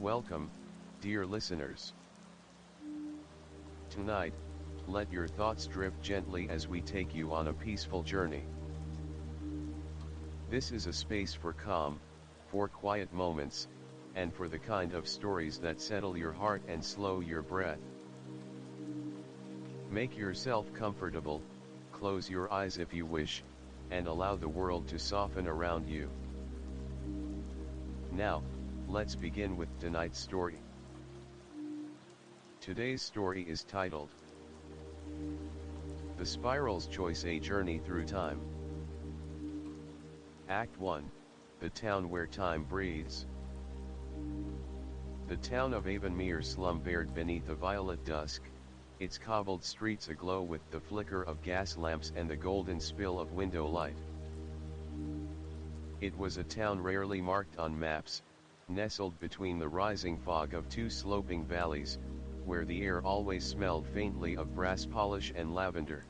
Welcome, dear listeners. Tonight, let your thoughts drift gently as we take you on a peaceful journey. This is a space for calm, for quiet moments, and for the kind of stories that settle your heart and slow your breath. Make yourself comfortable, close your eyes if you wish, and allow the world to soften around you. Now, let's begin with tonight's story. Today's story is titled, The Spiral's Choice: A Journey Through Time. Act 1, The Town Where Time Breathes. The town of Avonmere slumbered beneath a violet dusk, its cobbled streets aglow with the flicker of gas lamps and the golden spill of window light. It was a town rarely marked on maps, nestled between the rising fog of two sloping valleys, where the air always smelled faintly of brass polish and lavender.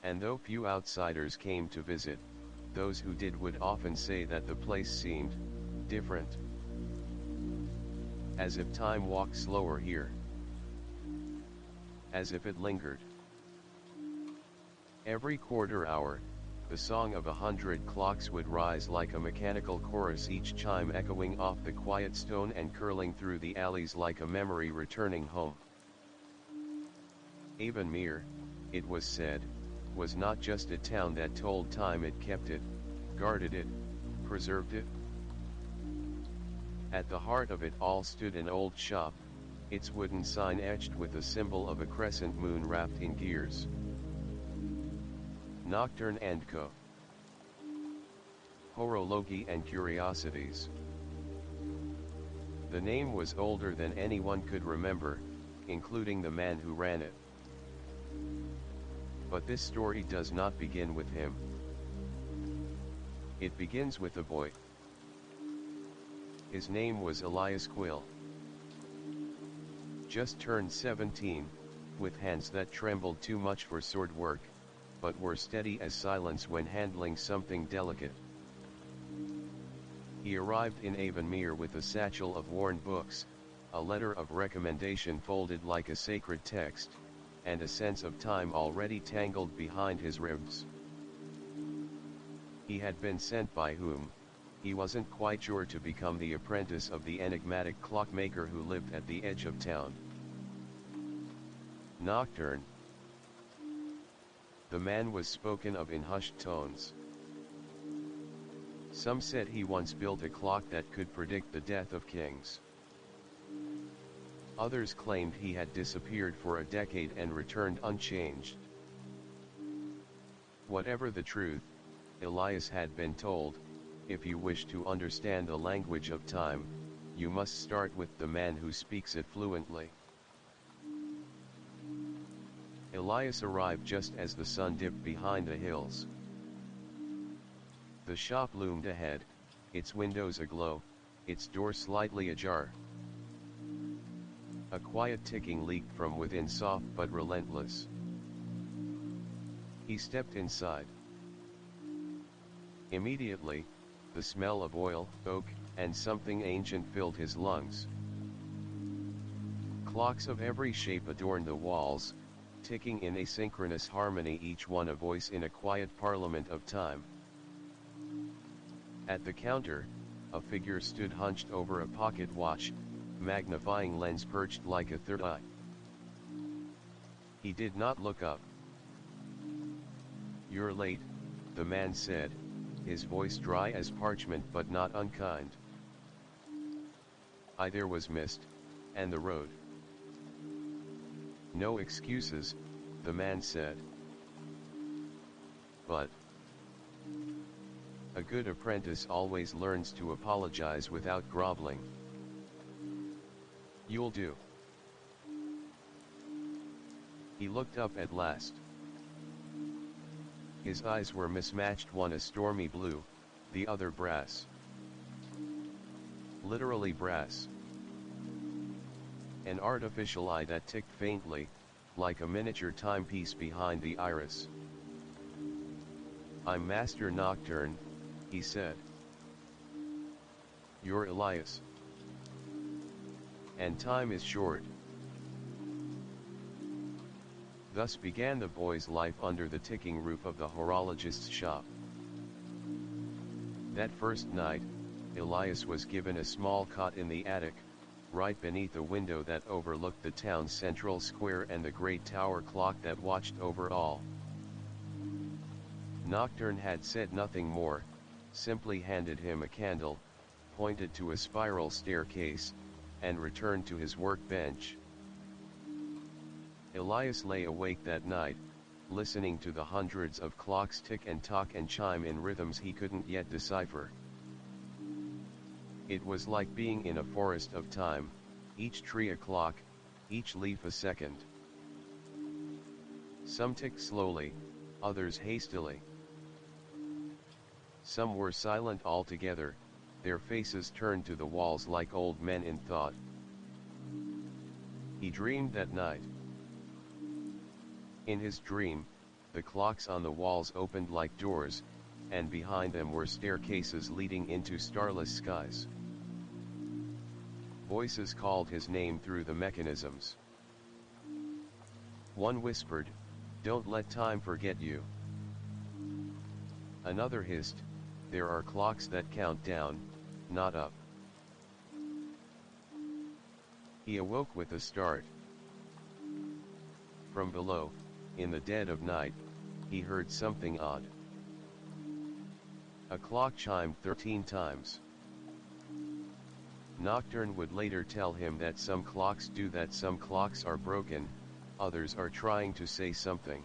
And though few outsiders came to visit, those who did would often say that the place seemed different. As if time walked slower here. As if it lingered. Every quarter hour, the song of 100 clocks would rise like a mechanical chorus, each chime echoing off the quiet stone and curling through the alleys like a memory returning home. Avonmere, it was said, was not just a town that told time, it kept it, guarded it, preserved it. At the heart of it all stood an old shop, its wooden sign etched with a symbol of a crescent moon wrapped in gears. Nocturne & Co. Horologi and Curiosities. The name was older than anyone could remember, including the man who ran it. But this story does not begin with him. It begins with a boy. His name was Elias Quill. Just turned 17, with hands that trembled too much for sword work, but were steady as silence when handling something delicate. He arrived in Avonmere with a satchel of worn books, a letter of recommendation folded like a sacred text, and a sense of time already tangled behind his ribs. He had been sent by whom? He wasn't quite sure, to become the apprentice of the enigmatic clockmaker who lived at the edge of town. Nocturne. The man was spoken of in hushed tones. Some said he once built a clock that could predict the death of kings. Others claimed he had disappeared for a decade and returned unchanged. Whatever the truth, Elias had been told, if you wish to understand the language of time, you must start with the man who speaks it fluently. Elias arrived just as the sun dipped behind the hills. The shop loomed ahead, its windows aglow, its door slightly ajar. A quiet ticking leaked from within, soft but relentless. He stepped inside. Immediately, the smell of oil, oak, and something ancient filled his lungs. Clocks of every shape adorned the walls, ticking in asynchronous harmony, each one a voice in a quiet parliament of time. At the counter, a figure stood hunched over a pocket watch, magnifying lens perched like a third eye. He did not look up. "You're late," the man said, his voice dry as parchment but not unkind. There was mist, and the road. "No excuses," the man said. "But a good apprentice always learns to apologize without groveling." "You'll do." He looked up at last. His eyes were mismatched, one a stormy blue, the other brass. Literally brass. An artificial eye that ticked faintly, like a miniature timepiece behind the iris. "I'm Master Nocturne," he said. "You're Elias." and time is short. Thus began the boy's life under the ticking roof of the horologist's shop. That first night, Elias was given a small cot in the attic, right beneath a window that overlooked the town's central square and the great tower clock that watched over all. Nocturne had said nothing more, simply handed him a candle, pointed to a spiral staircase, and returned to his workbench. Elias lay awake that night, listening to the hundreds of clocks tick and talk and chime in rhythms he couldn't yet decipher. It was like being in a forest of time, each tree a clock, each leaf a second. Some ticked slowly, others hastily. Some were silent altogether, their faces turned to the walls like old men in thought. He dreamed that night. In his dream, the clocks on the walls opened like doors, and behind them were staircases leading into starless skies. Voices called his name through the mechanisms. One whispered, "Don't let time forget you." Another hissed, "There are clocks that count down, not up." He awoke with a start. From below, in the dead of night, he heard something odd. A clock chimed 13 times. Nocturne would later tell him that some clocks do that, some clocks are broken, others are trying to say something.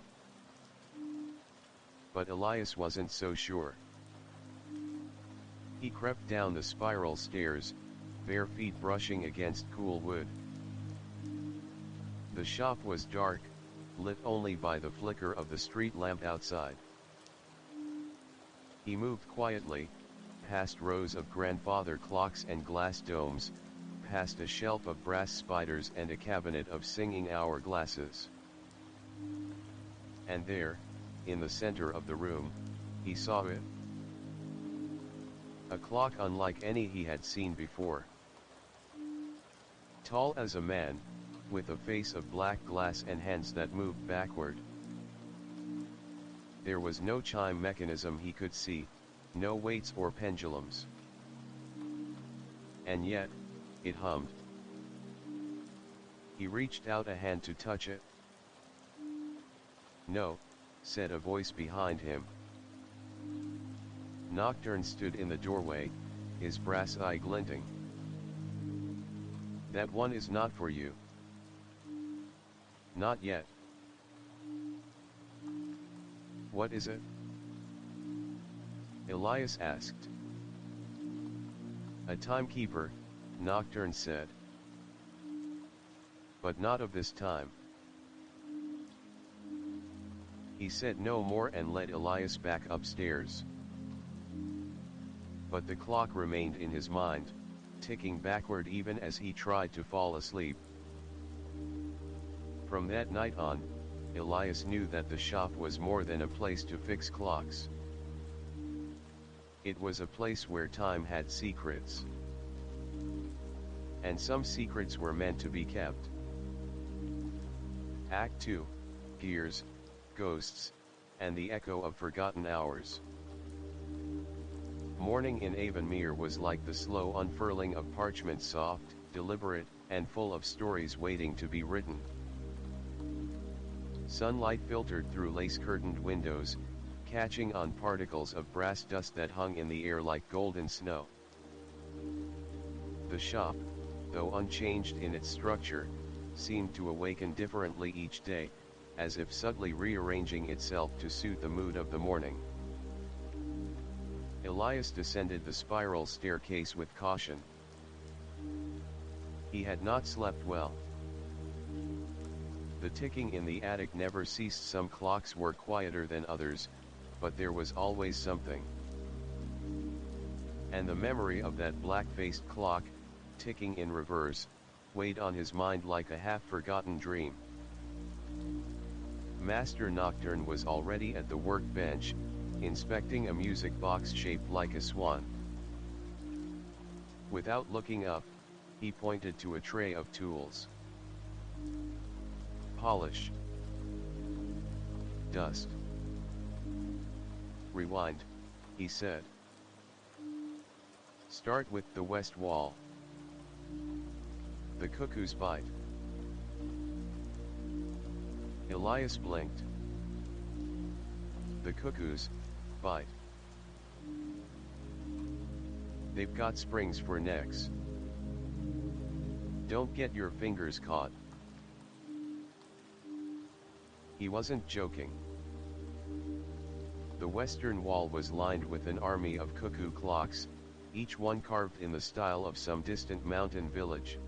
But Elias wasn't so sure. He crept down the spiral stairs, bare feet brushing against cool wood. The shop was dark, lit only by the flicker of the street lamp outside. He moved quietly, past rows of grandfather clocks and glass domes, past a shelf of brass spiders and a cabinet of singing hourglasses. And there, in the center of the room, he saw it. A clock unlike any he had seen before. Tall as a man, with a face of black glass and hands that moved backward. There was no chime mechanism he could see, no weights or pendulums. And yet, it hummed. He reached out a hand to touch it. "No," said a voice behind him. Nocturne stood in the doorway, his brass eye glinting. "That one is not for you." "Not yet." "What is it?" Elias asked. "A timekeeper," Nocturne said. "But not of this time." He said no more and led Elias back upstairs. But the clock remained in his mind, ticking backward even as he tried to fall asleep. From that night on, Elias knew that the shop was more than a place to fix clocks. It was a place where time had secrets. And some secrets were meant to be kept. Act 2, Gears, Ghosts, and the Echo of Forgotten Hours. Morning in Avonmere was like the slow unfurling of parchment, soft, deliberate, and full of stories waiting to be written. Sunlight filtered through lace-curtained windows, catching on particles of brass dust that hung in the air like golden snow. The shop, though unchanged in its structure, seemed to awaken differently each day, as if subtly rearranging itself to suit the mood of the morning. Elias descended the spiral staircase with caution. He had not slept well. The ticking in the attic never ceased. Some clocks were quieter than others, but there was always something. And the memory of that black-faced clock, ticking in reverse, weighed on his mind like a half-forgotten dream. Master Nocturne was already at the workbench, inspecting a music box shaped like a swan. Without looking up, He pointed to a tray of tools. Polish. Dust. Rewind, he said. Start with the west wall. The cuckoo's bite. Elias blinked. The cuckoo's bite. They've got springs for necks. Don't get your fingers caught. He wasn't joking. The western wall was lined with an army of cuckoo clocks, each one carved in the style of some distant mountain village.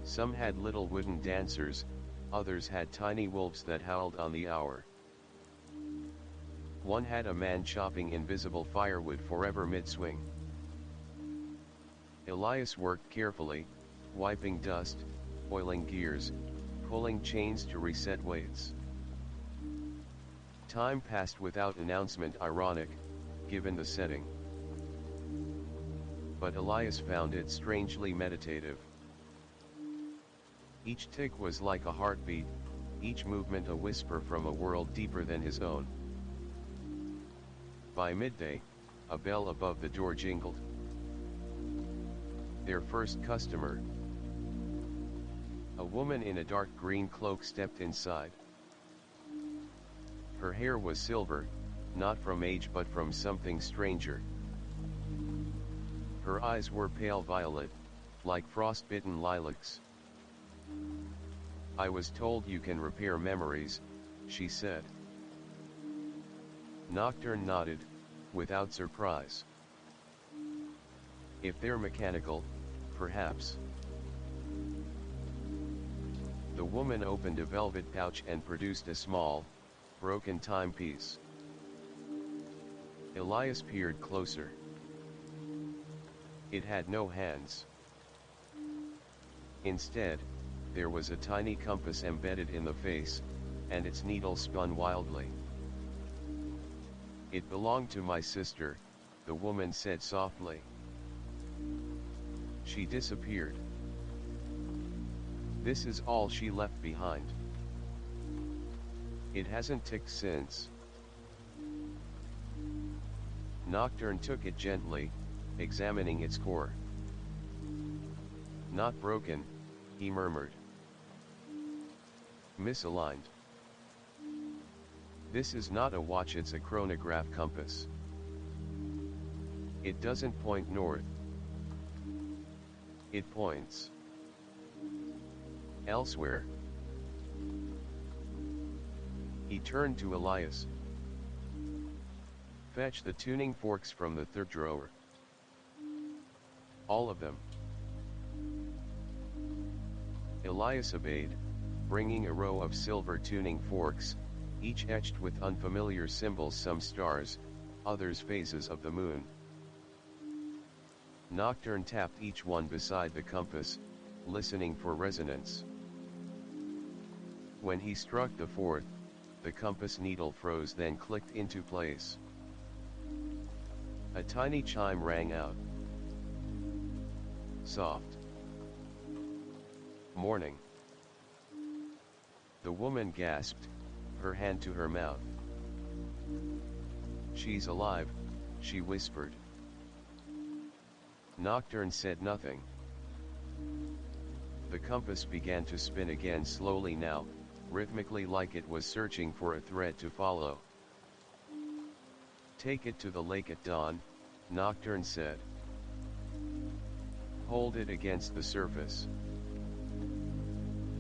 Some had little wooden dancers, others had tiny wolves that howled on the hour. One had a man chopping invisible firewood forever mid-swing. Elias worked carefully, wiping dust, oiling gears, pulling chains to reset weights. Time passed without announcement, ironic, given the setting. But Elias found it strangely meditative. Each tick was like a heartbeat, each movement a whisper from a world deeper than his own. By midday, a bell above the door jingled. Their first customer. A woman in a dark green cloak stepped inside. Her hair was silver, not from age but from something stranger. Her eyes were pale violet, like frost-bitten lilacs. I was told you can repair memories, she said. Nocturne nodded, without surprise. If they're mechanical, perhaps. The woman opened a velvet pouch and produced a small, broken timepiece. Elias peered closer. It had no hands. Instead, there was a tiny compass embedded in the face, and its needle spun wildly. It belonged to my sister, the woman said softly. She disappeared. This is all she left behind. It hasn't ticked since. Nocturne took it gently, examining its core. Not broken, he murmured. Misaligned. This is not a watch, it's a chronograph compass. It doesn't point north. It points elsewhere. He turned to Elias. Fetch the tuning forks from the third drawer. All of them. Elias obeyed, bringing a row of silver tuning forks, each etched with unfamiliar symbols, some stars, others phases of the moon. Nocturne tapped each one beside the compass, listening for resonance. When he struck the fourth, the compass needle froze, then clicked into place. A tiny chime rang out. Soft. Morning. The woman gasped, her hand to her mouth. She's alive, she whispered. Nocturne said nothing. The compass began to spin again, slowly now, rhythmically, like it was searching for a thread to follow. Take it to the lake at dawn, Nocturne said. Hold it against the surface.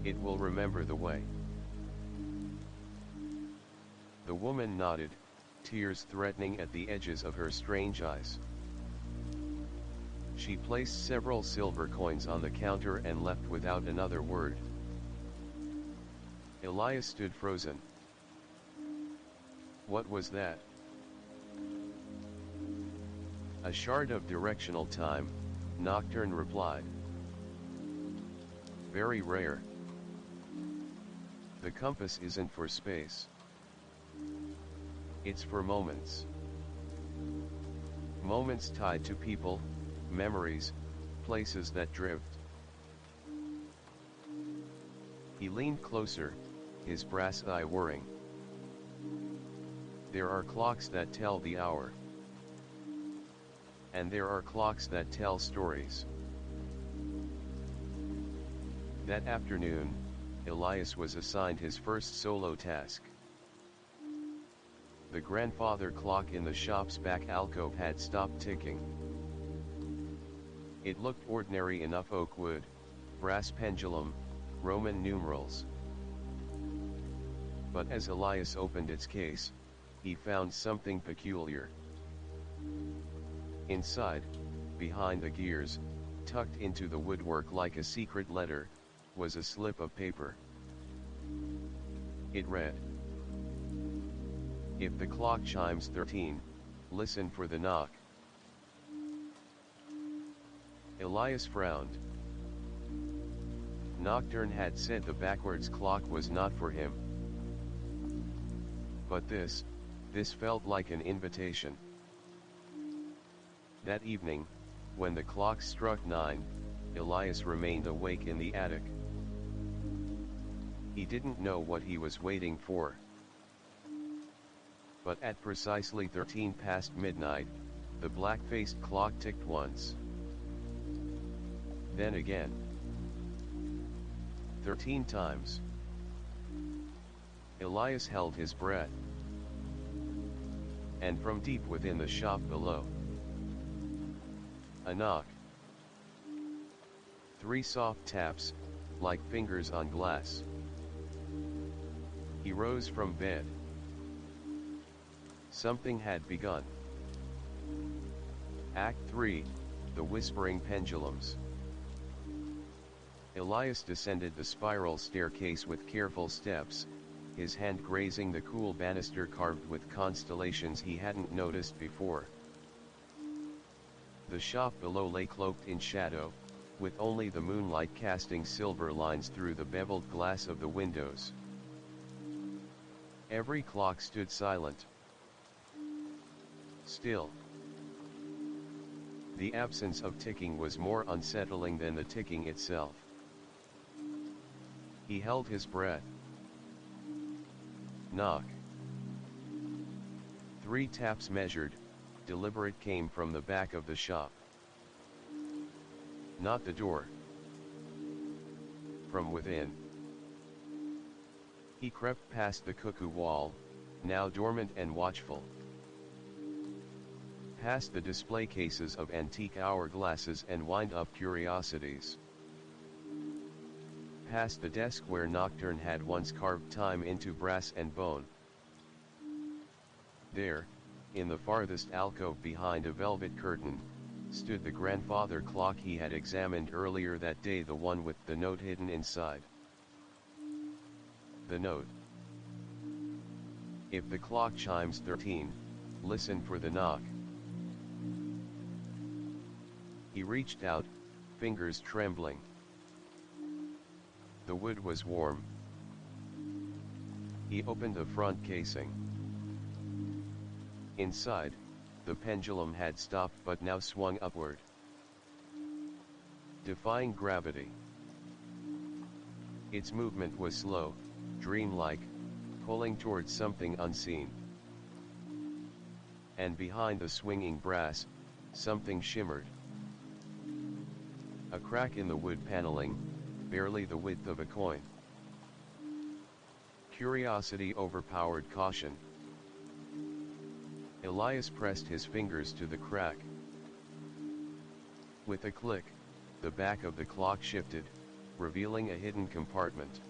It will remember the way. The woman nodded, tears threatening at the edges of her strange eyes. She placed several silver coins on the counter and left without another word. Elias stood frozen. What was that? A shard of directional time, Nocturne replied. Very rare. The compass isn't for space. It's for moments. Moments tied to people, memories, places that drift. He leaned closer, his brass eye whirring. There are clocks that tell the hour. And there are clocks that tell stories. That afternoon, Elias was assigned his first solo task. The grandfather clock in the shop's back alcove had stopped ticking. It looked ordinary enough: oak wood, brass pendulum, Roman numerals. But as Elias opened its case, he found something peculiar. Inside, behind the gears, tucked into the woodwork like a secret letter, was a slip of paper. It read, "If the clock chimes 13, listen for the knock." Elias frowned. Nocturne had said the backwards clock was not for him. But this felt like an invitation. That evening, when the clock struck 9, Elias remained awake in the attic. He didn't know what he was waiting for. But at precisely 13 past midnight, the black-faced clock ticked once. Then again. 13 times. Elias held his breath. And from deep within the shop below, a knock. 3 soft taps, like fingers on glass. He rose from bed. Something had begun. Act 3, The Whispering Pendulums. Elias descended the spiral staircase with careful steps, his hand grazing the cool banister carved with constellations he hadn't noticed before. The shop below lay cloaked in shadow, with only the moonlight casting silver lines through the beveled glass of the windows. Every clock stood silent. Still. The absence of ticking was more unsettling than the ticking itself. He held his breath. Knock. 3 taps measured, deliberate, came from the back of the shop. Not the door. From within. He crept past the cuckoo wall, now dormant and watchful. Past the display cases of antique hourglasses and wind-up curiosities. Past the desk where Nocturne had once carved time into brass and bone. There, in the farthest alcove behind a velvet curtain, stood the grandfather clock he had examined earlier that day, the one with the note hidden inside. The note. If the clock chimes 13, listen for the knock. He reached out, fingers trembling. The wood was warm. He opened the front casing. Inside, the pendulum had stopped but now swung upward, defying gravity. Its movement was slow, dreamlike, pulling towards something unseen. And behind the swinging brass, something shimmered. A crack in the wood paneling, barely the width of a coin. Curiosity overpowered caution. Elias pressed his fingers to the crack. With a click, the back of the clock shifted, revealing a hidden compartment.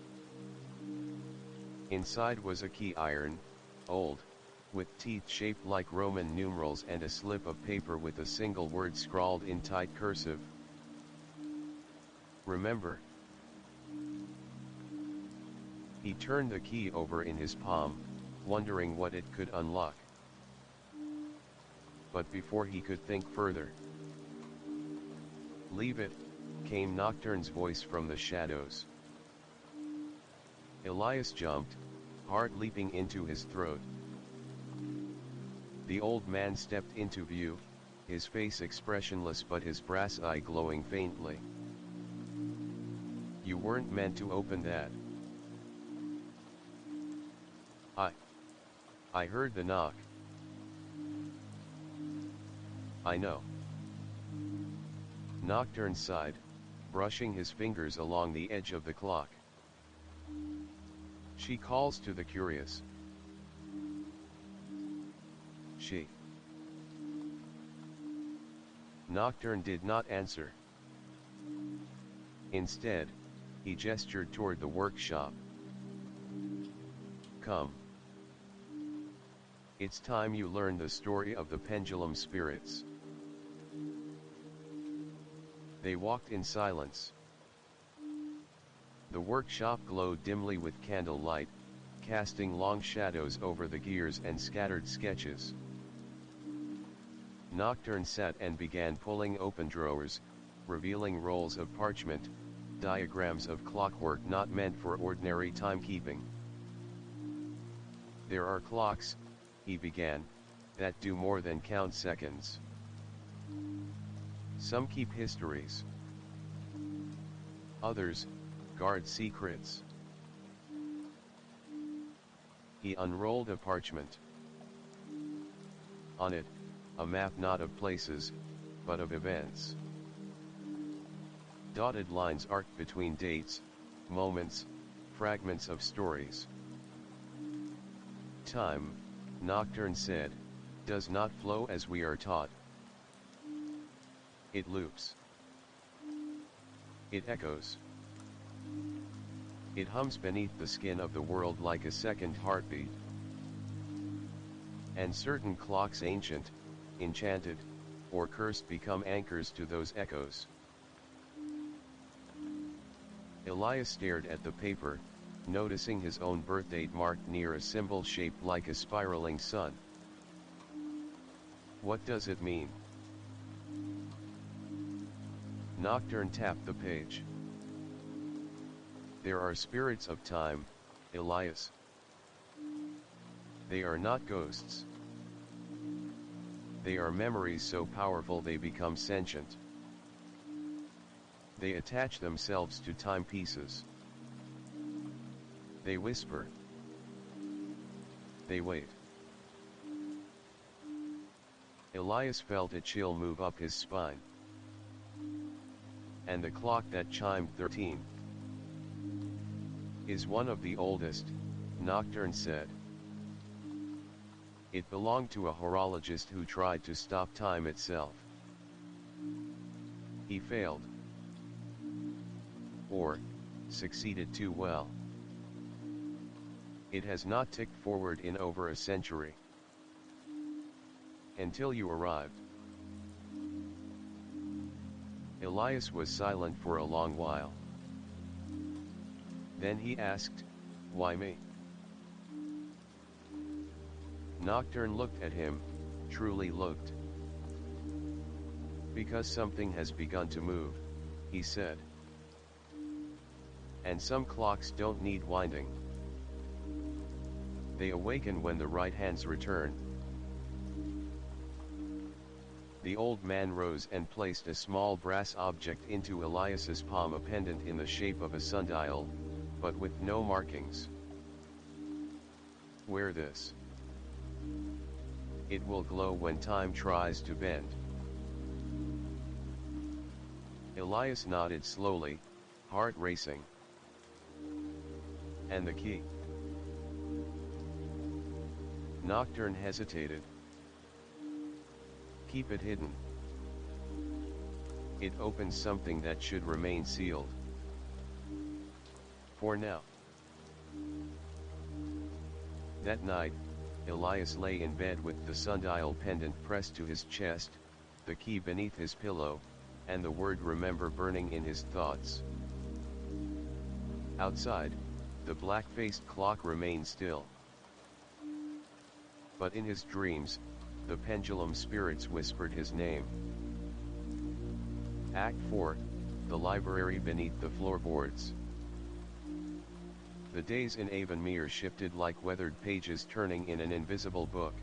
Inside was a key iron, old, with teeth shaped like Roman numerals, and a slip of paper with a single word scrawled in tight cursive. Remember. He turned the key over in his palm, wondering what it could unlock. But before he could think further, "Leave it," came Nocturne's voice from the shadows. Elias jumped, heart leaping into his throat. The old man stepped into view, his face expressionless but his brass eye glowing faintly. "You weren't meant to open that." I heard the knock." "I know." Nocturne sighed, brushing his fingers along the edge of the clock. "She calls to the curious." "She." Nocturne did not answer. Instead, he gestured toward the workshop. "Come. It's time you learn the story of the pendulum spirits." They walked in silence. The workshop glowed dimly with candlelight, casting long shadows over the gears and scattered sketches. Nocturne sat and began pulling open drawers, revealing rolls of parchment, diagrams of clockwork not meant for ordinary timekeeping. "There are clocks," he began, "that do more than count seconds. Some keep histories. Others, guard secrets." He unrolled a parchment. On it, a map not of places, but of events. Dotted lines arced between dates, moments, fragments of stories. "Time," Nocturne said, "does not flow as we are taught. It loops. It echoes. It hums beneath the skin of the world like a second heartbeat. And certain clocks, ancient, enchanted, or cursed, become anchors to those echoes." Elias stared at the paper, noticing his own birthdate marked near a symbol shaped like a spiraling sun. "What does it mean?" Nocturne tapped the page. "There are spirits of time, Elias. They are not ghosts. They are memories so powerful they become sentient. They attach themselves to timepieces. They whisper. They wait." Elias felt a chill move up his spine. "And the clock that chimed 13 is one of the oldest," Nocturne said. "It belonged to a horologist who tried to stop time itself. He failed. Or, succeeded too well. It has not ticked forward in over a century. Until you arrived." Elias was silent for a long while. Then he asked, "Why me?" Nocturne looked at him, truly looked. "Because something has begun to move," he said. "And some clocks don't need winding. They awaken when the right hands return." The old man rose and placed a small brass object into Elias's palm, a pendant in the shape of a sundial, but with no markings. "Wear this. It will glow when time tries to bend." Elias nodded slowly, heart racing. "And the key?" Nocturne hesitated. "Keep it hidden. It opens something that should remain sealed. For now." That night, Elias lay in bed with the sundial pendant pressed to his chest, the key beneath his pillow, and the word "remember" burning in his thoughts. Outside, the black-faced clock remained still. But in his dreams, the pendulum spirits whispered his name. Act 4, The Library Beneath the Floorboards. The days in Avonmere shifted like weathered pages turning in an invisible book.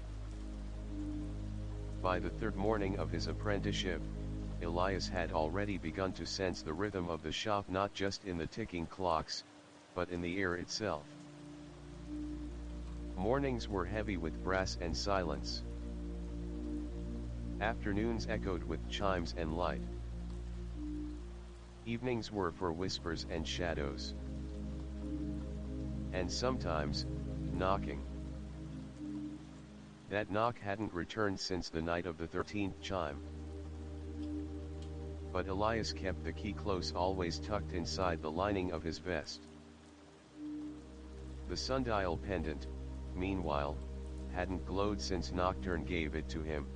By the third morning of his apprenticeship, Elias had already begun to sense the rhythm of the shop, not just in the ticking clocks, but in the air itself. Mornings were heavy with brass and silence. Afternoons echoed with chimes and light. Evenings were for whispers and shadows. And sometimes, knocking. That knock hadn't returned since the night of the 13th chime. But Elias kept the key close, always tucked inside the lining of his vest. The sundial pendant, meanwhile, hadn't glowed since Nocturne gave it to him.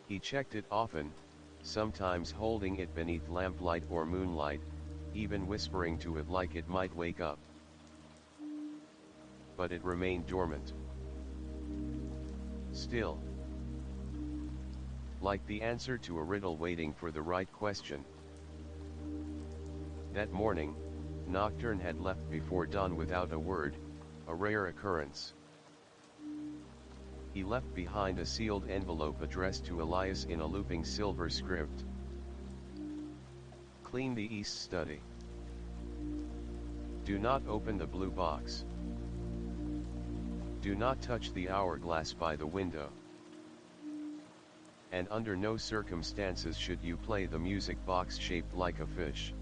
He checked it often, sometimes holding it beneath lamplight or moonlight, even whispering to it like it might wake up. But it remained dormant. Still. Like the answer to a riddle waiting for the right question. That morning, Nocturne had left before dawn without a word, a rare occurrence. He left behind a sealed envelope addressed to Elias in a looping silver script. Clean the East study. Do not open the blue box. Do not touch the hourglass by the window. And under no circumstances should you play the music box shaped like a fish.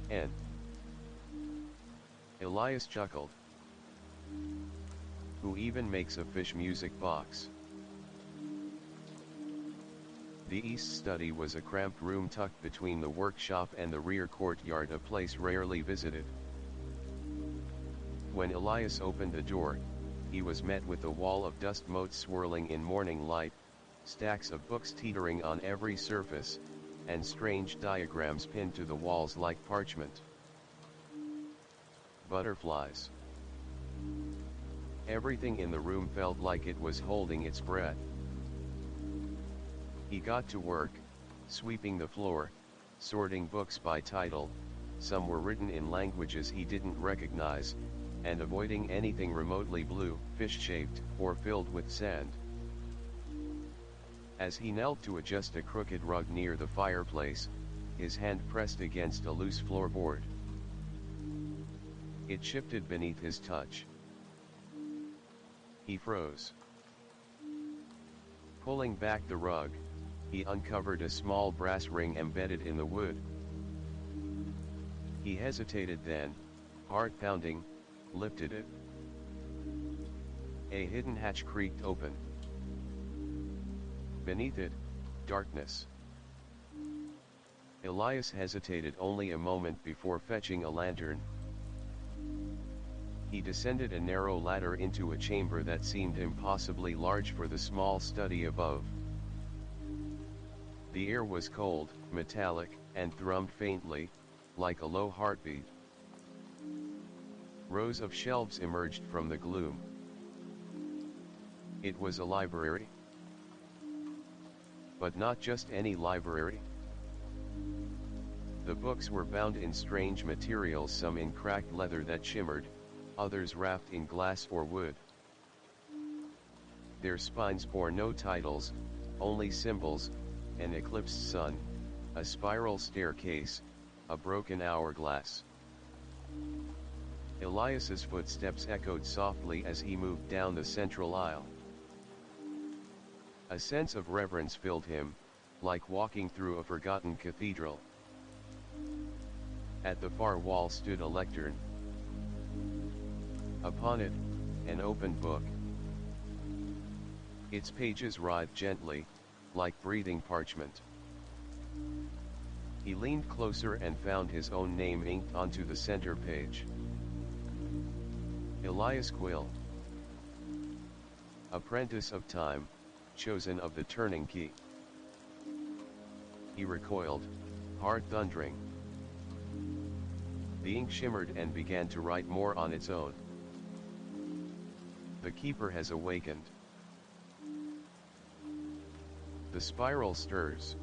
N. Elias chuckled. Who even makes a fish music box? The East study was a cramped room tucked between the workshop and the rear courtyard, a place rarely visited. When Elias opened the door, he was met with a wall of dust motes swirling in morning light, stacks of books teetering on every surface, and strange diagrams pinned to the walls like parchment. Butterflies. Everything in the room felt like it was holding its breath. He got to work, sweeping the floor, sorting books by title. Some were written in languages he didn't recognize, and avoiding anything remotely blue, fish-shaped, or filled with sand. As he knelt to adjust a crooked rug near the fireplace, his hand pressed against a loose floorboard. It shifted beneath his touch. He froze. Pulling back the rug, he uncovered a small brass ring embedded in the wood. He hesitated, then, heart pounding, lifted it. A hidden hatch creaked open. Beneath it, darkness. Elias hesitated only a moment before fetching a lantern. He descended a narrow ladder into a chamber that seemed impossibly large for the small study above. The air was cold, metallic, and thrummed faintly, like a low heartbeat. Rows of shelves emerged from the gloom. It was a library. But not just any library. The books were bound in strange materials, some in cracked leather that shimmered, others wrapped in glass or wood. Their spines bore no titles, only symbols: an eclipsed sun, a spiral staircase, a broken hourglass. Elias's footsteps echoed softly as he moved down the central aisle. A sense of reverence filled him, like walking through a forgotten cathedral. At the far wall stood a lectern. Upon it, an open book. Its pages writhed gently, like breathing parchment. He leaned closer and found his own name inked onto the center page. Elias Quill. Apprentice of Time, chosen of the turning key. He recoiled, heart thundering. The ink shimmered and began to write more on its own. The keeper has awakened. The spiral stirs.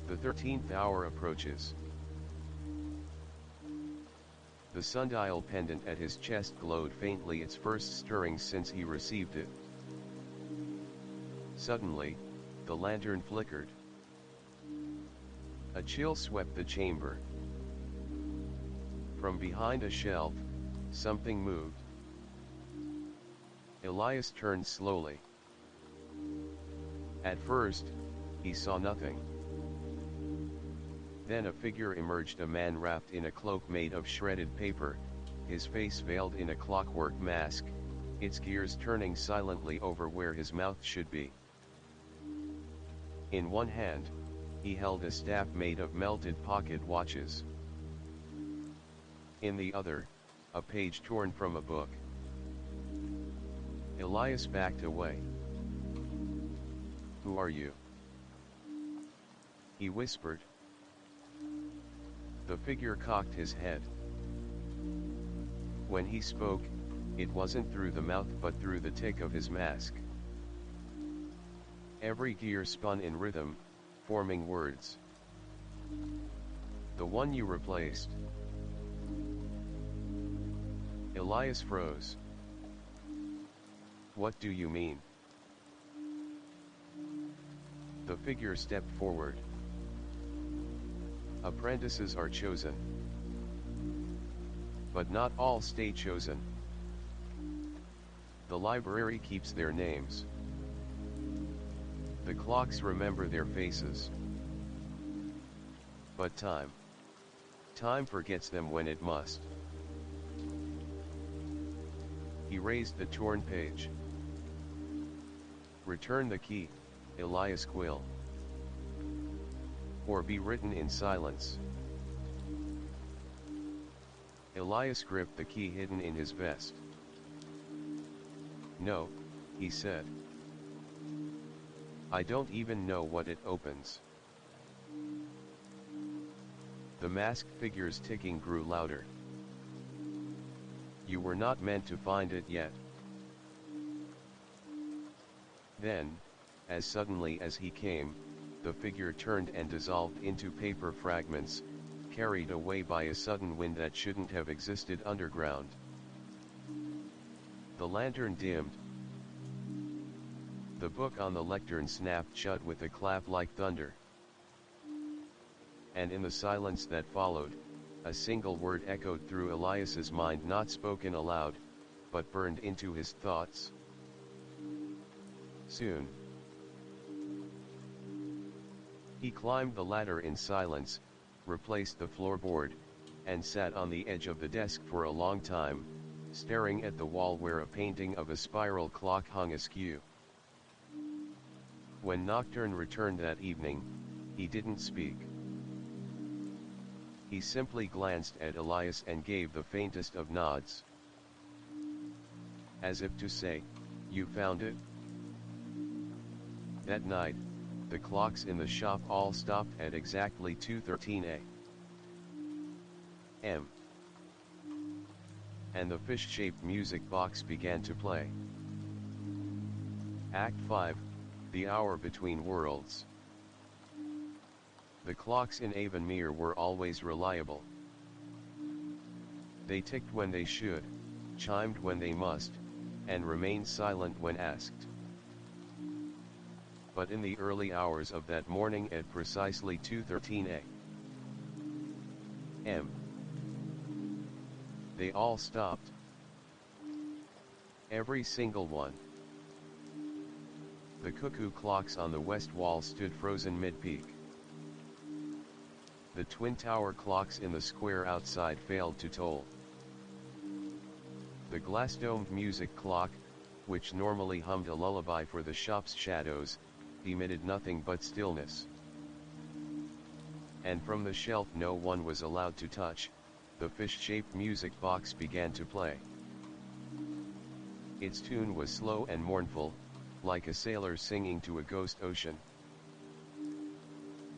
The 13th hour approaches. The sundial pendant at his chest glowed faintly, its first stirring since he received it. Suddenly, the lantern flickered. A chill swept the chamber. From behind a shelf, something moved. Elias turned slowly. At first, he saw nothing. Then a figure emerged, a man wrapped in a cloak made of shredded paper, his face veiled in a clockwork mask, its gears turning silently over where his mouth should be. In one hand, he held a staff made of melted pocket watches. In the other, a page torn from a book. Elias backed away. "Who are you?" he whispered. The figure cocked his head. When he spoke, it wasn't through the mouth but through the tick of his mask. Every gear spun in rhythm, forming words. "The one you replaced." Elias froze. "What do you mean?" The figure stepped forward. "Apprentices are chosen. But not all stay chosen. The library keeps their names. The clocks remember their faces. But time forgets them when it must." He raised the torn page. "Return the key, Elias Quill. Or be written in silence." Elias gripped the key hidden in his vest. "No," he said. "I don't even know what it opens." The masked figure's ticking grew louder. "You were not meant to find it yet." Then, as suddenly as he came, the figure turned and dissolved into paper fragments, carried away by a sudden wind that shouldn't have existed underground. The lantern dimmed. The book on the lectern snapped shut with a clap like thunder. And in the silence that followed, a single word echoed through Elias's mind, not spoken aloud, but burned into his thoughts. "Soon." He climbed the ladder in silence, replaced the floorboard, and sat on the edge of the desk for a long time, staring at the wall where a painting of a spiral clock hung askew. When Nocturne returned that evening, he didn't speak. He simply glanced at Elias and gave the faintest of nods. As if to say, "You found it?" That night, the clocks in the shop all stopped at exactly 2:13 a.m. And the fish-shaped music box began to play. Act 5, The Hour Between Worlds. The clocks in Avonmere were always reliable. They ticked when they should, chimed when they must, and remained silent when asked. But in the early hours of that morning at precisely 2:13 a.m., they all stopped. Every single one. The cuckoo clocks on the west wall stood frozen mid-peak. The twin tower clocks in the square outside failed to toll. The glass-domed music clock, which normally hummed a lullaby for the shop's shadows, emitted nothing but stillness. And from the shelf no one was allowed to touch, the fish-shaped music box began to play. Its tune was slow and mournful, like a sailor singing to a ghost ocean.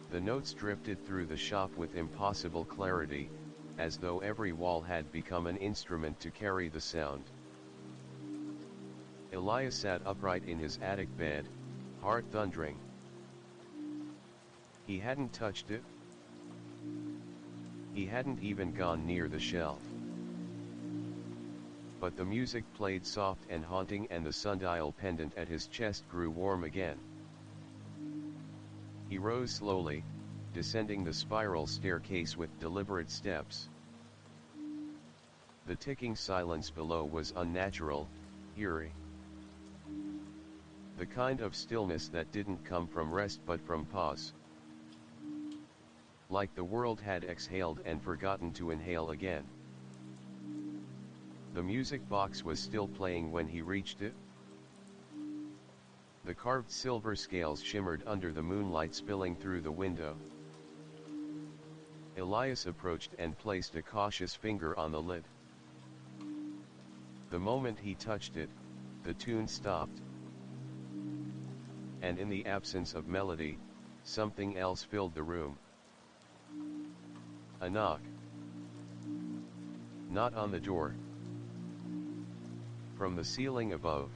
The notes drifted through the shop with impossible clarity, as though every wall had become an instrument to carry the sound. Elias sat upright in his attic bed, heart thundering. He hadn't touched it. He hadn't even gone near the shelf. but the music played soft and haunting, and the sundial pendant at his chest grew warm again. He rose slowly, descending the spiral staircase with deliberate steps. The ticking silence below was unnatural, eerie. The kind of stillness that didn't come from rest but from pause. Like the world had exhaled and forgotten to inhale again. The music box was still playing when he reached it. The carved silver scales shimmered under the moonlight spilling through the window. Elias approached and placed a cautious finger on the lid. The moment he touched it, the tune stopped. And in the absence of melody, something else filled the room. A knock. Not on the door. From the ceiling above.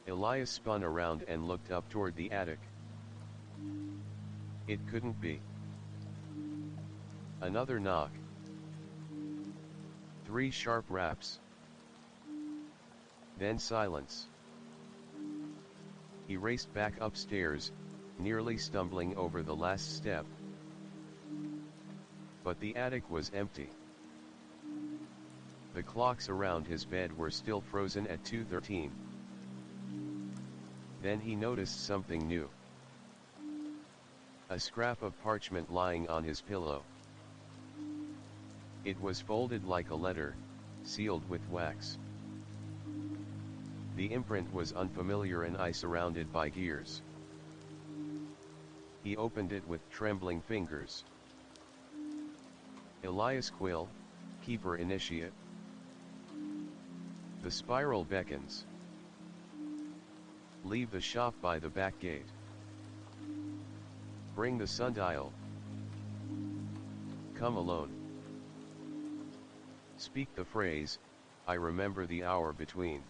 Elias spun around and looked up toward the attic. It couldn't be. Another knock. 3 sharp raps. Then silence. He raced back upstairs, nearly stumbling over the last step. But the attic was empty. The clocks around his bed were still frozen at 2:13. Then he noticed something new. A scrap of parchment lying on his pillow. It was folded like a letter, sealed with wax. The imprint was unfamiliar and surrounded by gears. He opened it with trembling fingers. Elias Quill, Keeper Initiate. The spiral beckons. Leave the shop by the back gate. Bring the sundial. Come alone. Speak the phrase, I remember the hour between.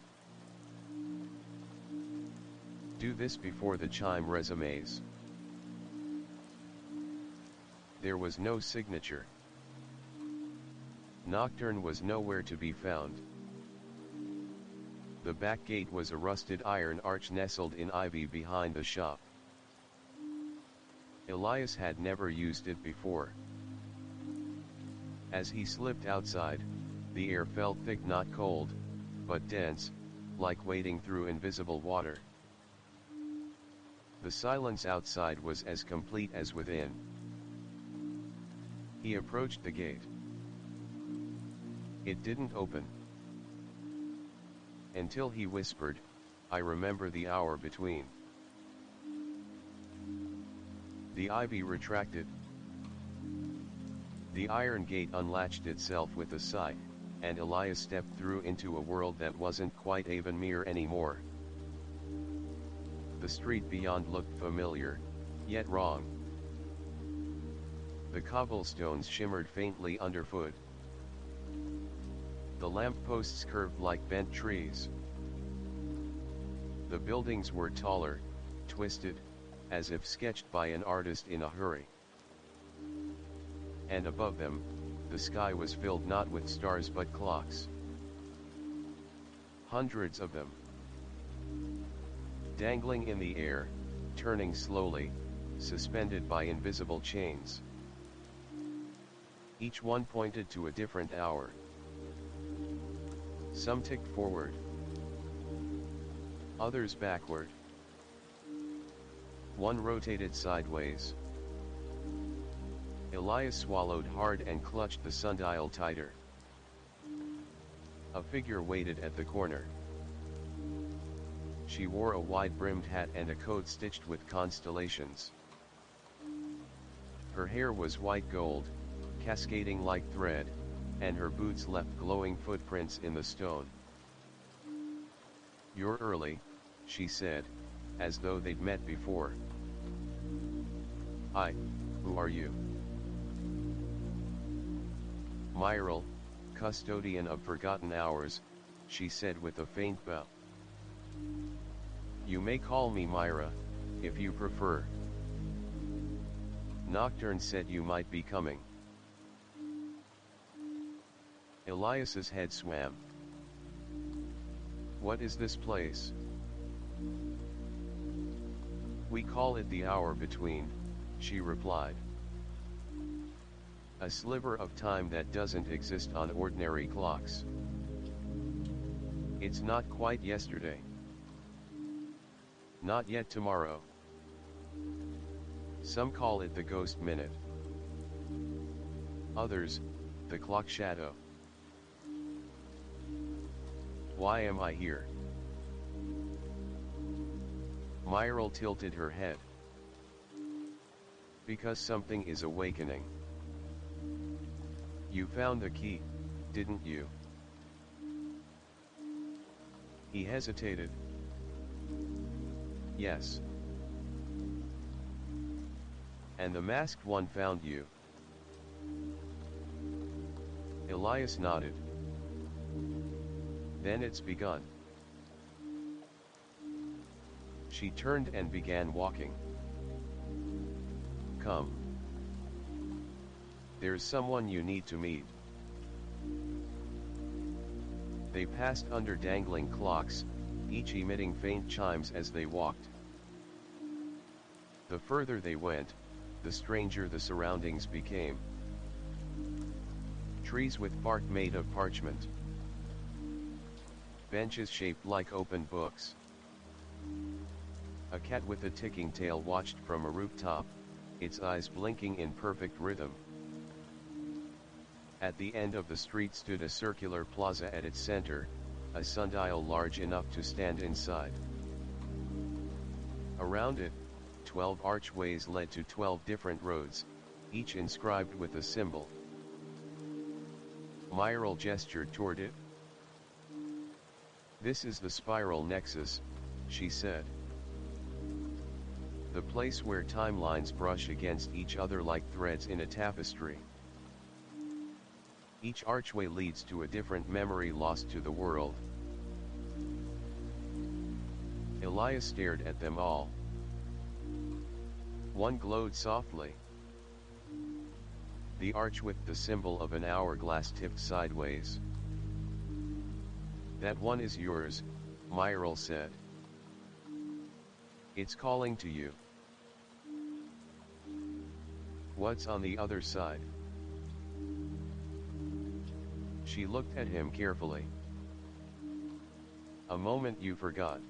Do this before the chime resumes. There was no signature. Nocturne was nowhere to be found. The back gate was a rusted iron arch nestled in ivy behind the shop. Elias had never used it before. As he slipped outside, the air felt thick, not cold, but dense, like wading through invisible water. The silence outside was as complete as within. He approached the gate. It didn't open. Until he whispered, I remember the hour between. The ivy retracted. The iron gate unlatched itself with a sigh, and Elias stepped through into a world that wasn't quite Avonmere anymore. The street beyond looked familiar, yet wrong. The cobblestones shimmered faintly underfoot. The lampposts curved like bent trees. The buildings were taller, twisted, as if sketched by an artist in a hurry. And above them, the sky was filled not with stars but clocks. Hundreds of them. Dangling in the air, turning slowly, suspended by invisible chains. Each one pointed to a different hour. Some ticked forward. Others backward. One rotated sideways. Elias swallowed hard and clutched the sundial tighter. A figure waited at the corner. She wore a wide-brimmed hat and a coat stitched with constellations. Her hair was white gold, cascading like thread, and her boots left glowing footprints in the stone. You're early, she said, as though they'd met before. Who are you? Myril, custodian of forgotten hours, she said with a faint bow. You may call me Myra, if you prefer. Nocturne said you might be coming. Elias's head swam. What is this place? We call it the hour between, she replied. A sliver of time that doesn't exist on ordinary clocks. It's not quite yesterday. Not yet tomorrow. Some call it the ghost minute. Others, the clock shadow. Why am I here? Myril tilted her head. Because something is awakening. You found the key, didn't you? He hesitated. Yes. And the masked one found you. Elias nodded. Then it's begun. She turned and began walking. Come. There's someone you need to meet. They passed under dangling clocks, each emitting faint chimes as they walked. The further they went, the stranger the surroundings became. Trees with bark made of parchment. Benches shaped like open books. A cat with a ticking tail watched from a rooftop, its eyes blinking in perfect rhythm. At the end of the street stood a circular plaza at its center, a sundial large enough to stand inside. Around it, 12 archways led to 12 different roads, each inscribed with a symbol. Myril gestured toward it. This is the spiral nexus, she said. The place where timelines brush against each other like threads in a tapestry. Each archway leads to a different memory lost to the world. Elias stared at them all. One glowed softly. The arch with the symbol of an hourglass tipped sideways. That one is yours, Myril said. It's calling to you. What's on the other side? She looked at him carefully. A moment you forgot.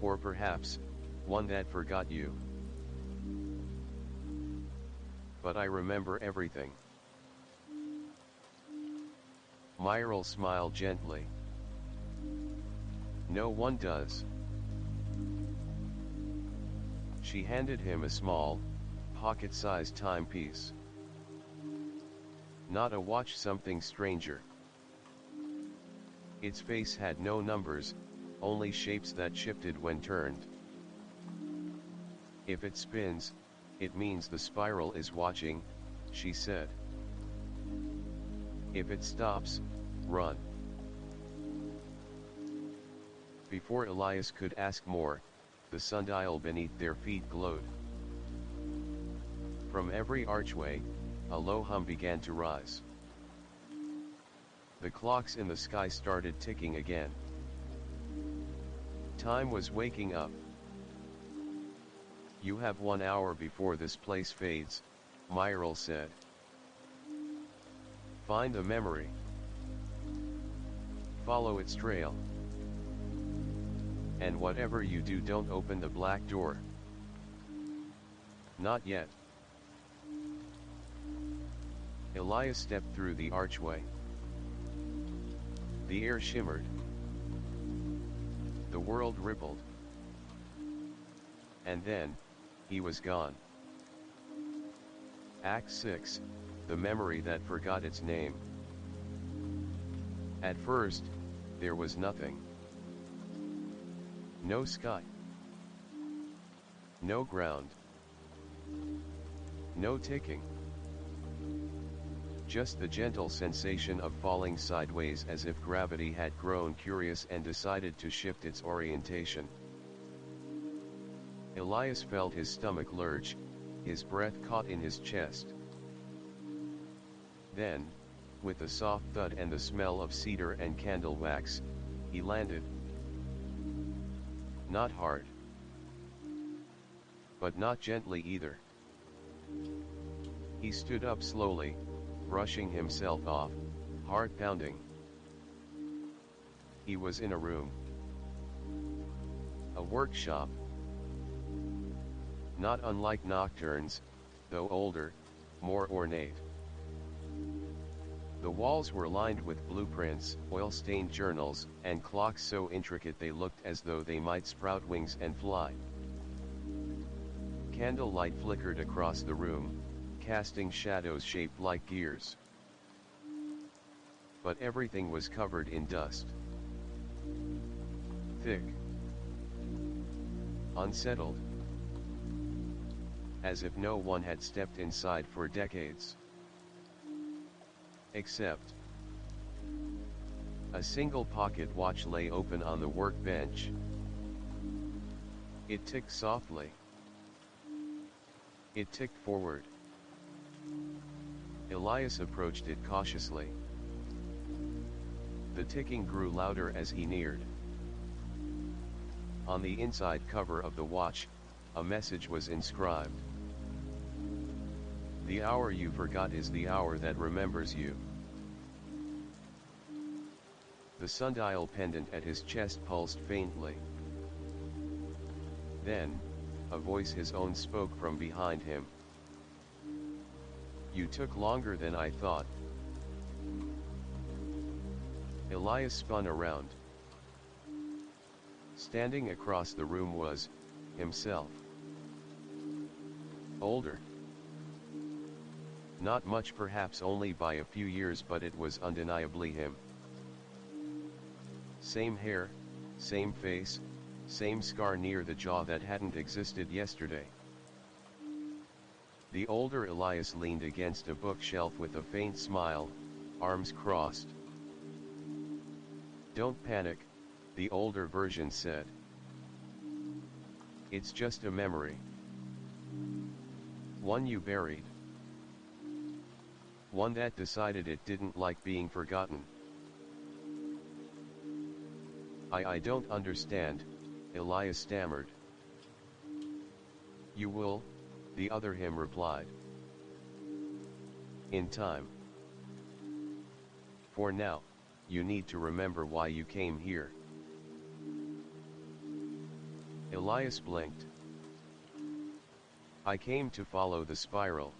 Or perhaps, one that forgot you. But I remember everything. Myril smiled gently. No one does. She handed him a small, pocket-sized timepiece. Not a watch, something stranger. Its face had no numbers, only shapes that shifted when turned. If it spins, it means the spiral is watching, she said. If it stops, run. Before Elias could ask more, the sundial beneath their feet glowed. From every archway, a low hum began to rise. The clocks in the sky started ticking again. Time was waking up. You have 1 hour before this place fades, Myril said. Find the memory. Follow its trail. And whatever you do, don't open the black door. Not yet. Elias stepped through the archway. The air shimmered. The world rippled. And then, he was gone. Act 6, the memory that forgot its name. At first, there was nothing. No sky. No ground. No ticking. Just the gentle sensation of falling sideways, as if gravity had grown curious and decided to shift its orientation. Elias felt his stomach lurch, his breath caught in his chest. Then, With a soft thud and the smell of cedar and candle wax, he landed. Not hard. But not gently either. He stood up slowly, brushing himself off, heart pounding. He was in a room. A workshop. Not unlike Nocturne's, though older, more ornate. The walls were lined with blueprints, oil-stained journals, and clocks so intricate they looked as though they might sprout wings and fly. Candlelight flickered across the room, casting shadows shaped like gears. But everything was covered in dust. Thick. Unsettled. As if no one had stepped inside for decades. Except a single pocket watch lay open on the workbench. It ticked softly. It ticked forward. Elias approached it cautiously. The ticking grew louder as he neared. On the inside cover of the watch, a message was inscribed. The hour you forgot is the hour that remembers you. The sundial pendant at his chest pulsed faintly. Then, a voice his own spoke from behind him. You took longer than I thought. Elias spun around. Standing across the room was, himself. Older. Not much, perhaps only by a few years, but it was undeniably him. Same hair, same face, same scar near the jaw that hadn't existed yesterday. The older Elias leaned against a bookshelf with a faint smile, arms crossed. Don't panic, the older version said. It's just a memory. One you buried. One that decided it didn't like being forgotten. I don't understand, Elias stammered. You will, the other him replied. In time. For now, you need to remember why you came here. Elias blinked. I came to follow the spiral.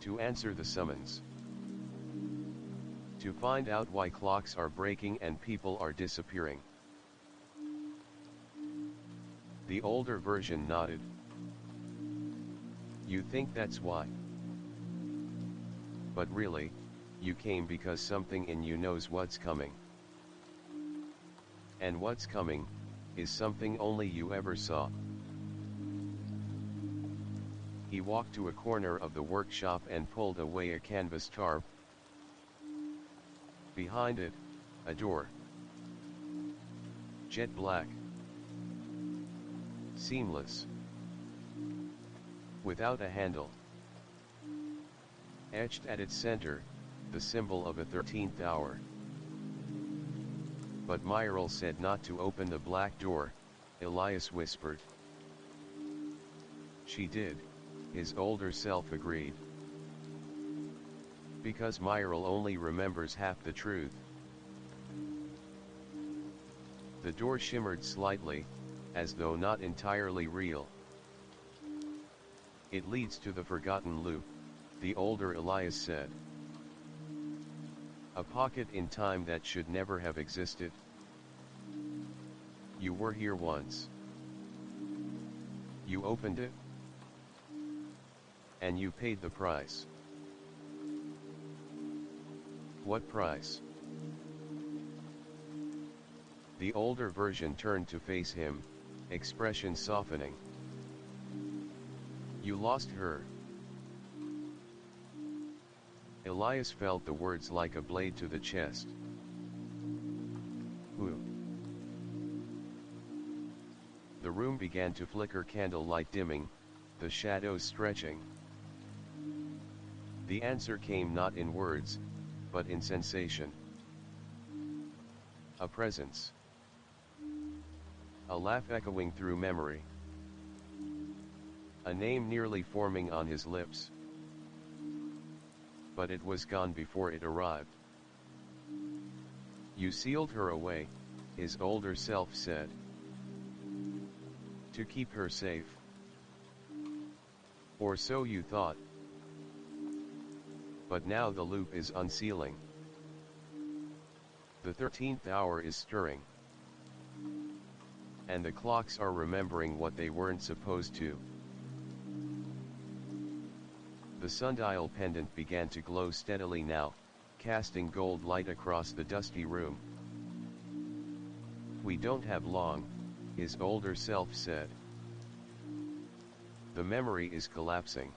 To answer the summons. To find out why clocks are breaking and people are disappearing. The older version nodded. You think that's why? But really, you came because something in you knows what's coming. And what's coming, is something only you ever saw. He walked to a corner of the workshop and pulled away a canvas tarp. Behind it, a door. Jet black. Seamless. Without a handle. Etched at its center, the symbol of a 13th hour. But Myril said not to open the black door, Elias whispered. She did, his older self agreed. Because Myril only remembers half the truth. The door shimmered slightly, as though not entirely real. It leads to the forgotten loop, the older Elias said. A pocket in time that should never have existed. You were here once. You opened it. And you paid the price. What price? The older version turned to face him, expression softening. You lost her. Elias felt the words like a blade to the chest. Who? The room began to flicker, candlelight dimming, the shadows stretching. The answer came not in words, but in sensation. A presence. A laugh echoing through memory. A name nearly forming on his lips. But it was gone before it arrived. You sealed her away, his older self said. To keep her safe. Or so you thought. But now the loop is unsealing. The 13th hour is stirring. And the clocks are remembering what they weren't supposed to. The sundial pendant began to glow steadily now, casting gold light across the dusty room. We don't have long, his older self said. The memory is collapsing.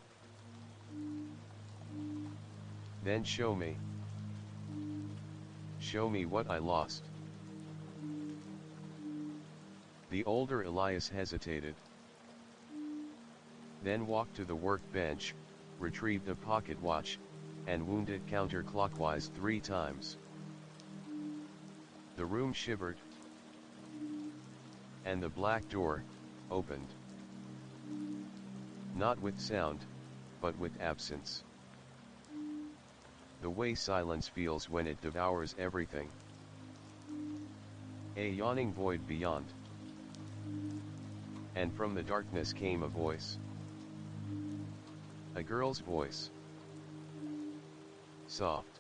Then show me. Show me what I lost. The older Elias hesitated. Then walked to the workbench, retrieved a pocket watch, and wound it counterclockwise 3 times. The room shivered. And the black door opened. Not with sound, but with absence. The way silence feels when it devours everything. A yawning void beyond. And from the darkness came a voice. A girl's voice. Soft.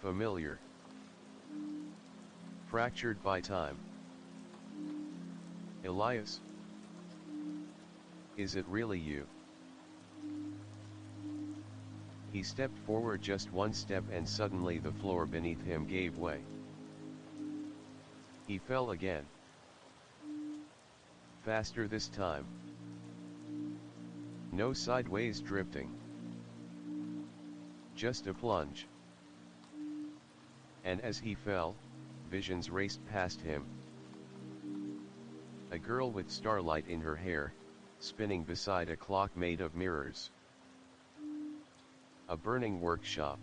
Familiar. Fractured by time. Elias? Is it really you? He stepped forward just 1 step and suddenly the floor beneath him gave way. He fell again. Faster this time. No sideways drifting. Just a plunge. And as he fell, visions raced past him. A girl with starlight in her hair, spinning beside a clock made of mirrors. A burning workshop.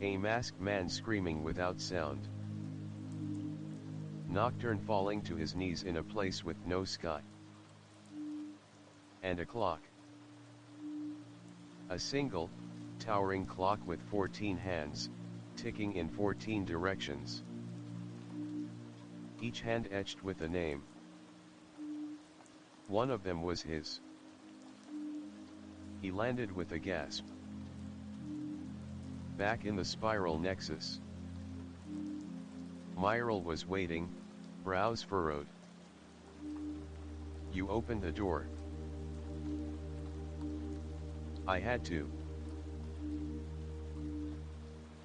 A masked man screaming without sound. Nocturne falling to his knees in a place with no sky. And a clock. A single, towering clock with 14 hands, ticking in 14 directions. Each hand etched with a name. One of them was his. He landed with a gasp. Back in the spiral nexus. Myril was waiting, brows furrowed. You opened the door. I had to.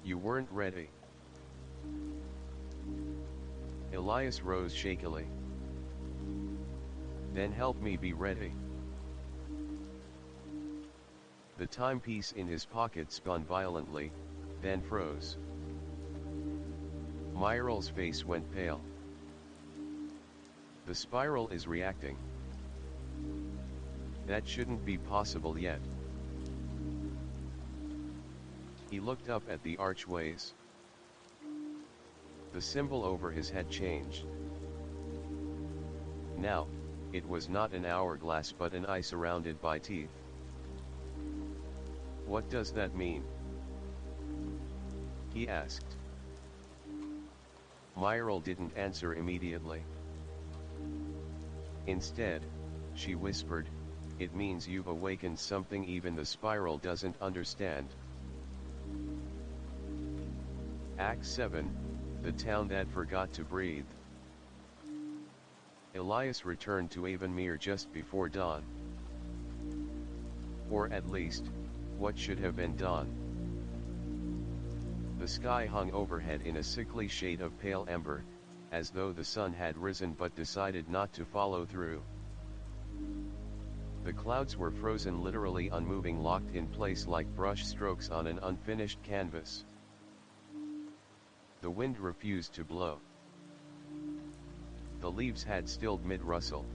You weren't ready. Elias rose shakily. Then help me be ready. The timepiece in his pocket spun violently, then froze. Myril's face went pale. The spiral is reacting. That shouldn't be possible yet. He looked up at the archways. The symbol over his head changed. Now, it was not an hourglass but an eye surrounded by teeth. What does that mean? He asked. Myril didn't answer immediately. Instead, she whispered, it means you've awakened something even the spiral doesn't understand. Act 7, the town that forgot to breathe. Elias returned to Avonmere just before dawn. Or at least, what should have been dawn. The sky hung overhead in a sickly shade of pale ember, as though the sun had risen but decided not to follow through. The clouds were frozen, literally unmoving, locked in place like brush strokes on an unfinished canvas. The wind refused to blow. The leaves had stilled mid-rustle.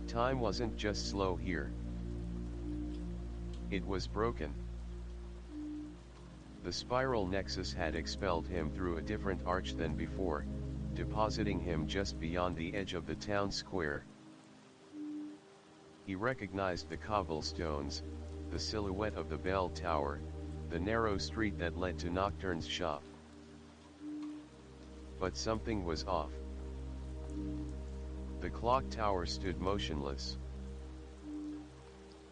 Time wasn't just slow here, It was broken. The spiral nexus had expelled him through a different arch than before, depositing him just beyond the edge of the town square. He recognized the cobblestones, the silhouette of the bell tower, the narrow street that led to Nocturne's shop. But something was off. The clock tower stood motionless.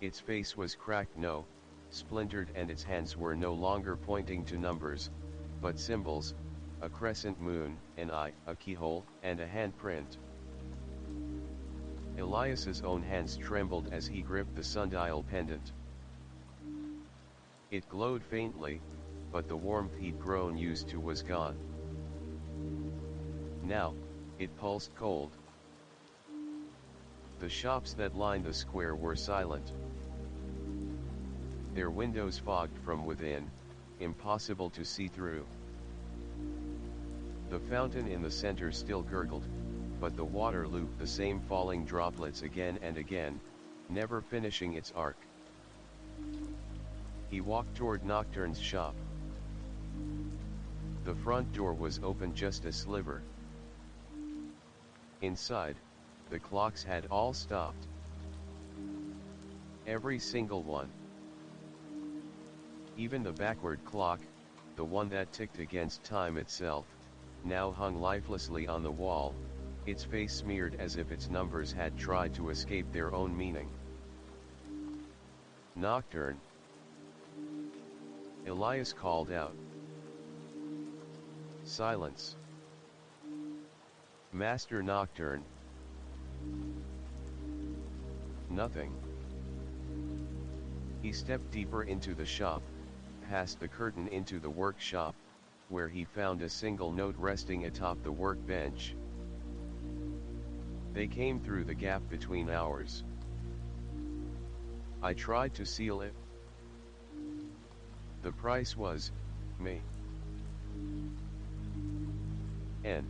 Its face was cracked, no, splintered, and its hands were no longer pointing to numbers, but symbols, a crescent moon, an eye, a keyhole, and a handprint. Elias's own hands trembled as he gripped the sundial pendant. It glowed faintly, but the warmth he'd grown used to was gone. Now, it pulsed cold. The shops that lined the square were silent. Their windows fogged from within, impossible to see through. The fountain in the center still gurgled, but the water looped the same falling droplets again and again, never finishing its arc. He walked toward Nocturne's shop. The front door was open just a sliver. Inside, the clocks had all stopped. Every single one. Even the backward clock, the one that ticked against time itself, now hung lifelessly on the wall, its face smeared as if its numbers had tried to escape their own meaning. Nocturne. Elias called out. Silence. Master Nocturne. Nothing. He stepped deeper into the shop, past the curtain into the workshop, where he found a single note resting atop the workbench. They came through the gap between ours. I tried to seal it. The price was, me. N.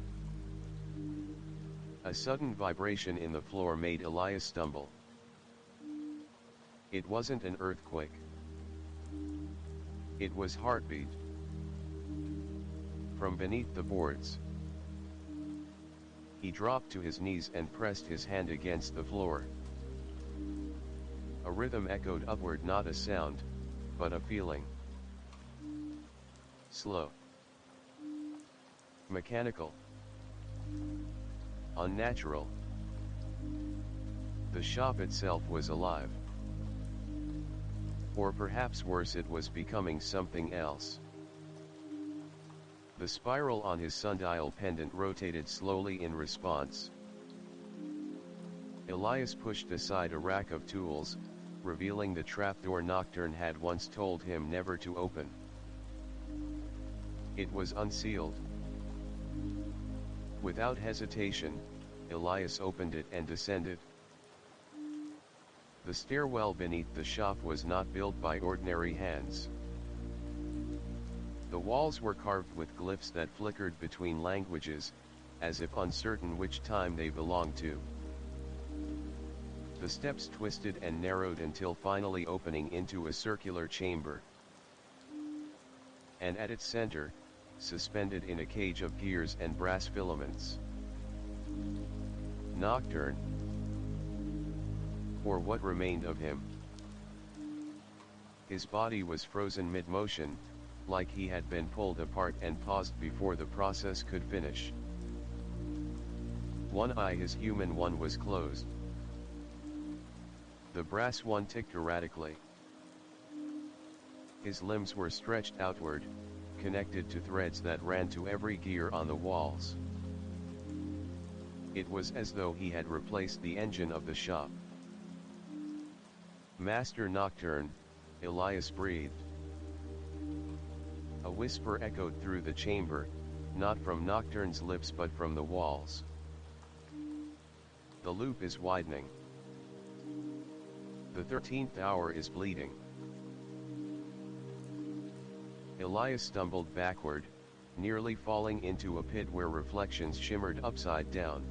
A sudden vibration in the floor made Elias stumble. It wasn't an earthquake. It was heartbeat. From beneath the boards. He dropped to his knees and pressed his hand against the floor. A rhythm echoed upward, not a sound, but a feeling. Slow. Mechanical. Unnatural. The shop itself was alive. Or perhaps worse, it was becoming something else. The spiral on his sundial pendant rotated slowly in response. Elias pushed aside a rack of tools, revealing the trapdoor Nocturne had once told him never to open. It was unsealed. Without hesitation, Elias opened it and descended. The stairwell beneath the shop was not built by ordinary hands. The walls were carved with glyphs that flickered between languages, as if uncertain which time they belonged to. The steps twisted and narrowed until finally opening into a circular chamber. And at its center, suspended in a cage of gears and brass filaments, Nocturne. Or what remained of him. His body was frozen mid-motion, like he had been pulled apart and paused before the process could finish. One eye, his human one, was closed. The brass one ticked erratically. His limbs were stretched outward, connected to threads that ran to every gear on the walls. It was as though he had replaced the engine of the shop. Master Nocturne, Elias breathed. A whisper echoed through the chamber, not from Nocturne's lips but from the walls. The loop is widening. The 13th hour is bleeding. Elias stumbled backward, nearly falling into a pit where reflections shimmered upside down.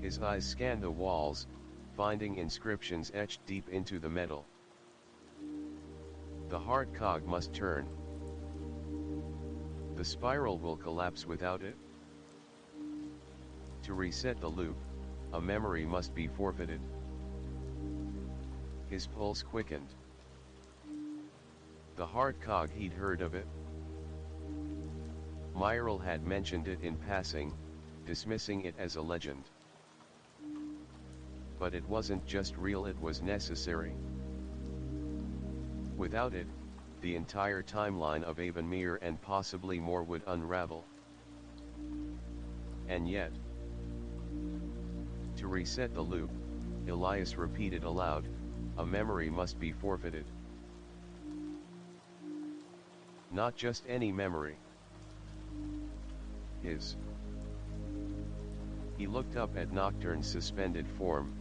His eyes scanned the walls, finding inscriptions etched deep into the metal. The hard cog must turn. The spiral will collapse without it. To reset the loop, a memory must be forfeited. His pulse quickened. The hard cog, he'd heard of it. Myril had mentioned it in passing, dismissing it as a legend. But it wasn't just real, it was necessary. Without it, the entire timeline of Avonmere and possibly more would unravel. And yet, to reset the loop, Elias repeated aloud, a memory must be forfeited. Not just any memory. His. He looked up at Nocturne's suspended form.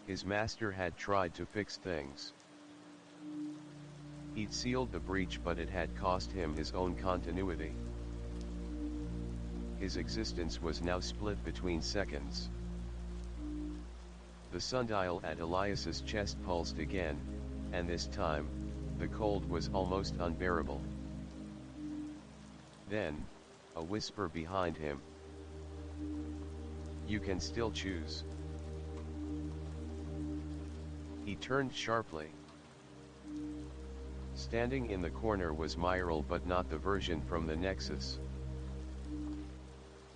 His master had tried to fix things. He'd sealed the breach, but it had cost him his own continuity. His existence was now split between seconds. The sundial at Elias's chest pulsed again, and this time, the cold was almost unbearable. Then, a whisper behind him. You can still choose. He turned sharply. Standing in the corner was Myril, but not the version from the Nexus.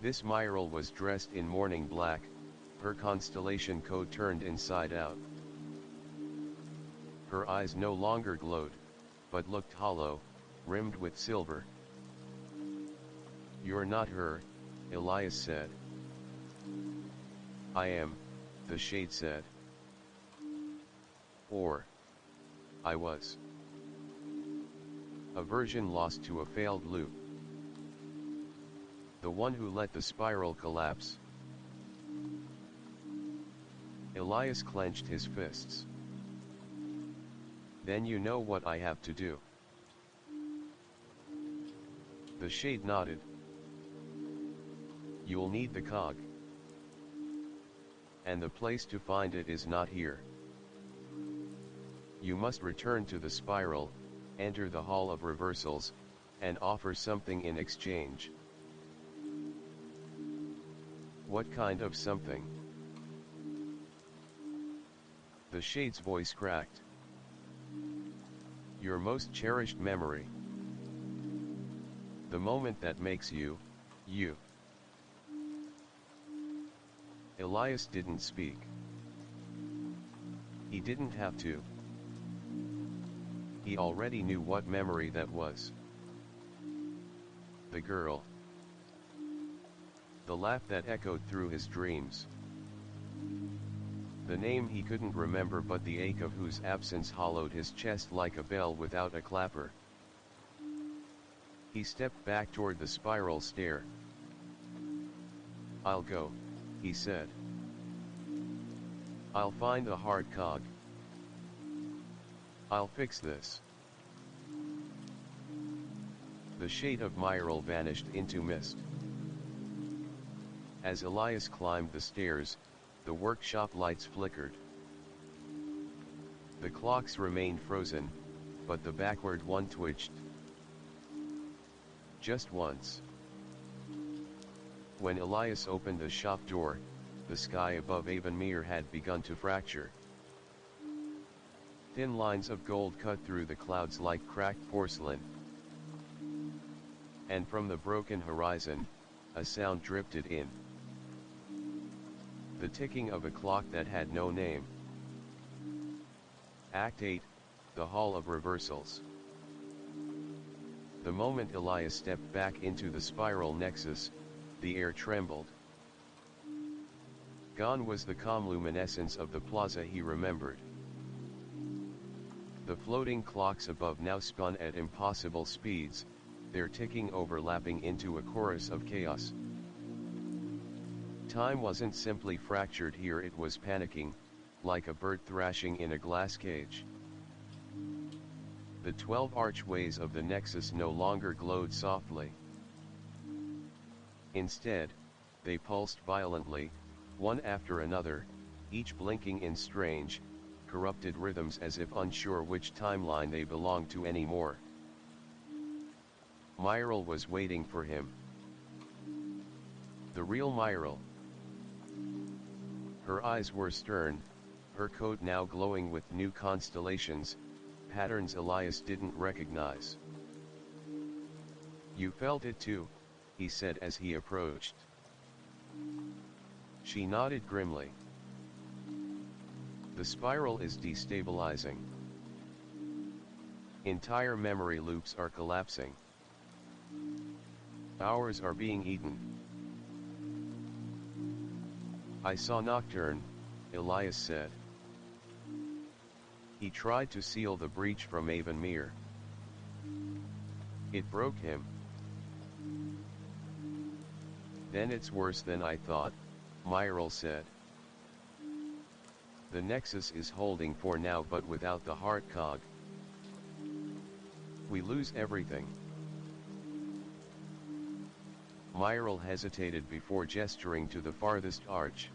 This Myril was dressed in morning black, her constellation coat turned inside out. Her eyes no longer glowed, but looked hollow, rimmed with silver. You're not her, Elias said. I am, the shade said. Or, I was. A version lost to a failed loop. The one who let the spiral collapse. Elias clenched his fists. Then you know what I have to do. The shade nodded. You'll need the cog. And the place to find it is not here. You must return to the spiral, enter the Hall of Reversals, and offer something in exchange. What kind of something? The shade's voice cracked. Your most cherished memory. The moment that makes you, you. Elias didn't speak. He didn't have to. He already knew what memory that was. The girl. The laugh that echoed through his dreams. The name he couldn't remember, but the ache of whose absence hollowed his chest like a bell without a clapper. He stepped back toward the spiral stair. I'll go, he said. I'll find the hard cog. I'll fix this. The shade of Myril vanished into mist. As Elias climbed the stairs, the workshop lights flickered. The clocks remained frozen, but the backward one twitched. Just once. When Elias opened the shop door, the sky above Avonmere had begun to fracture. Thin lines of gold cut through the clouds like cracked porcelain. And from the broken horizon, a sound drifted in. The ticking of a clock that had no name. Act 8, the Hall of Reversals. The moment Elias stepped back into the spiral nexus, the air trembled. Gone was the calm luminescence of the plaza he remembered. The floating clocks above now spun at impossible speeds, their ticking overlapping into a chorus of chaos. Time wasn't simply fractured here, it was panicking, like a bird thrashing in a glass cage. The 12 archways of the nexus no longer glowed softly. Instead, they pulsed violently, one after another, each blinking in strange, corrupted rhythms as if unsure which timeline they belonged to anymore. Myril was waiting for him. The real Myril. Her eyes were stern, her coat now glowing with new constellations, patterns Elias didn't recognize. "You felt it too," he said as he approached. She nodded grimly. "The spiral is destabilizing. Entire memory loops are collapsing. Hours are being eaten." "I saw Nocturne," Elias said. "He tried to seal the breach from Avonmere. It broke him." "Then it's worse than I thought," Myril said. "The Nexus is holding for now but without the heart cog. We lose everything." Myril hesitated before gesturing to the farthest arch.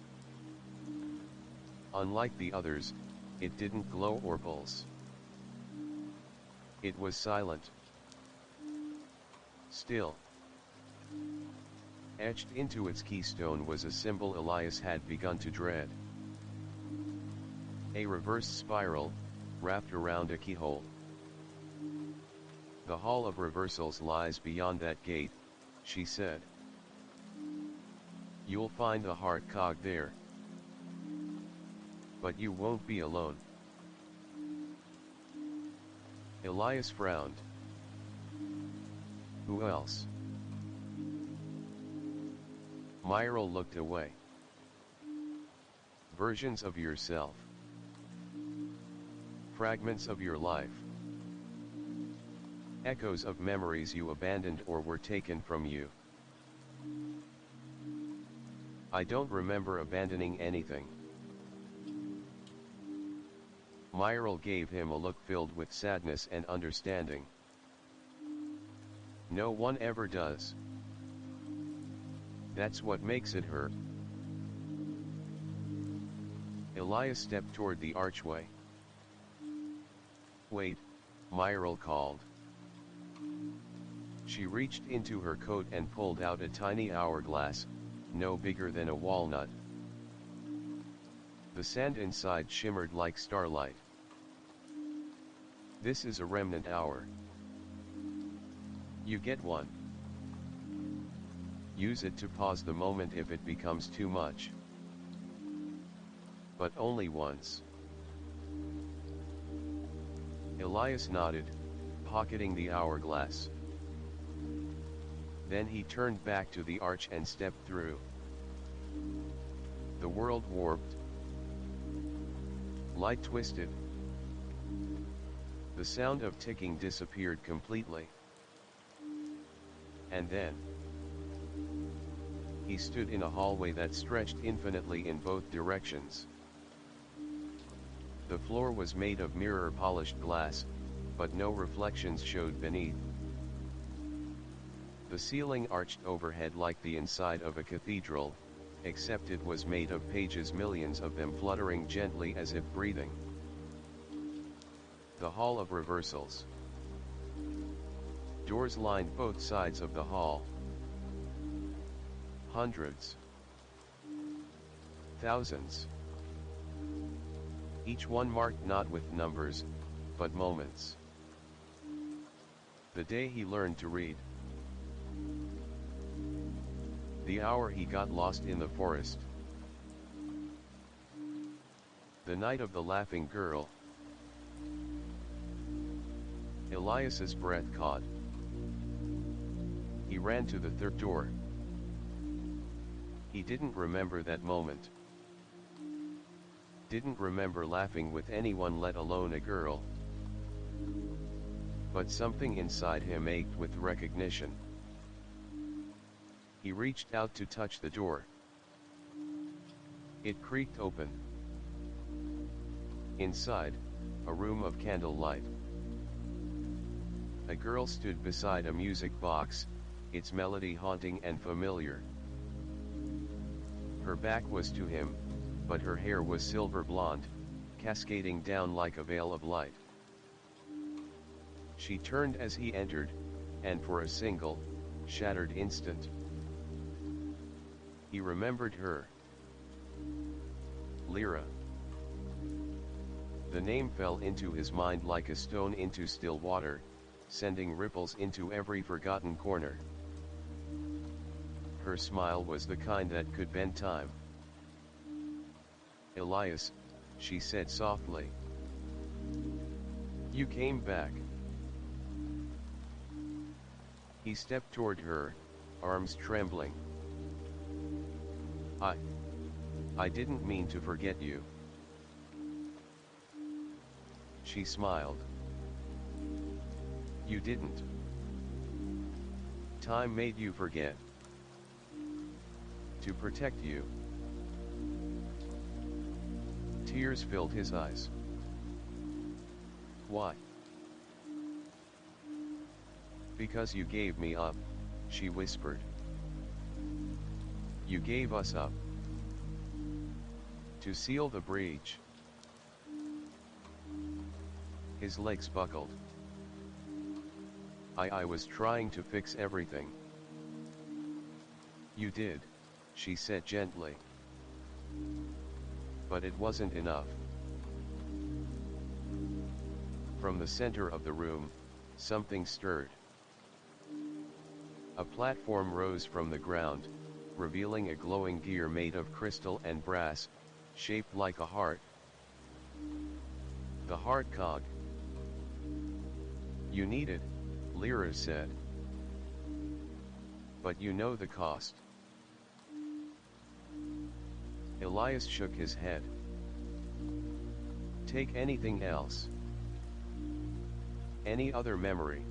Unlike the others, it didn't glow or pulse. It was silent. Still. Etched into its keystone was a symbol Elias had begun to dread. A reverse spiral, wrapped around a keyhole. "The Hall of Reversals lies beyond that gate," she said. "You'll find the heart cog there. But you won't be alone." Elias frowned. "Who else?" Myril looked away. "Versions of yourself. Fragments of your life. Echoes of memories you abandoned or were taken from you." "I don't remember abandoning anything." Myril gave him a look filled with sadness and understanding. "No one ever does. That's what makes it hurt." Elias stepped toward the archway. "Wait," Myril called. She reached into her coat and pulled out a tiny hourglass, no bigger than a walnut. The sand inside shimmered like starlight. "This is a remnant hour. You get one. Use it to pause the moment if it becomes too much. But only once." Elias nodded, pocketing the hourglass. Then he turned back to the arch and stepped through. The world warped. Light twisted. The sound of ticking disappeared completely. And then he stood in a hallway that stretched infinitely in both directions. The floor was made of mirror-polished glass, but no reflections showed beneath. The ceiling arched overhead like the inside of a cathedral, except it was made of pages, millions of them fluttering gently as if breathing. The Hall of Reversals. Doors lined both sides of the hall. Hundreds. Thousands. Each one marked not with numbers, but moments. The day he learned to read. The hour he got lost in the forest. The night of the laughing girl. Elias's breath caught. He ran to the third door. He didn't remember that moment. Didn't remember laughing with anyone, let alone a girl. But something inside him ached with recognition. He reached out to touch the door. It creaked open. Inside, a room of candlelight. A girl stood beside a music box, its melody haunting and familiar. Her back was to him, but her hair was silver blonde, cascading down like a veil of light. She turned as he entered, and for a single, shattered instant, he remembered her. Lyra. The name fell into his mind like a stone into still water, sending ripples into every forgotten corner. Her smile was the kind that could bend time. Elias, she said softly. You came back. He stepped toward her, arms trembling. I didn't mean to forget you. She smiled. You didn't. Time made you forget. To protect you. Tears filled his eyes. Why? Because you gave me up, she whispered. You gave us up. To seal the breach. His legs buckled. I was trying to fix everything. You did, she said gently. But it wasn't enough. From the center of the room, something stirred. A platform rose from the ground, revealing a glowing gear made of crystal and brass, shaped like a heart. The heart cog. You need it, Lyra said. But you know the cost. Elias shook his head. Take anything else. Any other memory.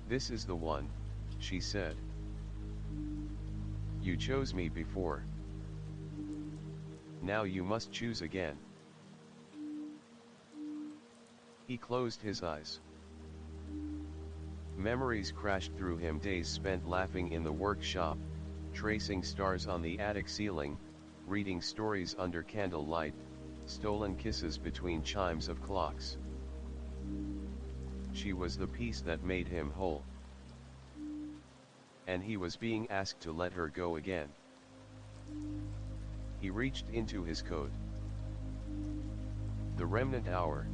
This is the one, she said. You chose me before. Now you must choose again. He closed his eyes. Memories crashed through him, days spent laughing in the workshop, tracing stars on the attic ceiling, reading stories under candlelight, stolen kisses between chimes of clocks. She was the piece that made him whole. And he was being asked to let her go again. He reached into his coat. The remnant hour.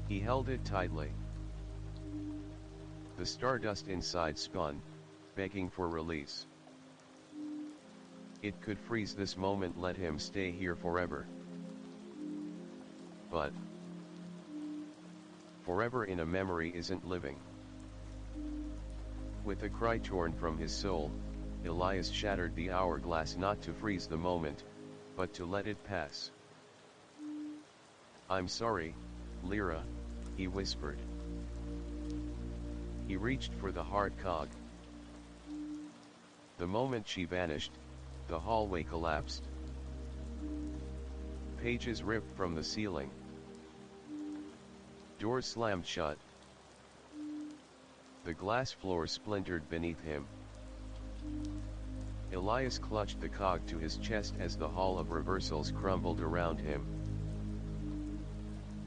He held it tightly. The stardust inside spun, begging for release. It could freeze this moment, let him stay here forever. But forever in a memory isn't living. With a cry torn from his soul, Elias shattered the hourglass, not to freeze the moment, but to let it pass. I'm sorry, Lyra, he whispered. He reached for the heart cog. The moment she vanished, the hallway collapsed. Pages ripped from the ceiling. Doors slammed shut. The glass floor splintered beneath him. Elias clutched the cog to his chest as the hall of reversals crumbled around him.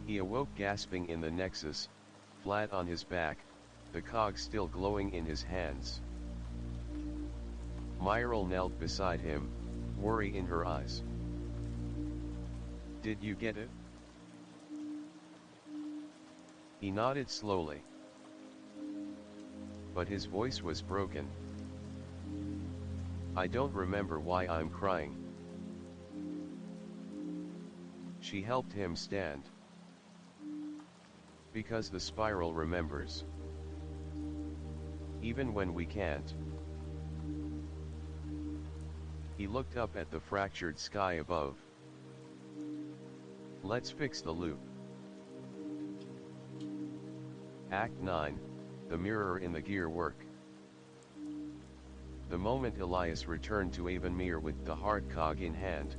He awoke gasping in the nexus, flat on his back, the cog still glowing in his hands. Myrtle knelt beside him, worry in her eyes. Did you get it? He nodded slowly. But his voice was broken. I don't remember why I'm crying. She helped him stand. Because the spiral remembers. Even when we can't. He looked up at the fractured sky above. Let's fix the loop. Act 9, the mirror in the gear work. The moment Elias returned to Avonmere with the hard cog in hand,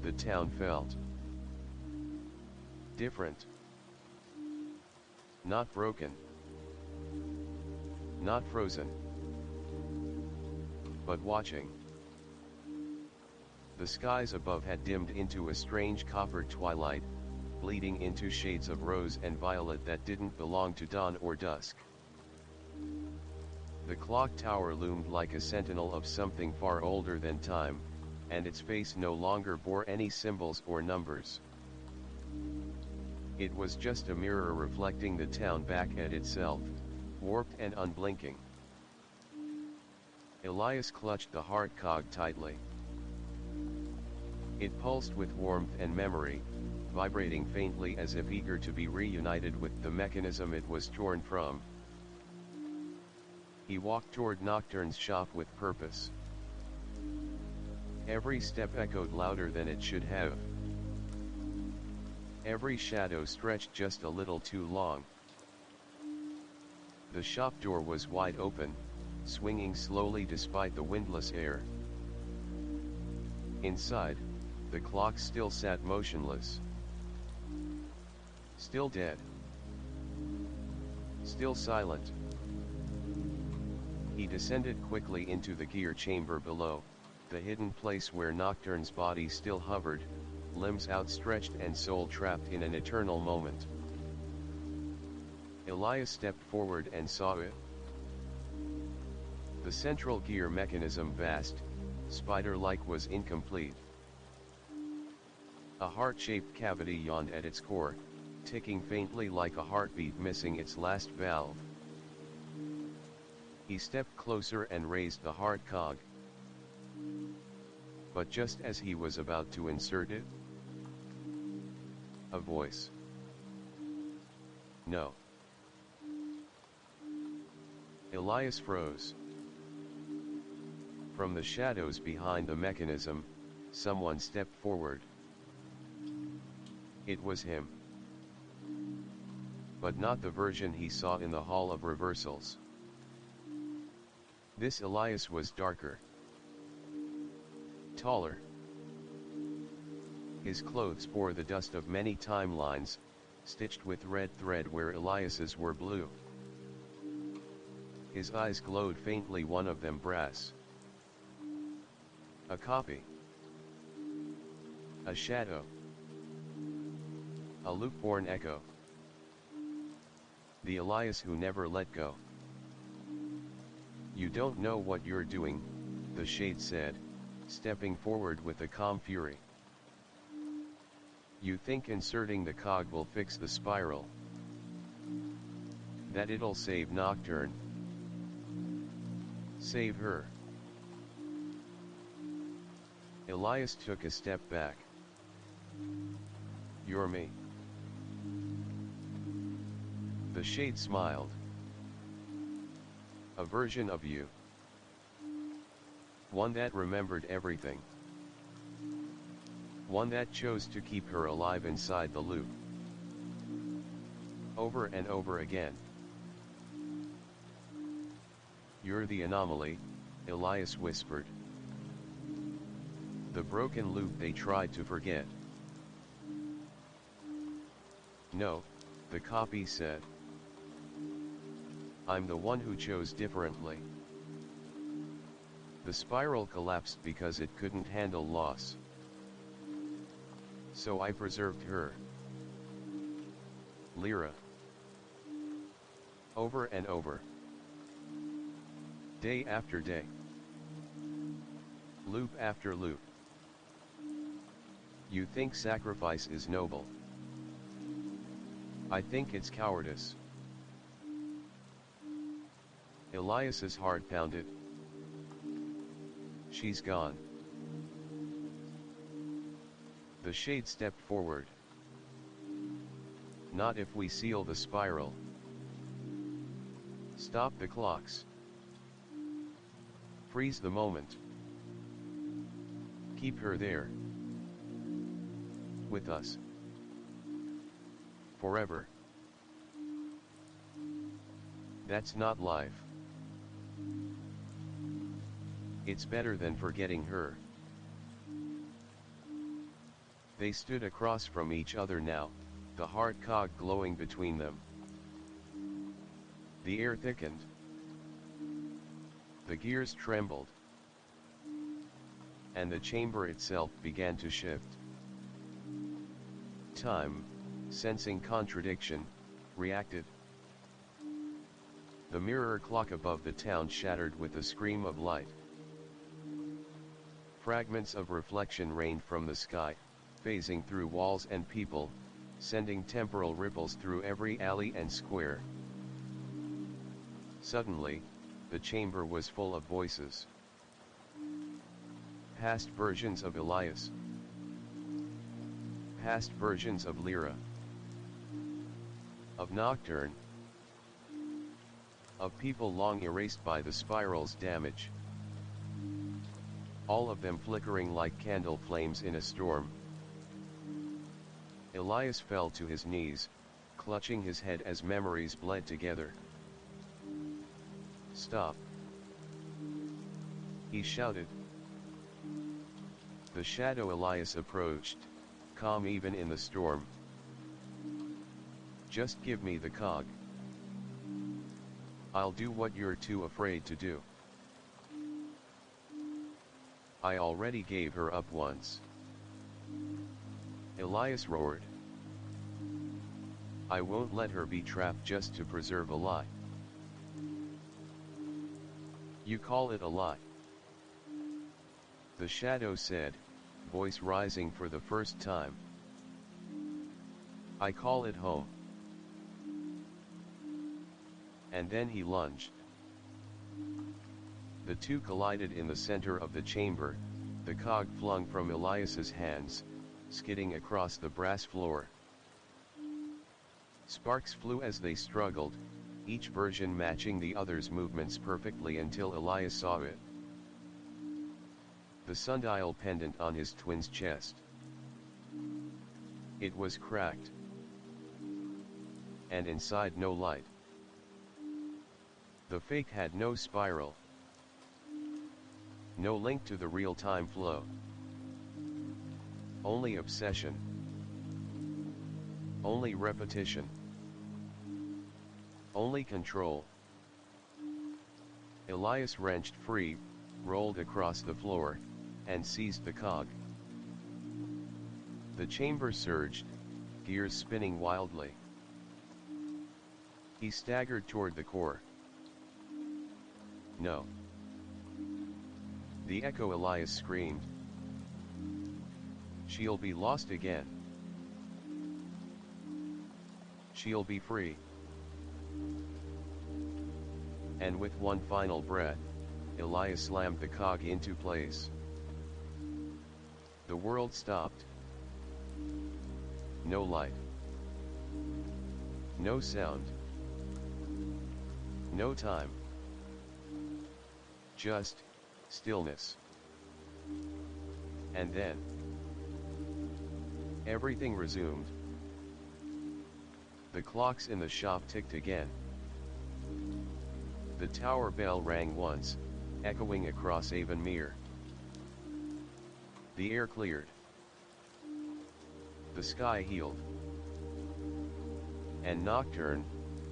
the town felt different. Not broken. Not frozen. But watching. The skies above had dimmed into a strange copper twilight, bleeding into shades of rose and violet that didn't belong to dawn or dusk. The clock tower loomed like a sentinel of something far older than time, and its face no longer bore any symbols or numbers. It was just a mirror reflecting the town back at itself, warped and unblinking. Elias clutched the heart cog tightly. It pulsed with warmth and memory, vibrating faintly as if eager to be reunited with the mechanism it was torn from. He walked toward Nocturne's shop with purpose. Every step echoed louder than it should have. Every shadow stretched just a little too long. The shop door was wide open, swinging slowly despite the windless air. Inside, the clock still sat motionless. Still dead. Still silent. He descended quickly into the gear chamber below, the hidden place where Nocturne's body still hovered, limbs outstretched and soul trapped in an eternal moment. Elias stepped forward and saw it. The central gear mechanism, vast, spider-like, was incomplete. A heart-shaped cavity yawned at its core, ticking faintly like a heartbeat missing its last valve. He stepped closer and raised the heart cog. But just as he was about to insert it, a voice. No. Elias froze. From the shadows behind the mechanism, someone stepped forward. It was him. But not the version he saw in the Hall of Reversals. This Elias was darker. Taller. His clothes bore the dust of many timelines, stitched with red thread where Elias's were blue. His eyes glowed faintly, one of them brass. A copy. A shadow. A loop-born echo. The Elias who never let go. You don't know what you're doing, the shade said, stepping forward with a calm fury. You think inserting the cog will fix the spiral? That it'll save Nocturne? Save her? Elias took a step back. You're me. The shade smiled. A version of you. One that remembered everything. One that chose to keep her alive inside the loop. Over and over again. You're the anomaly, Elias whispered. The broken loop they tried to forget. No, the copy said. I'm the one who chose differently. The spiral collapsed because it couldn't handle loss. So I preserved her. Lyra. Over and over. Day after day. Loop after loop. You think sacrifice is noble. I think it's cowardice. Elias's heart pounded. She's gone. The shade stepped forward. Not if we seal the spiral. Stop the clocks. Freeze the moment. Keep her there. With us. Forever. That's not life. It's better than forgetting her. They stood across from each other now, the heart cog glowing between them. The air thickened. The gears trembled. and the chamber itself began to shift. Time, sensing contradiction, reacted. The mirror clock above the town shattered with a scream of light. Fragments of reflection rained from the sky, phasing through walls and people, sending temporal ripples through every alley and square. Suddenly, the chamber was full of voices. Past versions of Elias. Past versions of Lyra. Of Nocturne. Of people long erased by the spiral's damage. All of them flickering like candle flames in a storm. Elias fell to his knees, clutching his head as memories bled together. "Stop!" he shouted. The shadow Elias approached, calm even in the storm. "Just give me the cog. I'll do what you're too afraid to do." "I already gave her up once," Elias roared. "I won't let her be trapped just to preserve a lie." "You call it a lie?" the shadow said, voice rising for the first time. "I call it home." And then he lunged. The two collided in the center of the chamber, the cog flung from Elias's hands, skidding across the brass floor. Sparks flew as they struggled, each version matching the other's movements perfectly until Elias saw it. The sundial pendant on his twin's chest. It was cracked. And inside no light. The fake had no spiral. No link to the real-time flow. Only obsession. Only repetition. Only control. Elias wrenched free, rolled across the floor, and seized the cog. The chamber surged, gears spinning wildly. He staggered toward the core. "No." The echo Elias screamed. "She'll be lost again. She'll be free." And with one final breath, Elias slammed the cog into place. The world stopped. No light. No sound. No time. Just stillness. And then everything resumed. The clocks in the shop ticked again. The tower bell rang once, echoing across Avonmere. The air cleared. The sky healed. And Nocturne,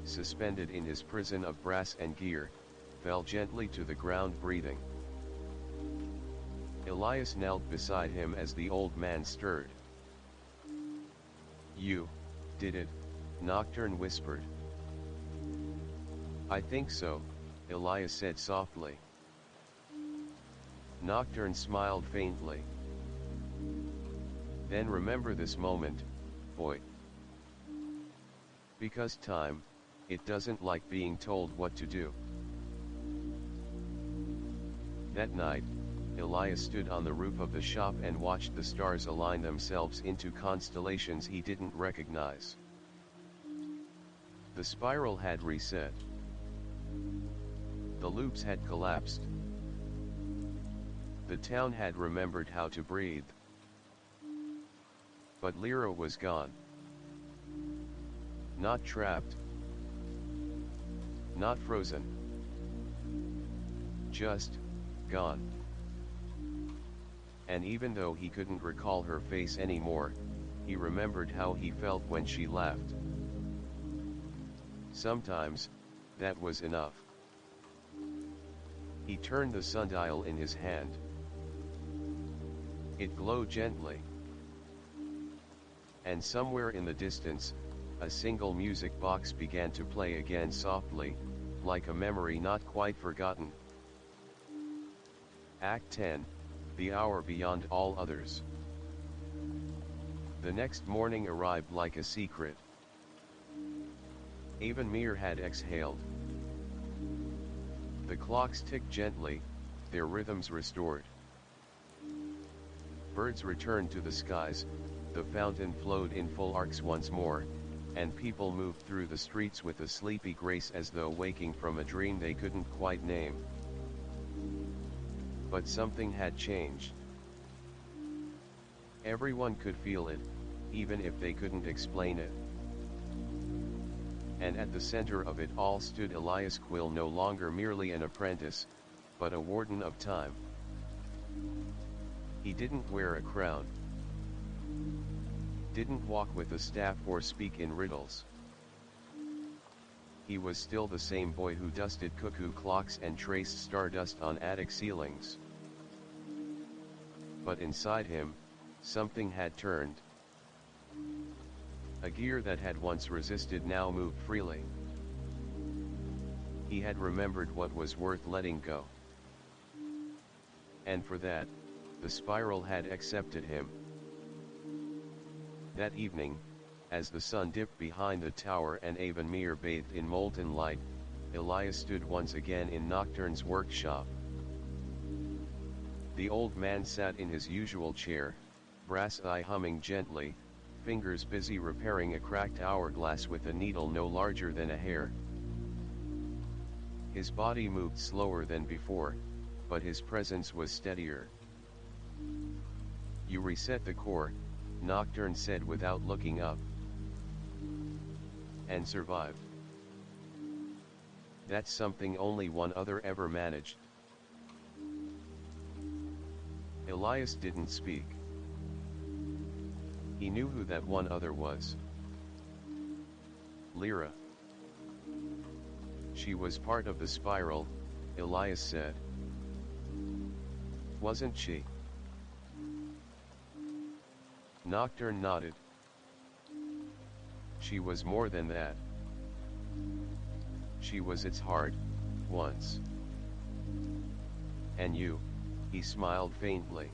suspended in his prison of brass and gear, fell gently to the ground breathing. Elias knelt beside him as the old man stirred. "You did it," Nocturne whispered. "I think so," Elias said softly. Nocturne smiled faintly. "Then remember this moment, boy. Because time, it doesn't like being told what to do." That night, Elias stood on the roof of the shop and watched the stars align themselves into constellations he didn't recognize. The spiral had reset. The loops had collapsed. The town had remembered how to breathe. But Lyra was gone. Not trapped. Not frozen. Just gone. And even though he couldn't recall her face anymore, he remembered how he felt when she laughed. Sometimes, that was enough. He turned the sundial in his hand. It glowed gently. And somewhere in the distance, a single music box began to play again softly, like a memory not quite forgotten. Act 10, The Hour Beyond All Others. The next morning arrived like a secret. Avonmere had exhaled. The clocks ticked gently, their rhythms restored. Birds returned to the skies, the fountain flowed in full arcs once more, and people moved through the streets with a sleepy grace as though waking from a dream they couldn't quite name. But something had changed. Everyone could feel it, even if they couldn't explain it. And at the center of it all stood Elias Quill, no longer merely an apprentice, but a warden of time. He didn't wear a crown, didn't walk with a staff or speak in riddles. He was still the same boy who dusted cuckoo clocks and traced stardust on attic ceilings. But inside him, something had turned. A gear that had once resisted now moved freely. He had remembered what was worth letting go. And for that, the spiral had accepted him. That evening, as the sun dipped behind the tower and Avonmere bathed in molten light, Elias stood once again in Nocturne's workshop. The old man sat in his usual chair, brass eye humming gently, fingers busy repairing a cracked hourglass with a needle no larger than a hair. His body moved slower than before, but his presence was steadier. "You reset the core," Nocturne said without looking up. "And survived. That's something only one other ever managed." Elias didn't speak. He knew who that one other was. Lyra. She was part of the spiral, Elias said. Wasn't she? Nocturne nodded. She was more than that. She was its heart, once. And you, he smiled faintly.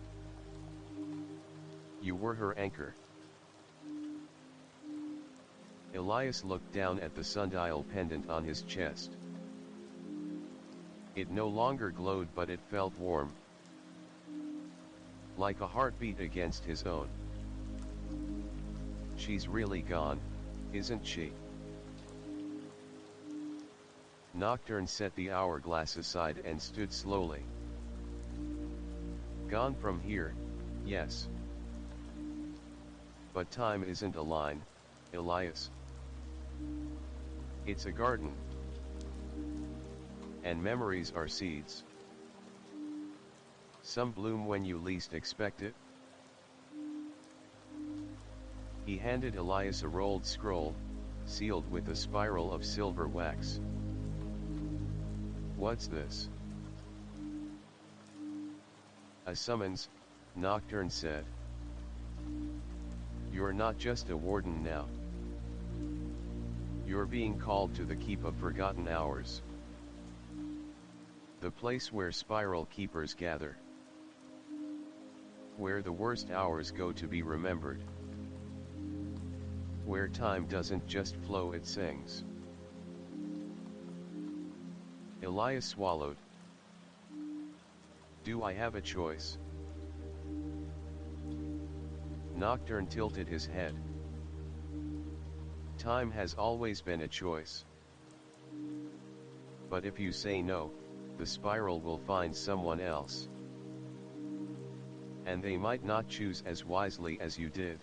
You were her anchor. Elias looked down at the sundial pendant on his chest. It no longer glowed, but it felt warm, like a heartbeat against his own. She's really gone, isn't she? Nocturne set the hourglass aside and stood slowly. Gone from here, yes. But time isn't a line, Elias. It's a garden. And memories are seeds. Some bloom when you least expect it. He handed Elias a rolled scroll, sealed with a spiral of silver wax. What's this? A summons, Nocturne said. You're not just a warden now. You're being called to the Keep of Forgotten Hours. The place where spiral keepers gather. Where the worst hours go to be remembered. Where time doesn't just flow, it sings. Elias swallowed. Do I have a choice? Nocturne tilted his head. Time has always been a choice. But if you say no, the spiral will find someone else. And they might not choose as wisely as you did.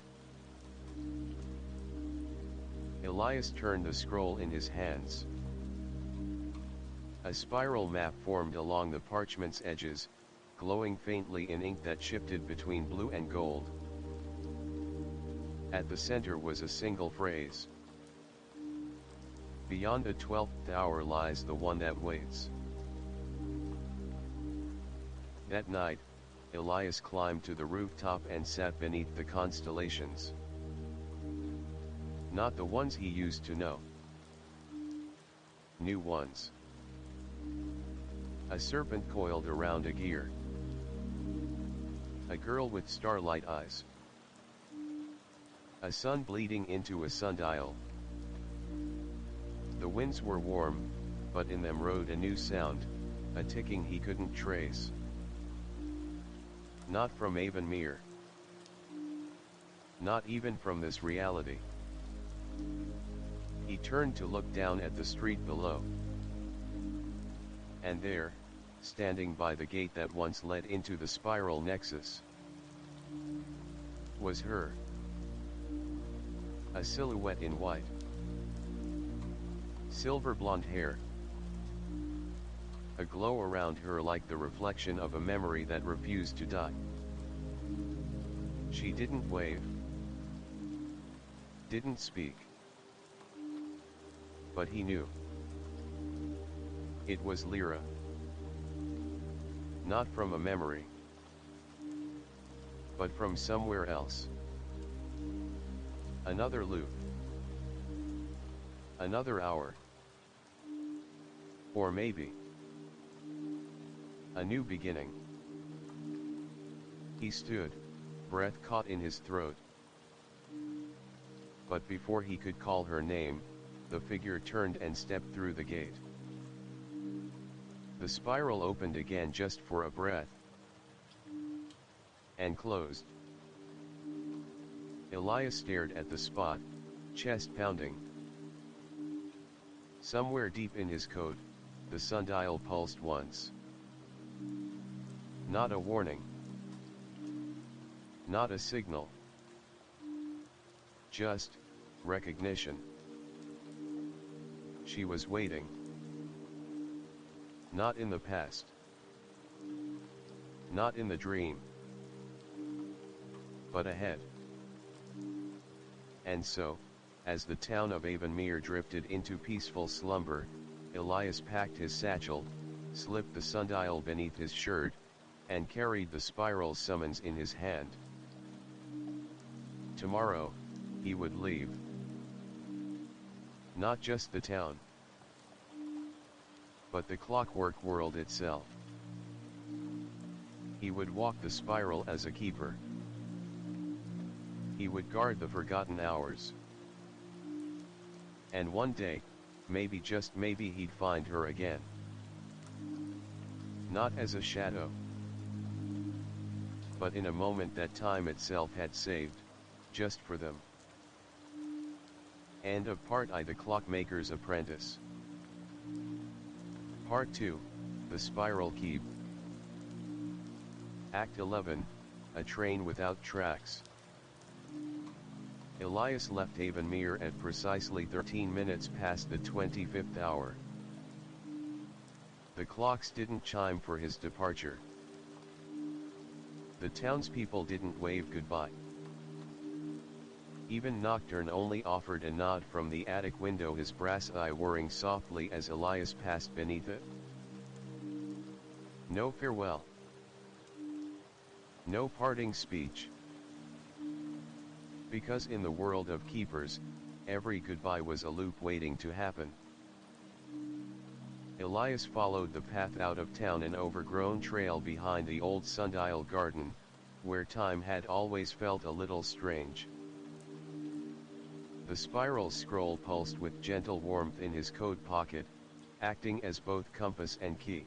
Elias turned the scroll in his hands. A spiral map formed along the parchment's edges, glowing faintly in ink that shifted between blue and gold. At the center was a single phrase. Beyond the 12th hour lies the one that waits. That night, Elias climbed to the rooftop and sat beneath the constellations. Not the ones he used to know. New ones. A serpent coiled around a gear. A girl with starlight eyes. A sun bleeding into a sundial. The winds were warm, but in them rode a new sound, a ticking he couldn't trace. Not from Avonmere. Not even from this reality. He turned to look down at the street below. And there, standing by the gate that once led into the spiral nexus, was her. A silhouette in white. Silver blonde hair. A glow around her like the reflection of a memory that refused to die. She didn't wave. Didn't speak. But he knew. It was Lyra. Not from a memory, but from somewhere else. Another loop. Another hour. Or maybe a new beginning. He stood, breath caught in his throat. But before he could call her name, the figure turned and stepped through the gate. The spiral opened again just for a breath. And closed. Elias stared at the spot, chest pounding. Somewhere deep in his coat, the sundial pulsed once. Not a warning. Not a signal. Just recognition. She was waiting. Not in the past. Not in the dream. But ahead. And so, as the town of Avonmere drifted into peaceful slumber, Elias packed his satchel, slipped the sundial beneath his shirt, and carried the spiral summons in his hand. Tomorrow, he would leave. Not just the town, but the clockwork world itself. He would walk the spiral as a keeper. He would guard the forgotten hours. And one day, maybe just maybe he'd find her again. Not as a shadow, but in a moment that time itself had saved, just for them. End of Part I, The Clockmaker's Apprentice. Part 2, The Spiral Keep. Act 11, A Train Without Tracks. Elias left Avonmere at precisely 13 minutes past the 25th hour. The clocks didn't chime for his departure. The townspeople didn't wave goodbye. Even Nocturne only offered a nod from the attic window, his brass eye whirring softly as Elias passed beneath it. No farewell. No parting speech. Because in the world of keepers, every goodbye was a loop waiting to happen. Elias followed the path out of town, an overgrown trail behind the old sundial garden, where time had always felt a little strange. The spiral scroll pulsed with gentle warmth in his coat pocket, acting as both compass and key.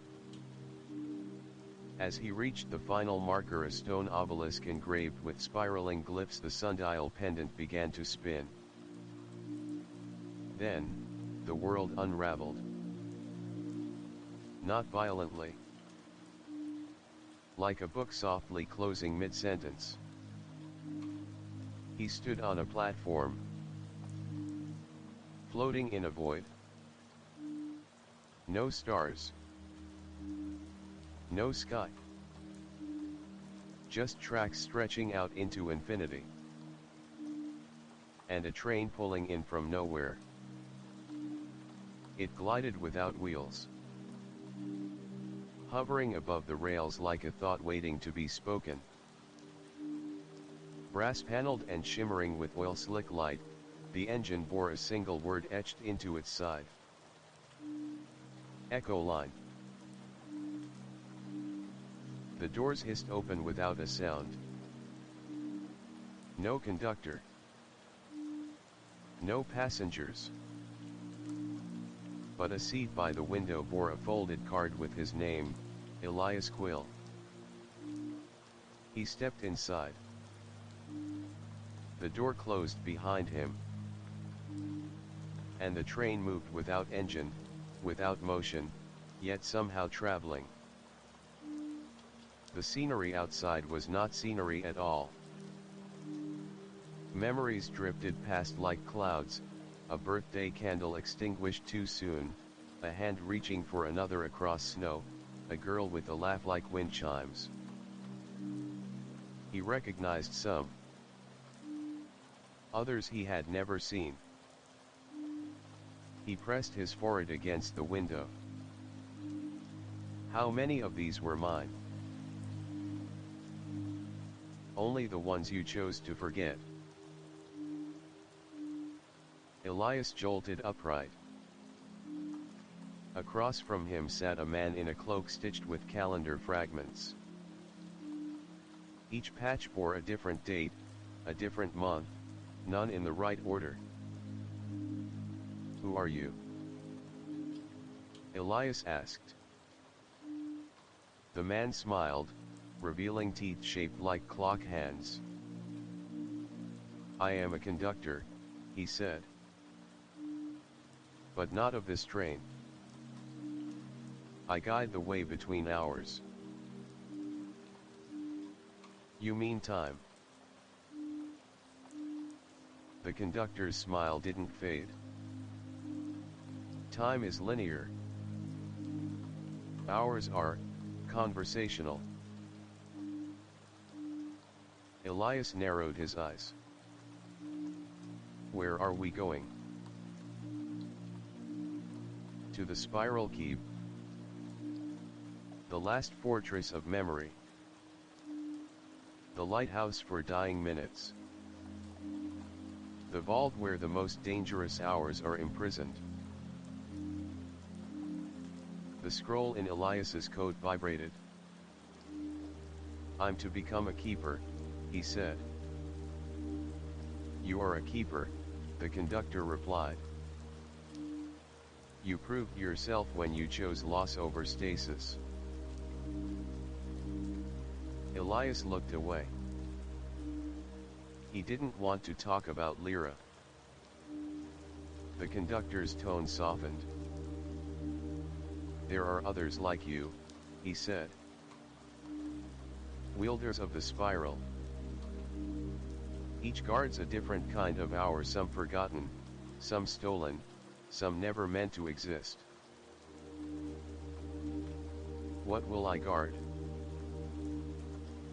As he reached the final marker, a stone obelisk engraved with spiraling glyphs, the sundial pendant began to spin. Then, the world unraveled. Not violently. Like a book softly closing mid-sentence. He stood on a platform, floating in a void. No stars. No sky. Just tracks stretching out into infinity. And a train pulling in from nowhere. It glided without wheels. hovering above the rails like a thought waiting to be spoken. Brass-paneled and shimmering with oil-slick light, the engine bore a single word etched into its side. Echo line. The doors hissed open without a sound. No conductor. No passengers. But a seat by the window bore a folded card with his name, Elias Quill. He stepped inside. The door closed behind him. And the train moved without engine, without motion, yet somehow traveling. The scenery outside was not scenery at all. Memories drifted past like clouds, a birthday candle extinguished too soon, a hand reaching for another across snow, a girl with a laugh like wind chimes. He recognized some. Others he had never seen. He pressed his forehead against the window. How many of these were mine? Only the ones you chose to forget. Elias jolted upright. Across from him sat a man in a cloak stitched with calendar fragments. Each patch bore a different date, a different month, none in the right order. Who are you? Elias asked. The man smiled, revealing teeth shaped like clock hands. I am a conductor, he said. But not of this train. I guide the way between hours. You mean time? The conductor's smile didn't fade. Time is linear. Hours are conversational. Elias narrowed his eyes. Where are we going? To the spiral keep. The last fortress of memory. The lighthouse for dying minutes. The vault where the most dangerous hours are imprisoned. The scroll in Elias's coat vibrated. I'm to become a keeper, he said. You are a keeper, the conductor replied. You proved yourself when you chose loss over stasis. Elias looked away. He didn't want to talk about Lyra. The conductor's tone softened. There are others like you, he said. Wielders of the spiral. Each guards a different kind of hour, some forgotten, some stolen, some never meant to exist. What will I guard?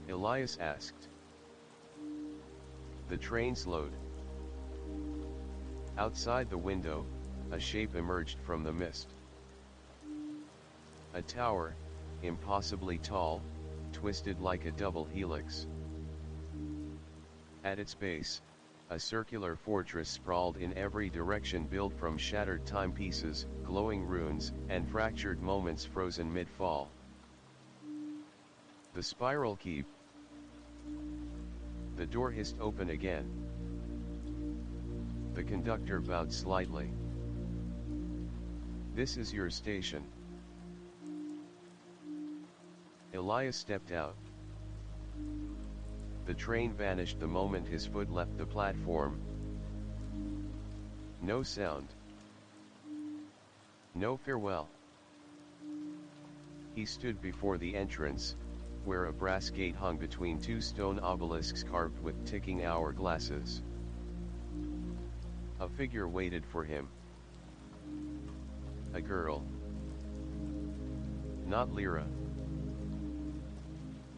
Elias asked. The train slowed. Outside the window, a shape emerged from the mist. A tower, impossibly tall, twisted like a double helix. At its base, a circular fortress sprawled in every direction, built from shattered timepieces, glowing runes, and fractured moments frozen mid-fall. The spiral keep. The door hissed open again. The conductor bowed slightly. This is your station. Elias stepped out. The train vanished the moment his foot left the platform. No sound. No farewell. He stood before the entrance, where a brass gate hung between two stone obelisks carved with ticking hourglasses. A figure waited for him. A girl. Not Lyra.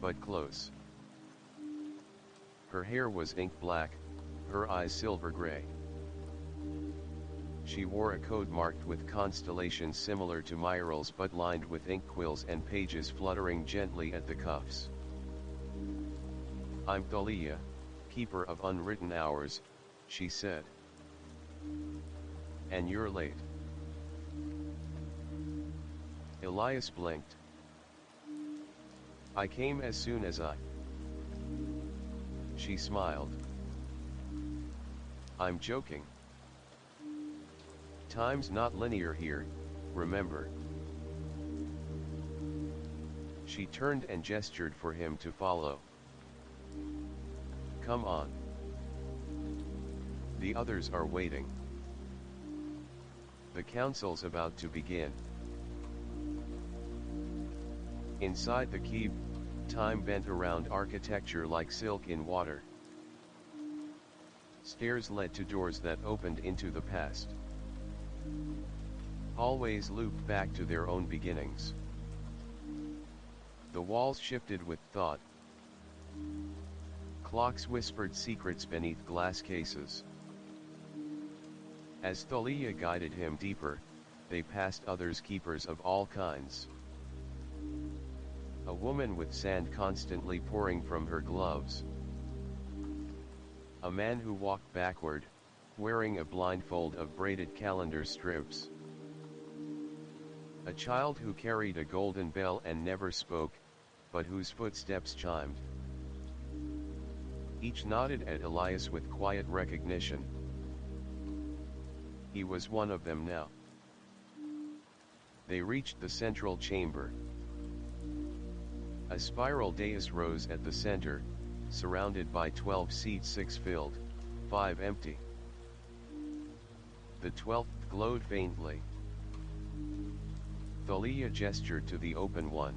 But close. Her hair was ink black, her eyes silver gray. She wore a coat marked with constellations similar to Myral's but lined with ink quills and pages fluttering gently at the cuffs. "I'm Thalia, keeper of unwritten hours," she said. "And you're late." Elias blinked. "I came as soon as I..." She smiled. "I'm joking. Time's not linear here, remember." She turned and gestured for him to follow. "Come on. The others are waiting. The council's about to begin." Inside the keep, time bent around architecture like silk in water. Stairs led to doors that opened into the past. Hallways looped back to their own beginnings. The walls shifted with thought. Clocks whispered secrets beneath glass cases. As Thalia guided him deeper, they passed others, keepers of all kinds. A woman with sand constantly pouring from her gloves. A man who walked backward, wearing a blindfold of braided calendar strips. A child who carried a golden bell and never spoke, but whose footsteps chimed. Each nodded at Elias with quiet recognition. He was one of them now. They reached the central chamber. A spiral dais rose at the center, surrounded by 12 seats, 6 filled, 5 empty. The 12th glowed faintly. Thalia gestured to the open one.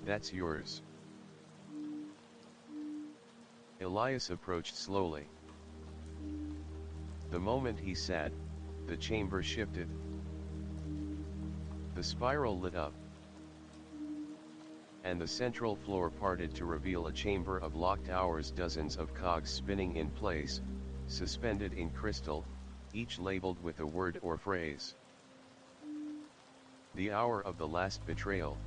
"That's yours." Elias approached slowly. The moment he sat, the chamber shifted. The spiral lit up, and the central floor parted to reveal a chamber of locked hours, dozens of cogs spinning in place, suspended in crystal, each labeled with a word or phrase. The hour of the last betrayal.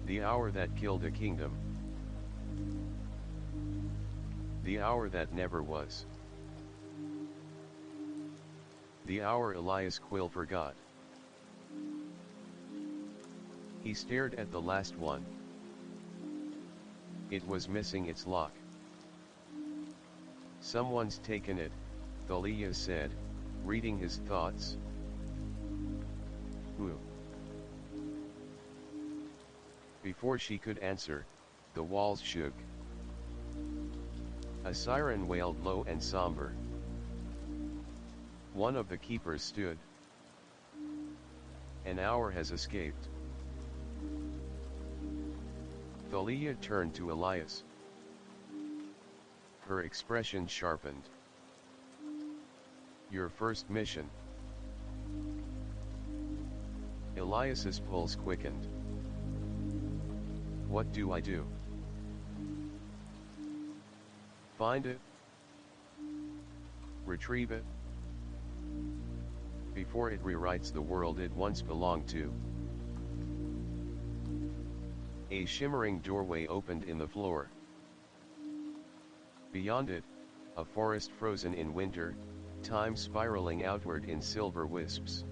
The hour that killed a kingdom. The hour that never was. The hour Elias Quill forgot. He stared at the last one. It was missing its lock. "Someone's taken it," Thalia said, reading his thoughts. "Who?" Before she could answer, the walls shook. A siren wailed low and somber. One of the keepers stood. "An hour has escaped." Thalia turned to Elias. Her expression sharpened. "Your first mission." Elias's pulse quickened. "What do I do?" "Find it. Retrieve it. Before it rewrites the world it once belonged to." A shimmering doorway opened in the floor. Beyond it, a forest frozen in winter, time spiraling outward in silver wisps.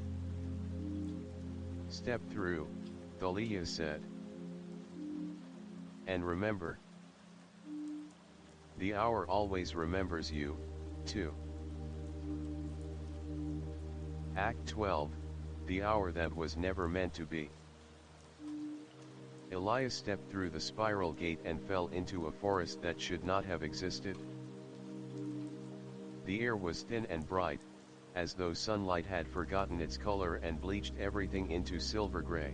"Step through," Thalia said. "And remember, the hour always remembers you, too." Act 12, The Hour That Was Never Meant to Be. Elias stepped through the spiral gate and fell into a forest that should not have existed. The air was thin and bright, as though sunlight had forgotten its color and bleached everything into silver gray.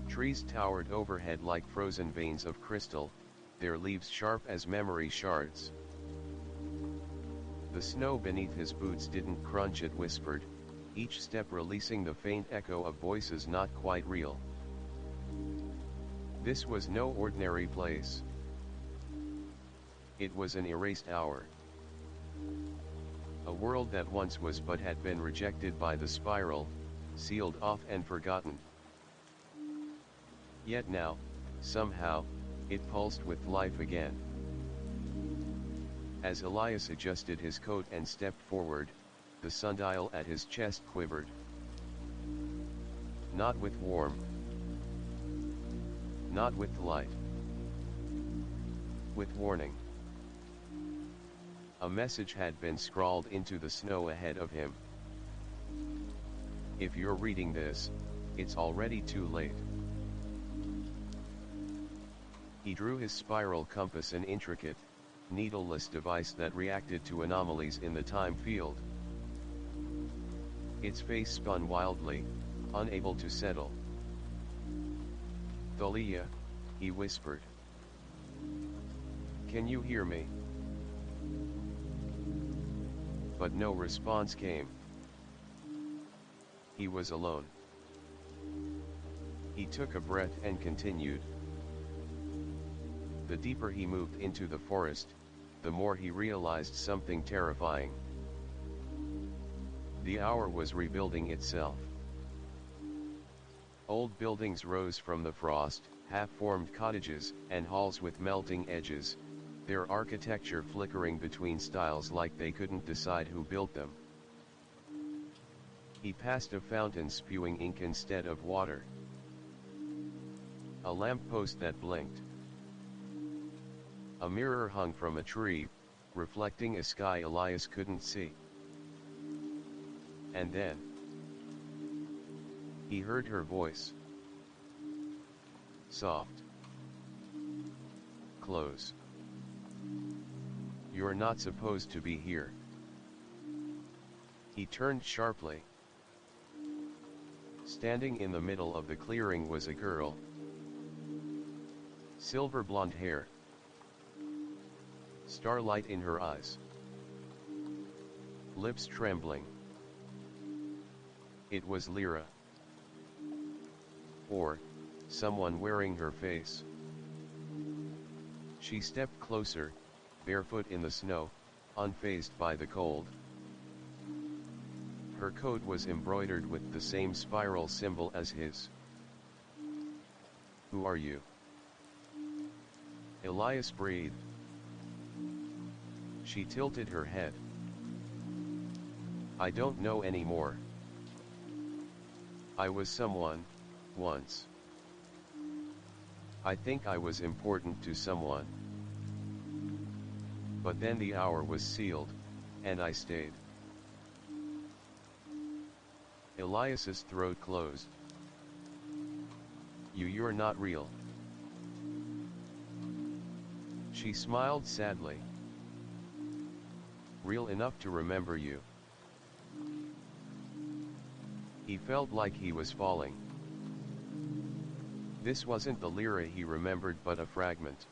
Trees towered overhead like frozen veins of crystal, their leaves sharp as memory shards. The snow beneath his boots didn't crunch, it whispered, each step releasing the faint echo of voices not quite real. This was no ordinary place. It was an erased hour. A world that once was but had been rejected by the spiral, sealed off and forgotten. Yet now, somehow, it pulsed with life again. As Elias adjusted his coat and stepped forward, the sundial at his chest quivered. Not with warmth. Not with light. With warning. A message had been scrawled into the snow ahead of him. If you're reading this, it's already too late. He drew his spiral compass, an intricate, needleless device that reacted to anomalies in the time field. Its face spun wildly, unable to settle. "Thalia," he whispered. "Can you hear me?" But no response came. He was alone. He took a breath and continued. The deeper he moved into the forest, the more he realized something terrifying. The hour was rebuilding itself. Old buildings rose from the frost, half-formed cottages and halls with melting edges, their architecture flickering between styles like they couldn't decide who built them. He passed a fountain spewing ink instead of water. A lamppost that blinked. A mirror hung from a tree, reflecting a sky Elias couldn't see. And then he heard her voice. Soft. Close. You're not supposed to be here. He turned sharply. Standing in the middle of the clearing was a girl. Silver blonde hair. Starlight in her eyes. Lips trembling. It was Lyra. Or, someone wearing her face. She stepped closer, barefoot in the snow, unfazed by the cold. Her coat was embroidered with the same spiral symbol as his. "Who are you?" Elias breathed. She tilted her head. "I don't know anymore. I was someone, once. I think I was important to someone. But then the hour was sealed, and I stayed." Elias's throat closed. You're not real." She smiled sadly. "Real enough to remember you." He felt like he was falling. This wasn't the Lyra he remembered, but a fragment.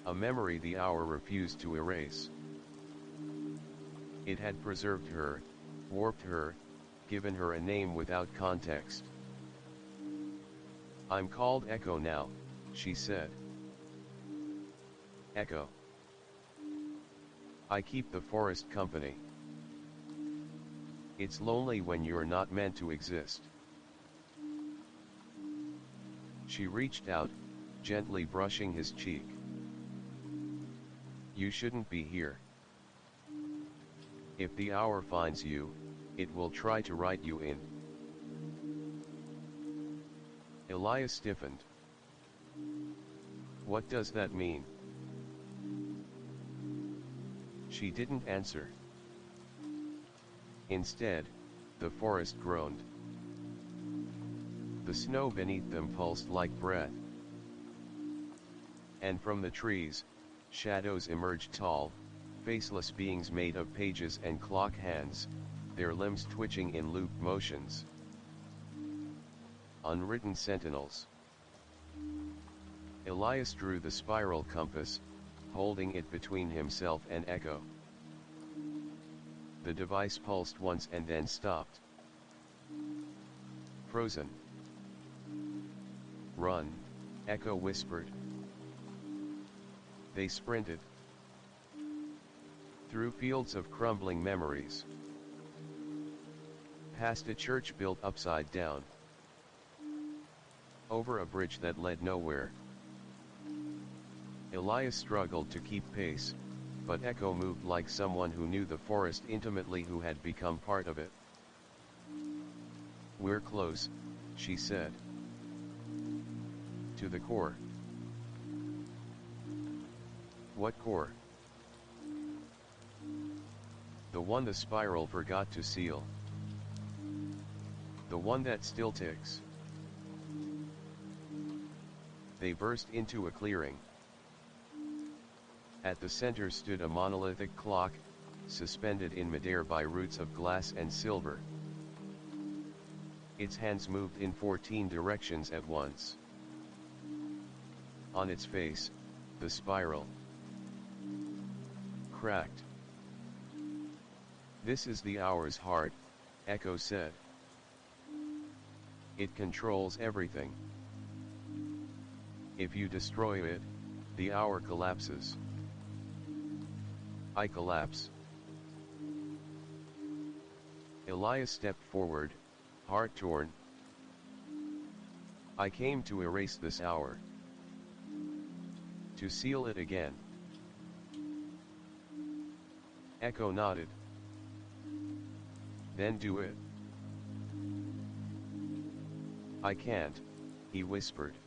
A memory the hour refused to erase. It had preserved her, warped her, given her a name without context. "I'm called Echo now," she said. "Echo. I keep the forest company. It's lonely when you're not meant to exist." She reached out, gently brushing his cheek. "You shouldn't be here. If the hour finds you, it will try to write you in." Elias stiffened. "What does that mean?" She didn't answer. Instead, the forest groaned. The snow beneath them pulsed like breath. And from the trees, shadows emerged, tall, faceless beings made of pages and clock hands, their limbs twitching in looped motions. Unwritten sentinels. Elias drew the spiral compass, holding it between himself and Echo. The device pulsed once and then stopped. "Frozen." "Run," Echo whispered. They sprinted through fields of crumbling memories, past a church built upside down, over a bridge that led nowhere. Elias struggled to keep pace, but Echo moved like someone who knew the forest intimately, who had become part of it. "We're close," she said. "To the core." "What core?" "The one the spiral forgot to seal. The one that still ticks." They burst into a clearing. At the center stood a monolithic clock, suspended in midair by roots of glass and silver. Its hands moved in 14 directions at once. On its face, the spiral cracked. "This is the hour's heart," Echo said. "It controls everything. If you destroy it, the hour collapses." "I collapse." Elias stepped forward, heart torn. "I came to erase this hour. To seal it again." Echo nodded. "Then do it." "I can't," he whispered.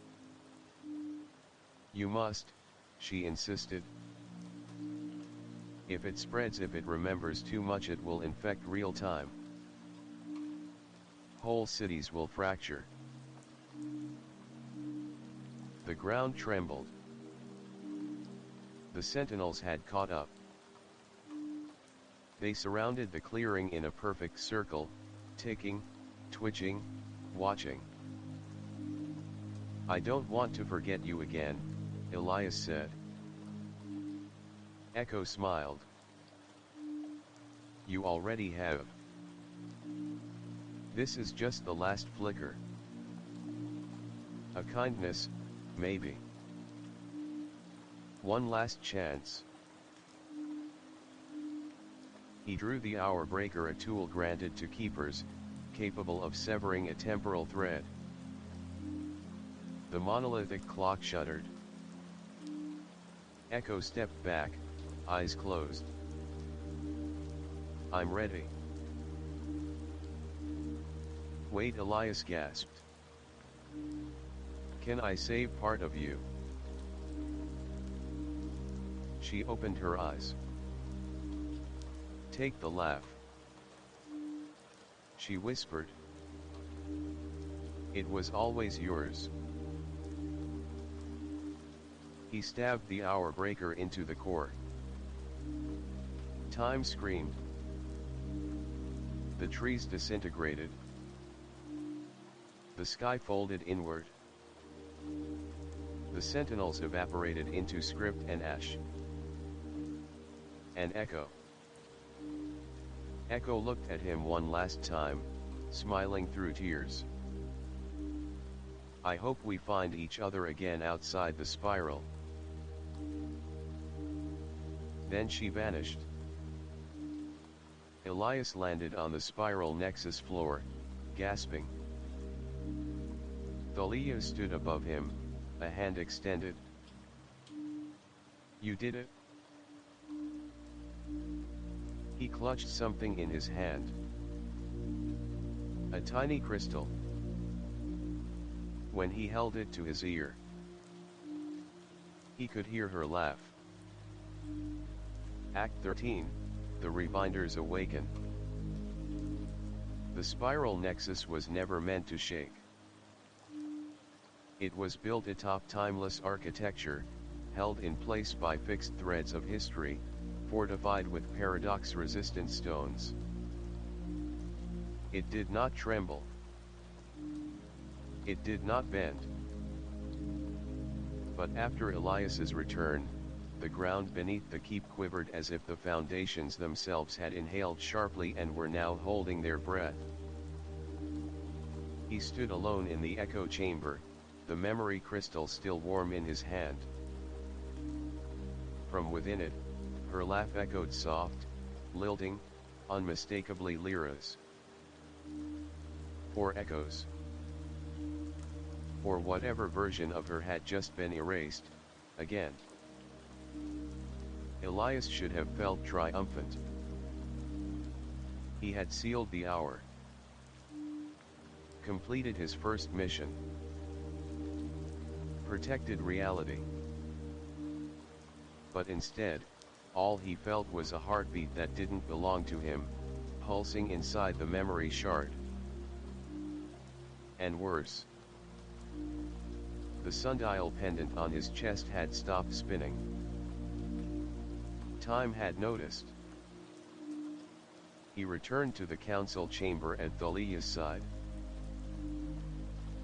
"You must," she insisted. "If it spreads, if it remembers too much, it will infect real time. Whole cities will fracture." The ground trembled. The sentinels had caught up. They surrounded the clearing in a perfect circle, ticking, twitching, watching. "I don't want to forget you again," Elias said. Echo smiled. "You already have. This is just the last flicker. A kindness, maybe. One last chance." He drew the hour breaker, a tool granted to keepers, capable of severing a temporal thread. The monolithic clock shuddered. Echo stepped back, eyes closed. "I'm ready." "Wait," Elias gasped. "Can I save part of you?" She opened her eyes. "Take the laugh," she whispered. "It was always yours." He stabbed the hour breaker into the core. Time screamed. The trees disintegrated. The sky folded inward. The sentinels evaporated into script and ash. And Echo. Echo looked at him one last time, smiling through tears. "I hope we find each other again outside the spiral." Then she vanished. Elias landed on the spiral nexus floor, gasping. Thalia stood above him, a hand extended. "You did it." He clutched something in his hand. A tiny crystal. When he held it to his ear, he could hear her laugh. Act 13, The Revinders Awaken. The spiral nexus was never meant to shake. It was built atop timeless architecture, held in place by fixed threads of history, fortified with paradox-resistant stones. It did not tremble. It did not bend. But after Elias's return, the ground beneath the keep quivered as if the foundations themselves had inhaled sharply and were now holding their breath. He stood alone in the echo chamber, the memory crystal still warm in his hand. from within it, her laugh echoed soft, lilting, unmistakably Lyra's. Or echoes. Or whatever version of her had just been erased, again. Elias should have felt triumphant. He had sealed the hour. Completed his first mission. Protected reality. But instead, all he felt was a heartbeat that didn't belong to him, pulsing inside the memory shard. And worse. The sundial pendant on his chest had stopped spinning. Time had noticed. He returned to the council chamber at Thalia's side.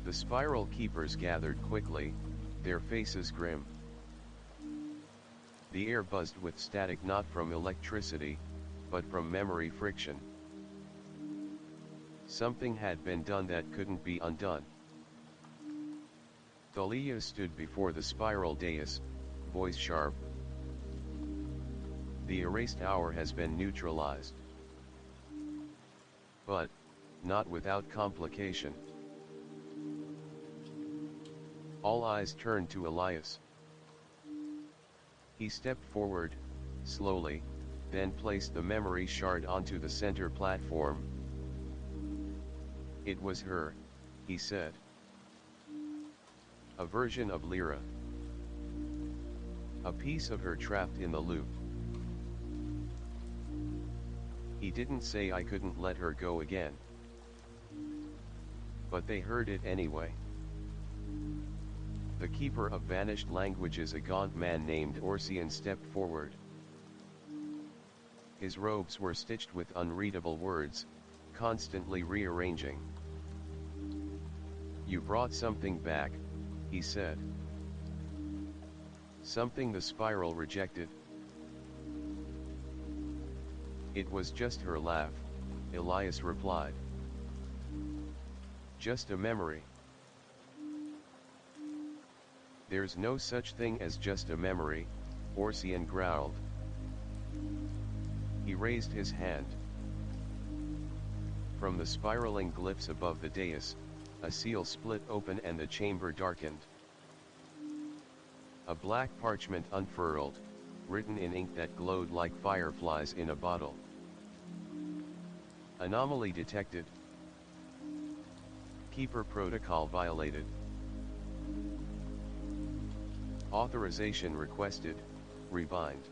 The spiral keepers gathered quickly, their faces grim. The air buzzed with static not from electricity, but from memory friction. Something had been done that couldn't be undone. Thalia stood before the spiral dais, voice sharp. The erased hour has been neutralized. But, not without complication. All eyes turned to Elias. He stepped forward, slowly, then placed the memory shard onto the center platform. It was her, he said. A version of Lyra. A piece of her trapped in the loop. He didn't say I couldn't let her go again. But they heard it anyway. The keeper of vanished languages, a gaunt man named Orsian, stepped forward. His robes were stitched with unreadable words, constantly rearranging. You brought something back, he said. Something the spiral rejected. It was just her laugh, Elias replied. Just a memory. There's no such thing as just a memory, Orsian growled. He raised his hand. From the spiraling glyphs above the dais, a seal split open and the chamber darkened. A black parchment unfurled, written in ink that glowed like fireflies in a bottle. Anomaly detected. Keeper protocol violated. Authorization requested, rebind.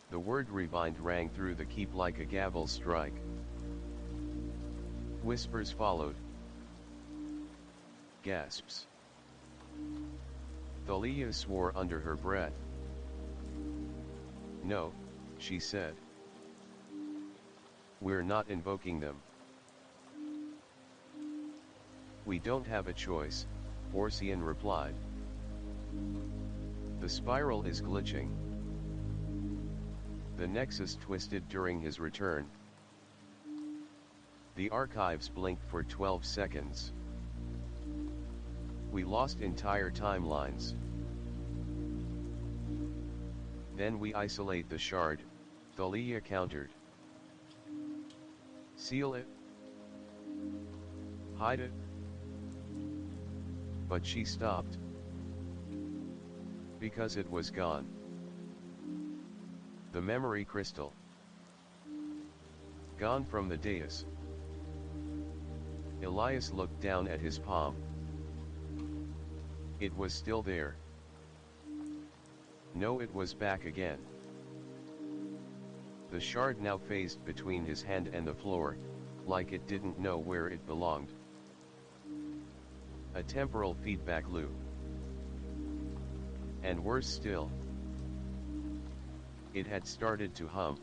The word rebind rang through the keep like a gavel strike. Whispers followed. Gasps. Thalia swore under her breath. No, she said. We're not invoking them. We don't have a choice, Orsian replied. The spiral is glitching. The nexus twisted during his return. The archives blinked for 12 seconds. We lost entire timelines. Then we isolate the shard, Thalia countered. Seal it. Hide it. But she stopped. Because it was gone. The memory crystal. Gone from the dais. Elias looked down at his palm. It was still there. No, it was back again. The shard now phased between his hand and the floor, like it didn't know where it belonged. A temporal feedback loop. And worse still, it had started to hum.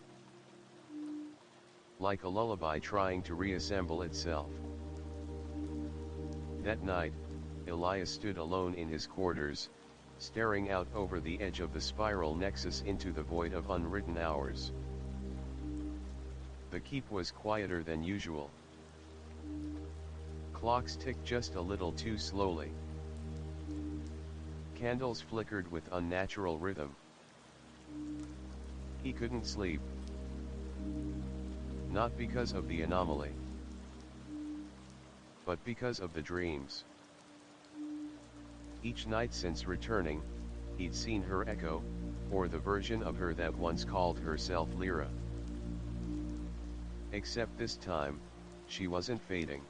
Like a lullaby trying to reassemble itself. That night, Elias stood alone in his quarters, staring out over the edge of the spiral nexus into the void of unwritten hours. The keep was quieter than usual. Clocks ticked just a little too slowly. Candles flickered with unnatural rhythm. He couldn't sleep. Not because of the anomaly, but because of the dreams. Each night since returning, he'd seen her echo, or the version of her that once called herself Lyra. Except this time, she wasn't fading.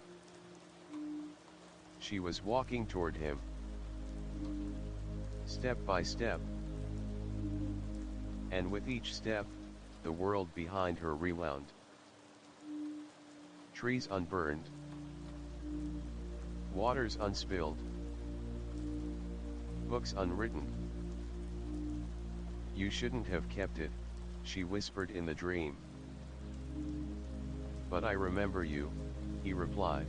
She was walking toward him. Step by step. And with each step, the world behind her rewound. Trees unburned. Waters unspilled. Books unwritten. You shouldn't have kept it, she whispered in the dream. But I remember you, he replied.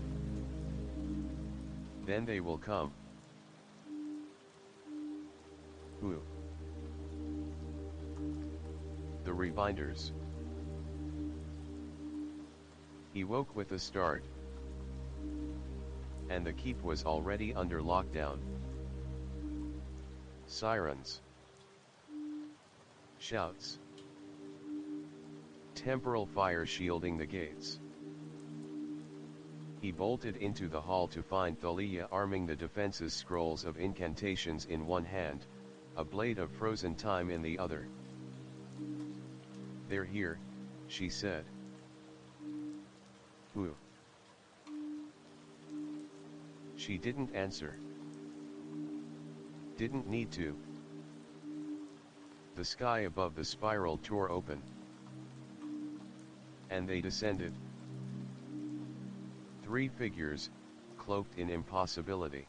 Then they will come. Who? The reminders. He woke with a start. And the keep was already under lockdown. Sirens. Shouts. Temporal fire shielding the gates. He bolted into the hall to find Thalia arming the defense's scrolls of incantations in one hand, a blade of frozen time in the other. They're here, she said. Who? She didn't answer. Didn't need to. The sky above the spiral tore open. And they descended. 3 figures, cloaked in impossibility.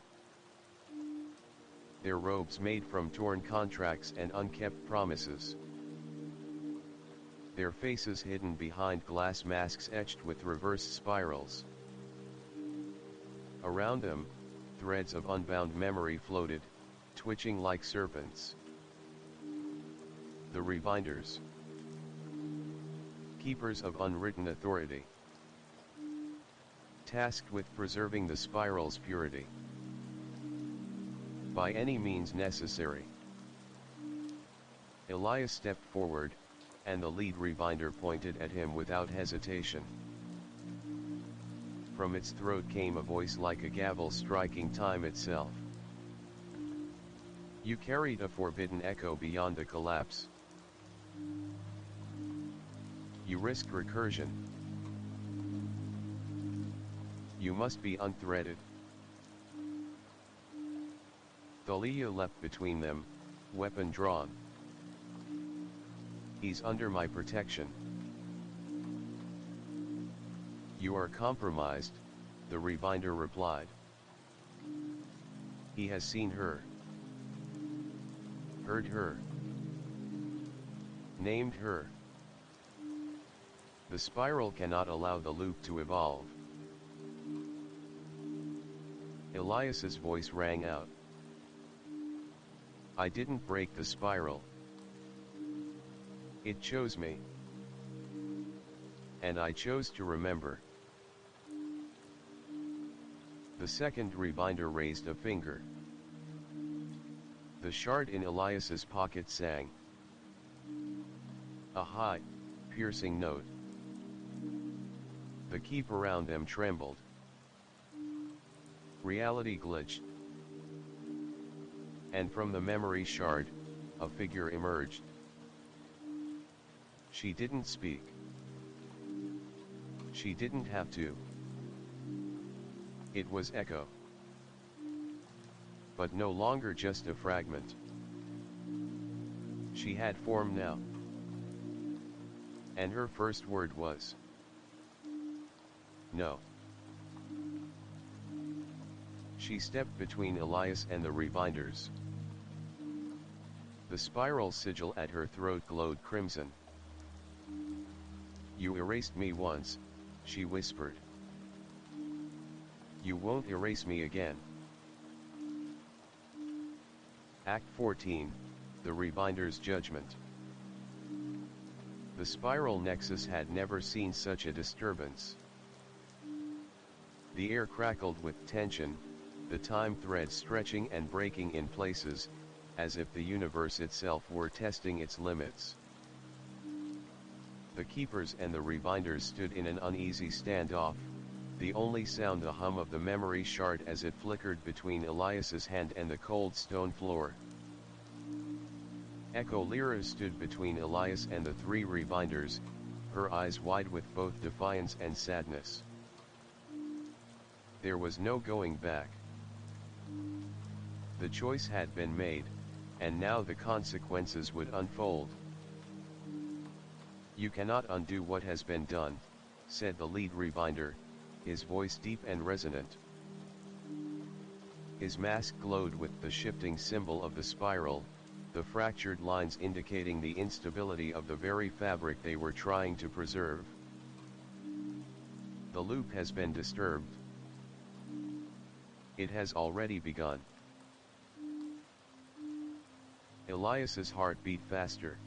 Their robes made from torn contracts and unkept promises. Their faces hidden behind glass masks etched with reverse spirals. Around them, threads of unbound memory floated, twitching like serpents. The Rebinders. Keepers of unwritten authority. Tasked with preserving the spiral's purity. By any means necessary. Elias stepped forward, and the lead Rebinder pointed at him without hesitation. From its throat came a voice like a gavel striking time itself. You carried a forbidden echo beyond the collapse. You risked recursion. You must be unthreaded. Thalia leapt between them, weapon drawn. He's under my protection. You are compromised, the Rebinder replied. He has seen her. Heard her. Named her. The spiral cannot allow the loop to evolve. Elias's voice rang out. I didn't break the spiral. It chose me. And I chose to remember. The second Rebinder raised a finger. The shard in Elias's pocket sang. A high, piercing note. The keep around them trembled. Reality glitched. And from the memory shard, a figure emerged. She didn't speak. She didn't have to. It was echo. But no longer just a fragment. She had form now. And her first word was no. She stepped between Elias and the Rebinders. The spiral sigil at her throat glowed crimson. You erased me once, she whispered. You won't erase me again. Act 14, The Rebinder's Judgment. The spiral nexus had never seen such a disturbance. The air crackled with tension, the time threads stretching and breaking in places, as if the universe itself were testing its limits. The keepers and the rebinders stood in an uneasy standoff, the only sound the hum of the memory shard as it flickered between Elias's hand and the cold stone floor. Echo Lyra stood between Elias and the three rebinders, her eyes wide with both defiance and sadness. There was no going back. The choice had been made, and now the consequences would unfold. "You cannot undo what has been done," said the lead rebinder, his voice deep and resonant. His mask glowed with the shifting symbol of the spiral, the fractured lines indicating the instability of the very fabric they were trying to preserve. "The loop has been disturbed. It has already begun." Elias's heart beat faster.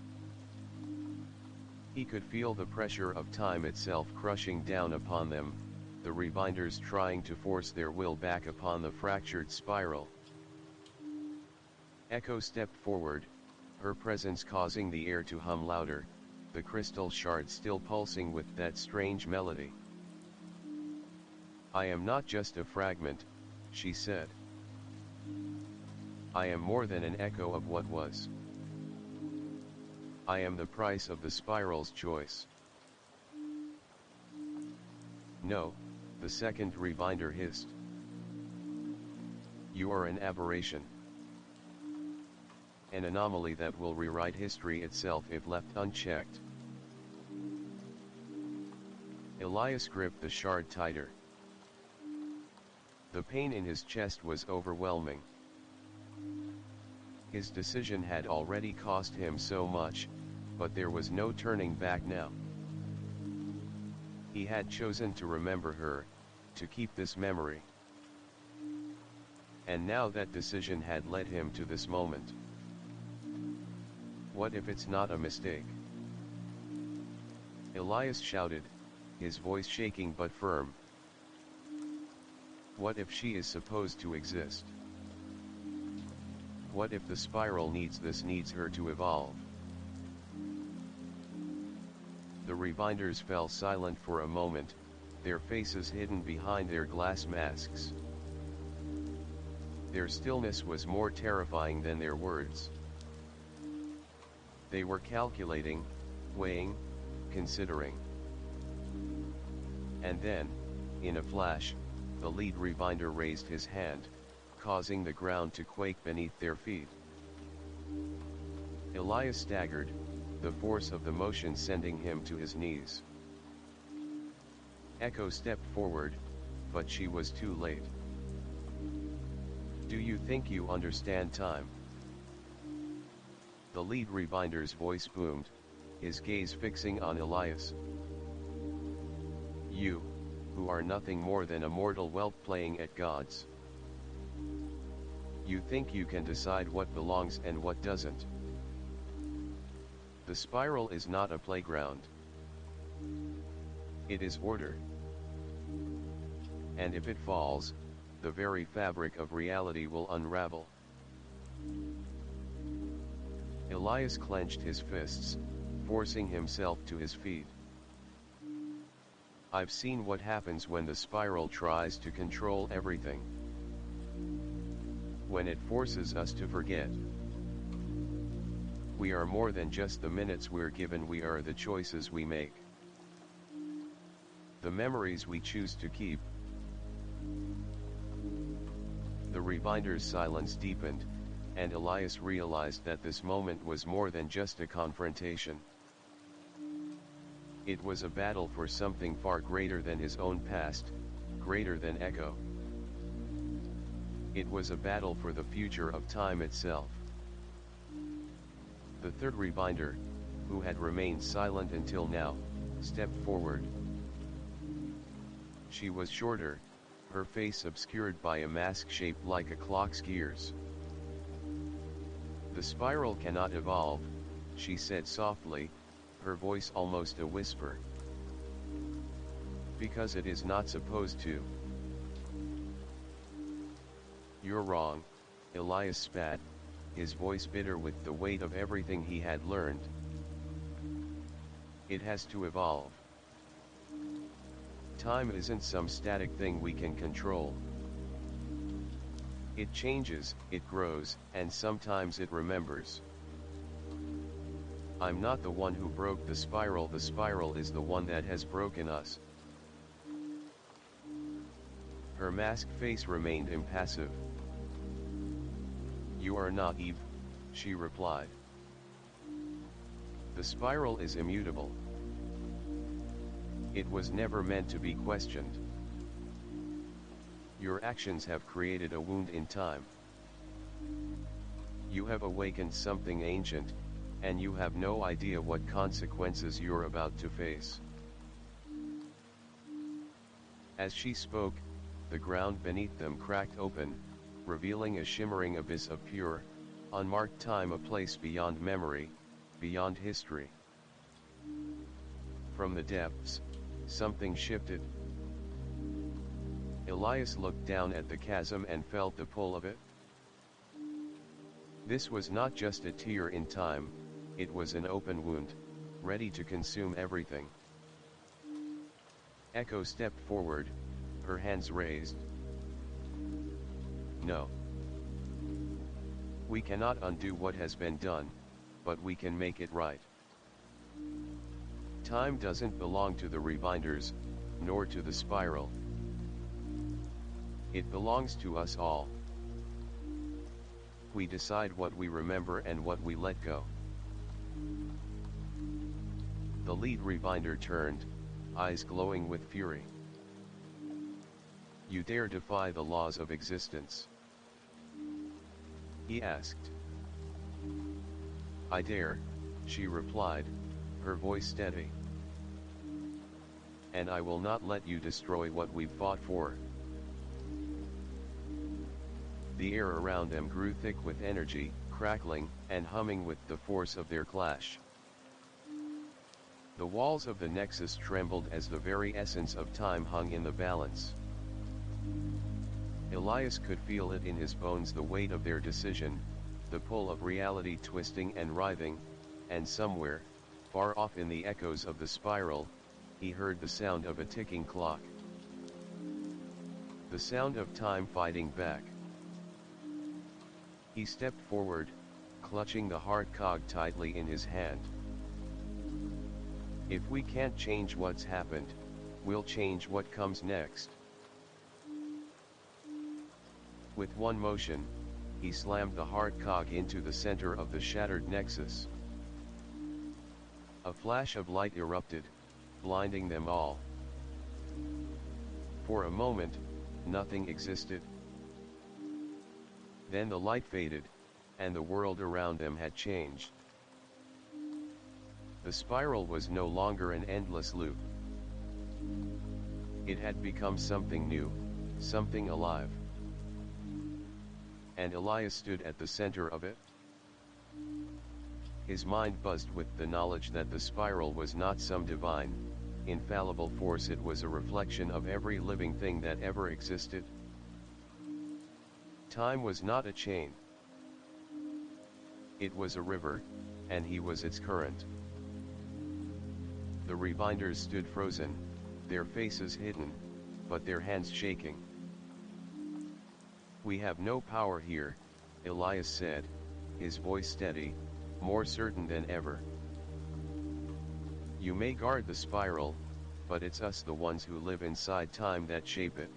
He could feel the pressure of time itself crushing down upon them, the rebinders trying to force their will back upon the fractured spiral. Echo stepped forward, her presence causing the air to hum louder, the crystal shard still pulsing with that strange melody. "I am not just a fragment," she said. "I am more than an echo of what was. I am the price of the spiral's choice." "No," the second rebinder hissed. "You are an aberration. An anomaly that will rewrite history itself if left unchecked." Elias gripped the shard tighter. The pain in his chest was overwhelming. His decision had already cost him so much, but there was no turning back now. He had chosen to remember her, to keep this memory. And now that decision had led him to this moment. What if it's not a mistake? Elias shouted, his voice shaking but firm. What if she is supposed to exist? What if the spiral needs her to evolve? The rebinders fell silent for a moment, their faces hidden behind their glass masks. Their stillness was more terrifying than their words. They were calculating, weighing, considering. And then, in a flash, the lead rebinder raised his hand, causing the ground to quake beneath their feet. Elias staggered, the force of the motion sending him to his knees. Echo stepped forward, but she was too late. "Do you think you understand time?" The lead rebinder's voice boomed, his gaze fixing on Elias. "You, who are nothing more than a mortal whelp playing at gods. You think you can decide what belongs and what doesn't. The spiral is not a playground. It is order. And if it falls, the very fabric of reality will unravel." Elias clenched his fists, forcing himself to his feet. "I've seen what happens when the spiral tries to control everything. When it forces us to forget. We are more than just the minutes we're given, we are the choices we make. The memories we choose to keep." The rebinder's silence deepened, and Elias realized that this moment was more than just a confrontation. It was a battle for something far greater than his own past, greater than Echo. It was a battle for the future of time itself. The third rebinder, who had remained silent until now, stepped forward. She was shorter, her face obscured by a mask shaped like a clock's gears. "The spiral cannot evolve," she said softly, her voice almost a whisper. "Because it is not supposed to." "You're wrong," Elias spat, his voice bitter with the weight of everything he had learned. It has to evolve. Time isn't some static thing we can control. It changes, it grows, and sometimes it remembers. I'm not the one who broke the spiral is the one that has broken us. Her masked face remained impassive. You are naive, she replied. The spiral is immutable. It was never meant to be questioned. Your actions have created a wound in time. You have awakened something ancient, and you have no idea what consequences you're about to face. As she spoke, the ground beneath them cracked open, revealing a shimmering abyss of pure, unmarked time, a place beyond memory, beyond history. From the depths, something shifted. Elias looked down at the chasm and felt the pull of it. This was not just a tear in time, it was an open wound, ready to consume everything. Echo stepped forward, her hands raised. No. We cannot undo what has been done, but we can make it right. Time doesn't belong to the rebinders, nor to the spiral. It belongs to us all. We decide what we remember and what we let go. The lead rebinder turned, eyes glowing with fury. You dare defy the laws of existence? He asked. I dare, she replied, her voice steady. And I will not let you destroy what we've fought for. The air around them grew thick with energy, crackling and humming with the force of their clash. The walls of the nexus trembled as the very essence of time hung in the balance. Elias could feel it in his bones, the weight of their decision, the pull of reality twisting and writhing, and somewhere, far off in the echoes of the spiral, he heard the sound of a ticking clock. The sound of time fighting back. He stepped forward, clutching the heart cog tightly in his hand. If we can't change what's happened, we'll change what comes next. With one motion, he slammed the heart cog into the center of the shattered nexus. A flash of light erupted, blinding them all. For a moment, nothing existed. Then the light faded, and the world around them had changed. The spiral was no longer an endless loop. It had become something new, something alive. And Elias stood at the center of it. His mind buzzed with the knowledge that the spiral was not some divine, infallible force. It was a reflection of every living thing that ever existed. Time was not a chain. It was a river, and he was its current. The rebinders stood frozen, their faces hidden, but their hands shaking. We have no power here, Elias said, his voice steady, more certain than ever. You may guard the spiral, but it's us, the ones who live inside time, that shape it.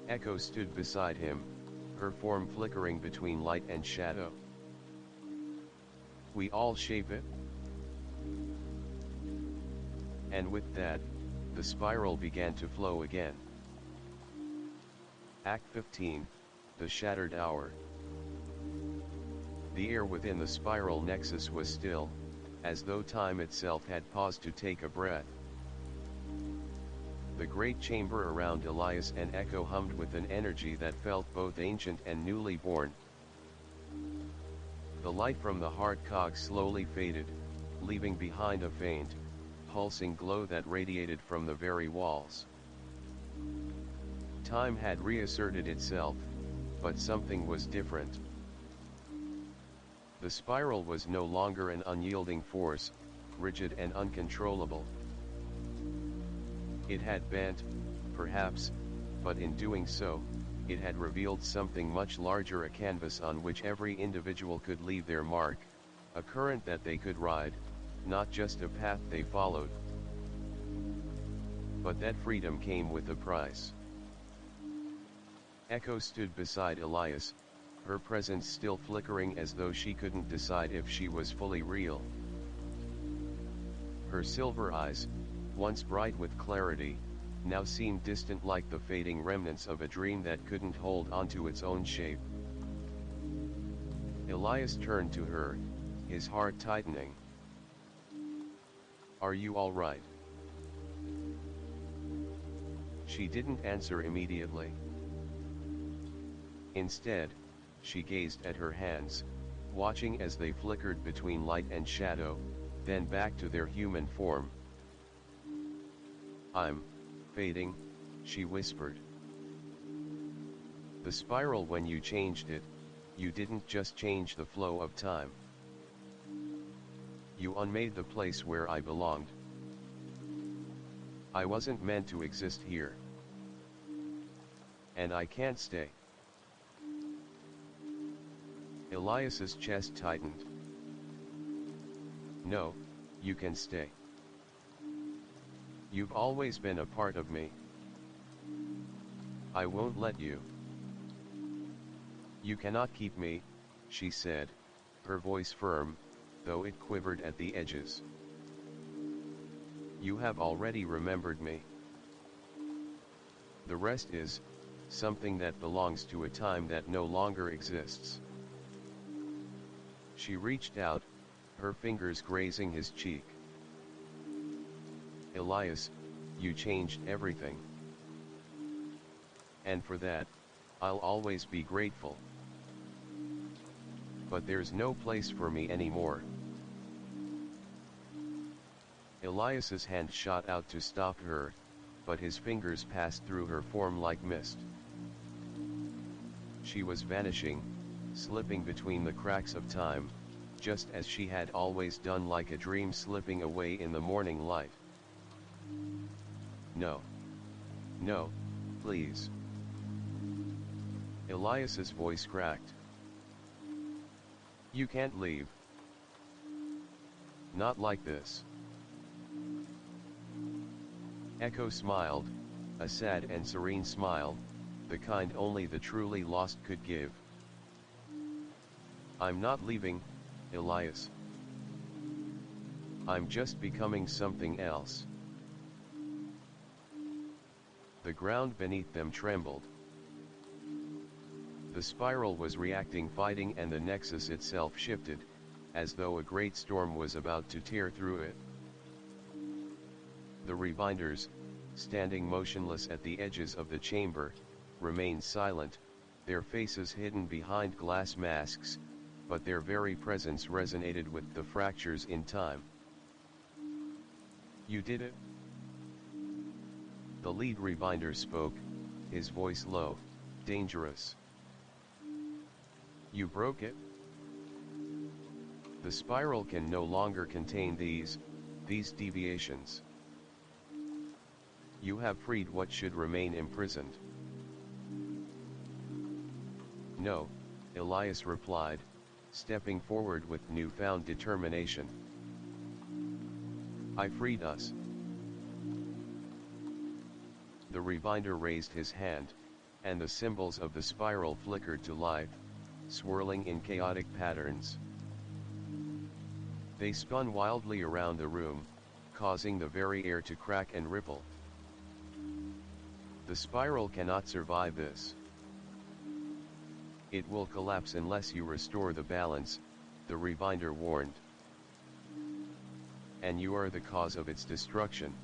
Echo stood beside him, her form flickering between light and shadow. We all shape it. And with that, the spiral began to flow again. Act 15, The Shattered Hour. The air within the spiral nexus was still, as though time itself had paused to take a breath. The great chamber around Elias and Echo hummed with an energy that felt both ancient and newly born. The light from the heart cog slowly faded, leaving behind a faint, pulsing glow that radiated from the very walls. Time had reasserted itself, but something was different. The spiral was no longer an unyielding force, rigid and uncontrollable. It had bent, perhaps, but in doing so, it had revealed something much larger, a canvas on which every individual could leave their mark, a current that they could ride, not just a path they followed. But that freedom came with a price. Echo stood beside Elias, her presence still flickering as though she couldn't decide if she was fully real. Her silver eyes, once bright with clarity, now seemed distant, like the fading remnants of a dream that couldn't hold onto its own shape. Elias turned to her, his heart tightening. "Are you all right?" She didn't answer immediately. Instead, she gazed at her hands, watching as they flickered between light and shadow, then back to their human form. "I'm fading," she whispered. "The spiral, when you changed it, you didn't just change the flow of time. You unmade the place where I belonged. I wasn't meant to exist here. And I can't stay." Elias's chest tightened. "No, you can stay. You've always been a part of me. I won't let you." "You cannot keep me," she said, her voice firm, though it quivered at the edges. "You have already remembered me. The rest is something that belongs to a time that no longer exists." She reached out, her fingers grazing his cheek. "Elias, you changed everything. And for that, I'll always be grateful. But there's no place for me anymore." Elias's hand shot out to stop her, but his fingers passed through her form like mist. She was vanishing, slipping between the cracks of time, just as she had always done, like a dream slipping away in the morning light. "No. No, please." Elias's voice cracked. "You can't leave. Not like this." Echo smiled, a sad and serene smile, the kind only the truly lost could give. "I'm not leaving, Elias. I'm just becoming something else." The ground beneath them trembled. The spiral was reacting, fighting, and the nexus itself shifted, as though a great storm was about to tear through it. The rebinders, standing motionless at the edges of the chamber, remained silent, their faces hidden behind glass masks, but their very presence resonated with the fractures in time. "You did it?" The lead rebinder spoke, his voice low, dangerous. "You broke it? The spiral can no longer contain these deviations. You have freed what should remain imprisoned." "No," Elias replied, stepping forward with newfound determination. "I freed us." The rebinder raised his hand, and the symbols of the spiral flickered to life, swirling in chaotic patterns. They spun wildly around the room, causing the very air to crack and ripple. "The spiral cannot survive this. It will collapse unless you restore the balance," the rebinder warned. "And you are the cause of its destruction."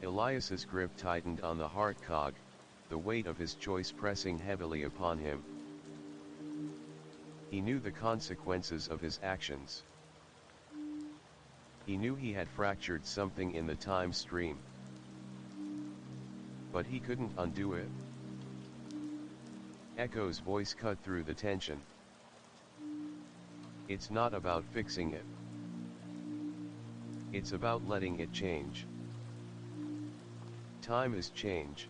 Elias's grip tightened on the heart cog, the weight of his choice pressing heavily upon him. He knew the consequences of his actions. He knew he had fractured something in the time stream. But he couldn't undo it. Echo's voice cut through the tension. It's not about fixing it. It's about letting it change. Time is change.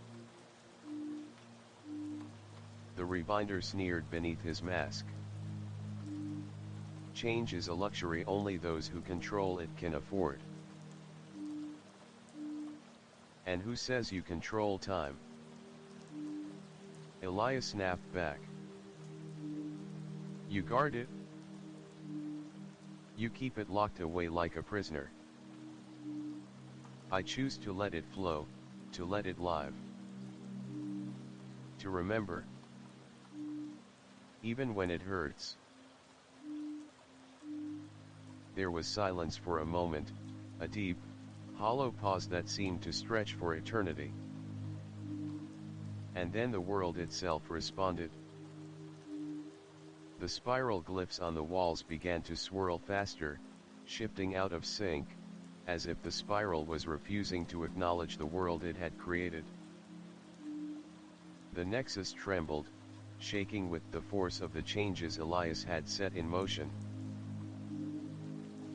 The reminder sneered beneath his mask. Change is a luxury only those who control it can afford. And who says you control time? Elias snapped back. You guard it. You keep it locked away like a prisoner. I choose to let it flow, to let it live. To remember. Even when it hurts. There was silence for a moment, a deep, hollow pause that seemed to stretch for eternity. And then the world itself responded. The spiral glyphs on the walls began to swirl faster, shifting out of sync, as if the spiral was refusing to acknowledge the world it had created. The nexus trembled, shaking with the force of the changes Elias had set in motion.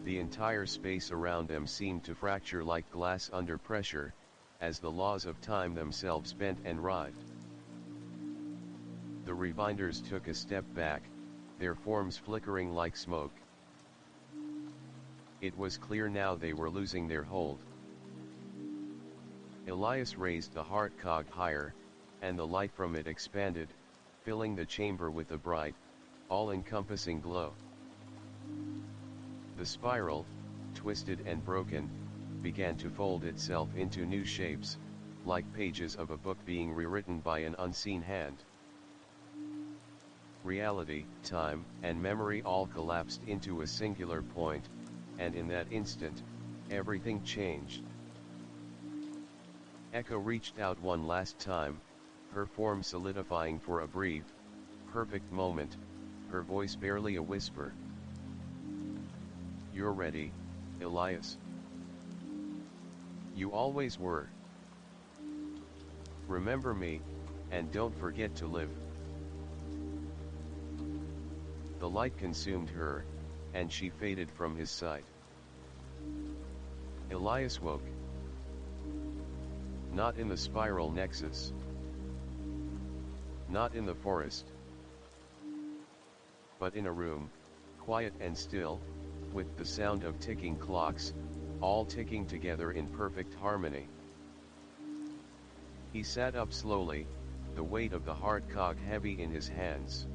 The entire space around them seemed to fracture like glass under pressure, as the laws of time themselves bent and writhed. The rebinders took a step back, their forms flickering like smoke. It was clear now they were losing their hold. Elias raised the heart cog higher, and the light from it expanded, filling the chamber with a bright, all-encompassing glow. The spiral, twisted and broken, began to fold itself into new shapes, like pages of a book being rewritten by an unseen hand. Reality, time, and memory all collapsed into a singular point, and in that instant, everything changed. Echo reached out one last time, her form solidifying for a brief, perfect moment, her voice barely a whisper. You're ready, Elias. You always were. Remember me, and don't forget to live. The light consumed her, and she faded from his sight. Elias woke. Not in the spiral nexus. Not in the forest. But in a room, quiet and still, with the sound of ticking clocks, all ticking together in perfect harmony. He sat up slowly, the weight of the heart cog heavy in his hands.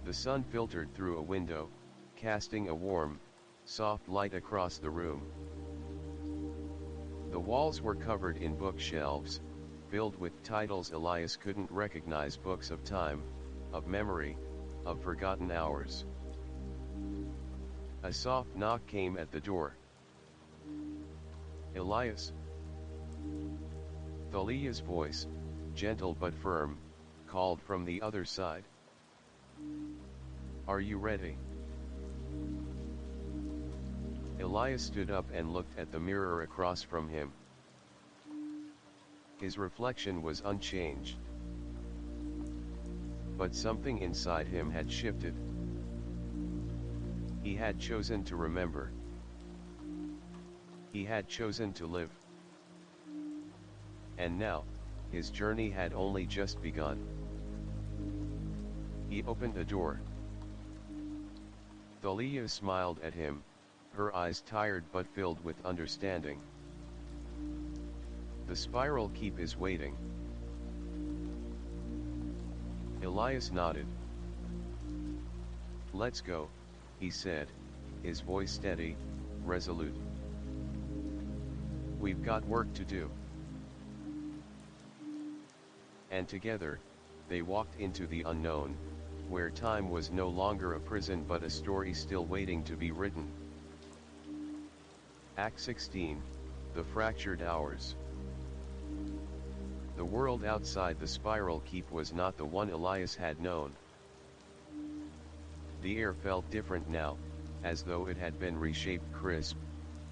The sun filtered through a window, casting a warm, soft light across the room. The walls were covered in bookshelves, filled with titles Elias couldn't recognize, books of time, of memory, of forgotten hours. A soft knock came at the door. Elias. Thalia's voice, gentle but firm, called from the other side. Are you ready? Elias stood up and looked at the mirror across from him. His reflection was unchanged. But something inside him had shifted. He had chosen to remember. He had chosen to live. And now, his journey had only just begun. He opened the door. Thalia smiled at him, her eyes tired but filled with understanding. The spiral keep is waiting. Elias nodded. Let's go, he said, his voice steady, resolute. We've got work to do. And together, they walked into the unknown, where time was no longer a prison but a story still waiting to be written. Act 16, The Fractured Hours. The world outside the spiral keep was not the one Elias had known. The air felt different now, as though it had been reshaped, crisp,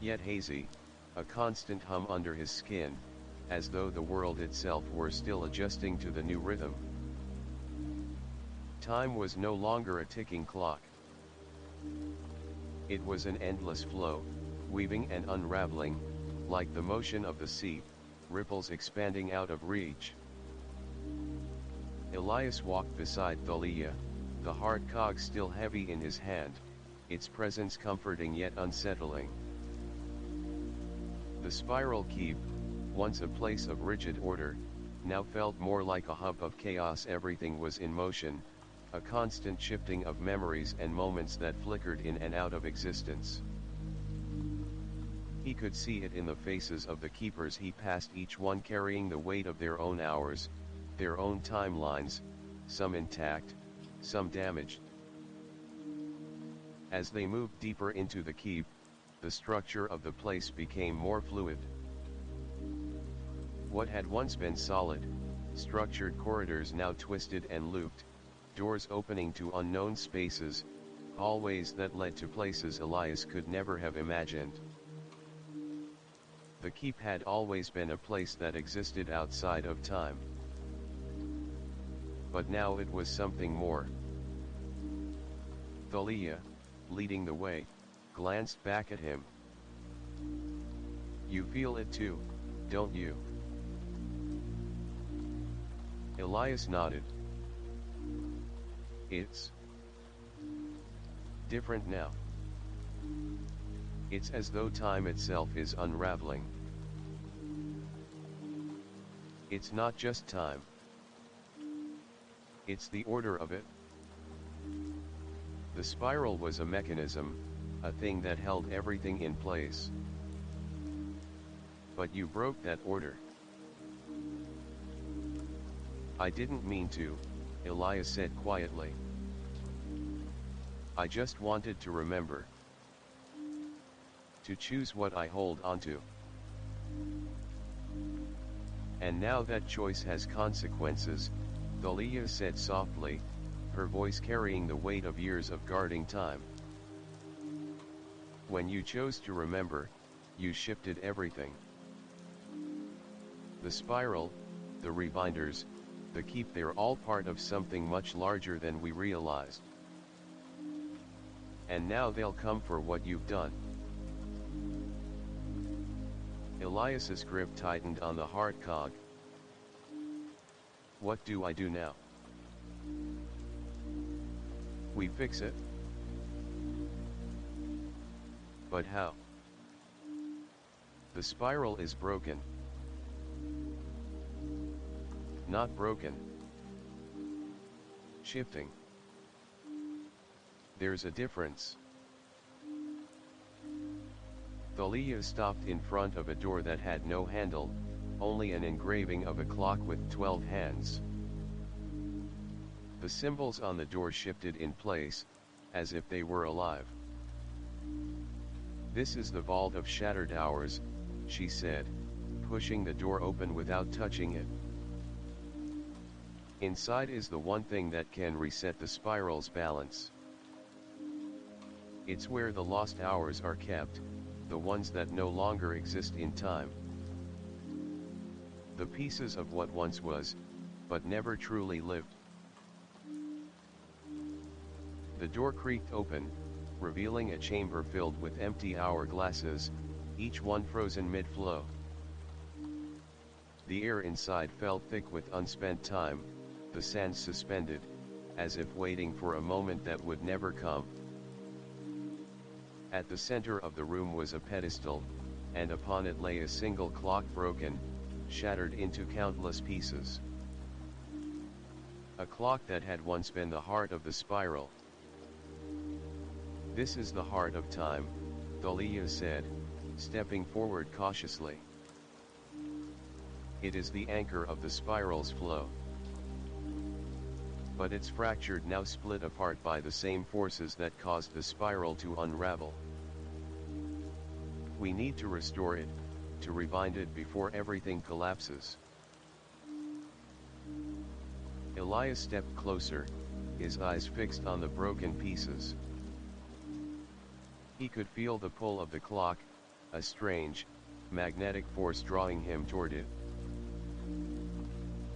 yet hazy, a constant hum under his skin, as though the world itself were still adjusting to the new rhythm. Time was no longer a ticking clock. It was an endless flow, weaving and unraveling, like the motion of the sea, ripples expanding out of reach. Elias walked beside Thalia, the hard cog still heavy in his hand, its presence comforting yet unsettling. The spiral keep, once a place of rigid order, now felt more like a hub of chaos. Everything was in motion, a constant shifting of memories and moments that flickered in and out of existence. He could see it in the faces of the keepers he passed, each one carrying the weight of their own hours, their own timelines, some intact, some damaged. As they moved deeper into the keep, the structure of the place became more fluid. What had once been solid, structured corridors now twisted and looped, doors opening to unknown spaces, hallways that led to places Elias could never have imagined. The keep had always been a place that existed outside of time. But now it was something more. Thalia, leading the way, glanced back at him. "You feel it too, don't you?" Elias nodded. "It's different now. It's as though time itself is unraveling. It's not just time. It's the order of it." The spiral was a mechanism, a thing that held everything in place. But you broke that order. "I didn't mean to," Elias said quietly. "I just wanted to remember. To choose what I hold onto. And now that choice has consequences," Thalia said softly, her voice carrying the weight of years of guarding time. "When you chose to remember, you shifted everything. The spiral, the reminders, the keep, they're all part of something much larger than we realized. And now they'll come for what you've done." Elias's grip tightened on the hard cog. "What do I do now?" "We fix it." "But how?" "The spiral is broken." "Not broken. Shifting. There's a difference." Thalia stopped in front of a door that had no handle, only an engraving of a clock with 12 hands. The symbols on the door shifted in place, as if they were alive. "This is the vault of shattered hours," she said, pushing the door open without touching it. "Inside is the one thing that can reset the spiral's balance. It's where the lost hours are kept, the ones that no longer exist in time. The pieces of what once was, but never truly lived." The door creaked open, revealing a chamber filled with empty hourglasses, each one frozen mid-flow. The air inside felt thick with unspent time, the sands suspended, as if waiting for a moment that would never come. At the center of the room was a pedestal, and upon it lay a single clock, broken, shattered into countless pieces. A clock that had once been the heart of the spiral. "This is the heart of time," Thalia said, stepping forward cautiously. "It is the anchor of the spiral's flow. But it's fractured now, split apart by the same forces that caused the spiral to unravel. We need to restore it, to rebind it before everything collapses." Elias stepped closer, his eyes fixed on the broken pieces. He could feel the pull of the clock, a strange, magnetic force drawing him toward it.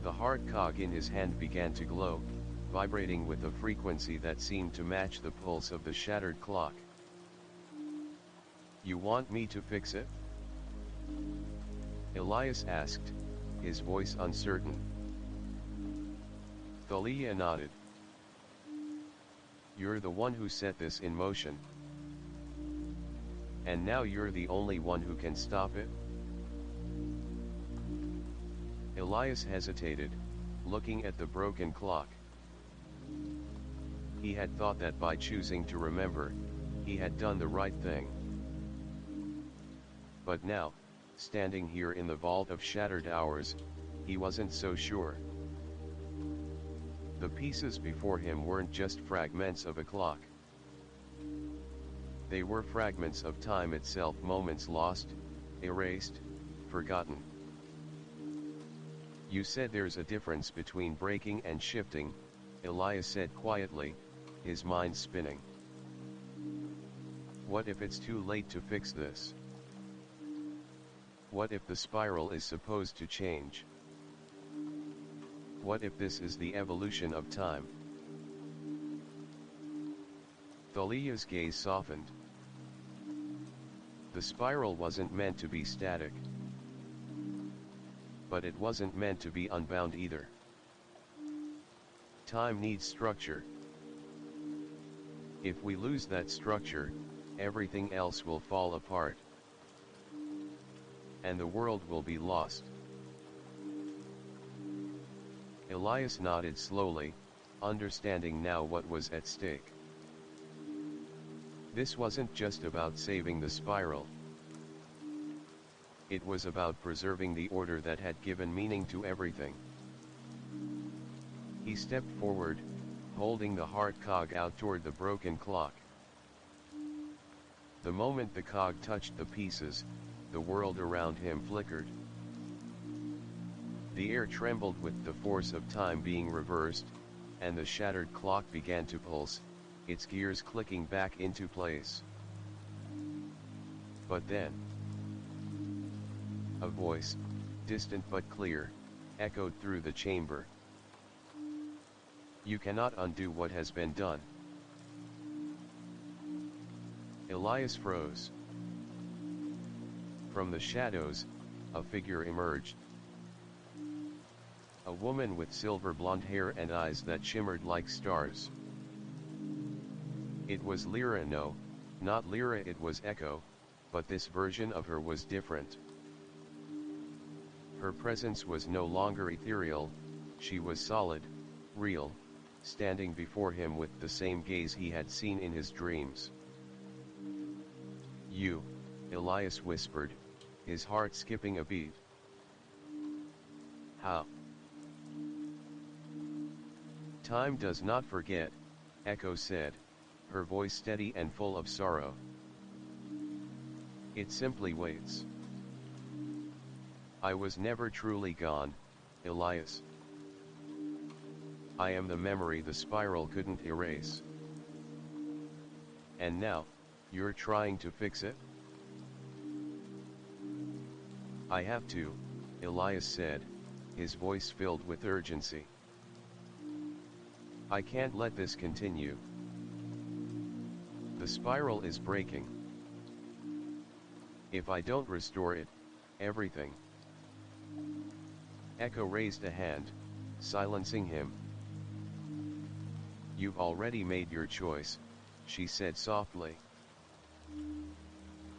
The hard cog in his hand began to glow, vibrating with a frequency that seemed to match the pulse of the shattered clock. "You want me to fix it?" Elias asked, his voice uncertain. Thalia nodded. "You're the one who set this in motion. And now you're the only one who can stop it?" Elias hesitated, looking at the broken clock. He had thought that by choosing to remember, he had done the right thing. But now, standing here in the vault of shattered hours, he wasn't so sure. The pieces before him weren't just fragments of a clock. They were fragments of time itself, moments lost, erased, forgotten. "You said there's a difference between breaking and shifting," Elias said quietly, his mind spinning. "What if it's too late to fix this? What if the spiral is supposed to change? What if this is the evolution of time?" Thalia's gaze softened. The spiral wasn't meant to be static. But it wasn't meant to be unbound either. Time needs structure. If we lose that structure, everything else will fall apart. And the world will be lost. Elias nodded slowly, understanding now what was at stake. This wasn't just about saving the spiral. It was about preserving the order that had given meaning to everything. He stepped forward, holding the heart cog out toward the broken clock. The moment the cog touched the pieces, the world around him flickered. The air trembled with the force of time being reversed, and the shattered clock began to pulse, its gears clicking back into place. But then, a voice, distant but clear, echoed through the chamber. "You cannot undo what has been done." Elias froze. From the shadows, a figure emerged. A woman with silver blonde hair and eyes that shimmered like stars. It was Lyra. No, not Lyra, it was Echo, but this version of her was different. Her presence was no longer ethereal, she was solid, real, standing before him with the same gaze he had seen in his dreams. "You," Elias whispered, his heart skipping a beat. "How?" "Time does not forget," Echo said, her voice steady and full of sorrow. "It simply waits." "I was never truly gone, Elias. I am the memory the spiral couldn't erase. And now, you're trying to fix it?" "I have to," Elias said, his voice filled with urgency. "I can't let this continue. The spiral is breaking. If I don't restore it, everything—" Echo raised a hand, silencing him. "You've already made your choice," she said softly.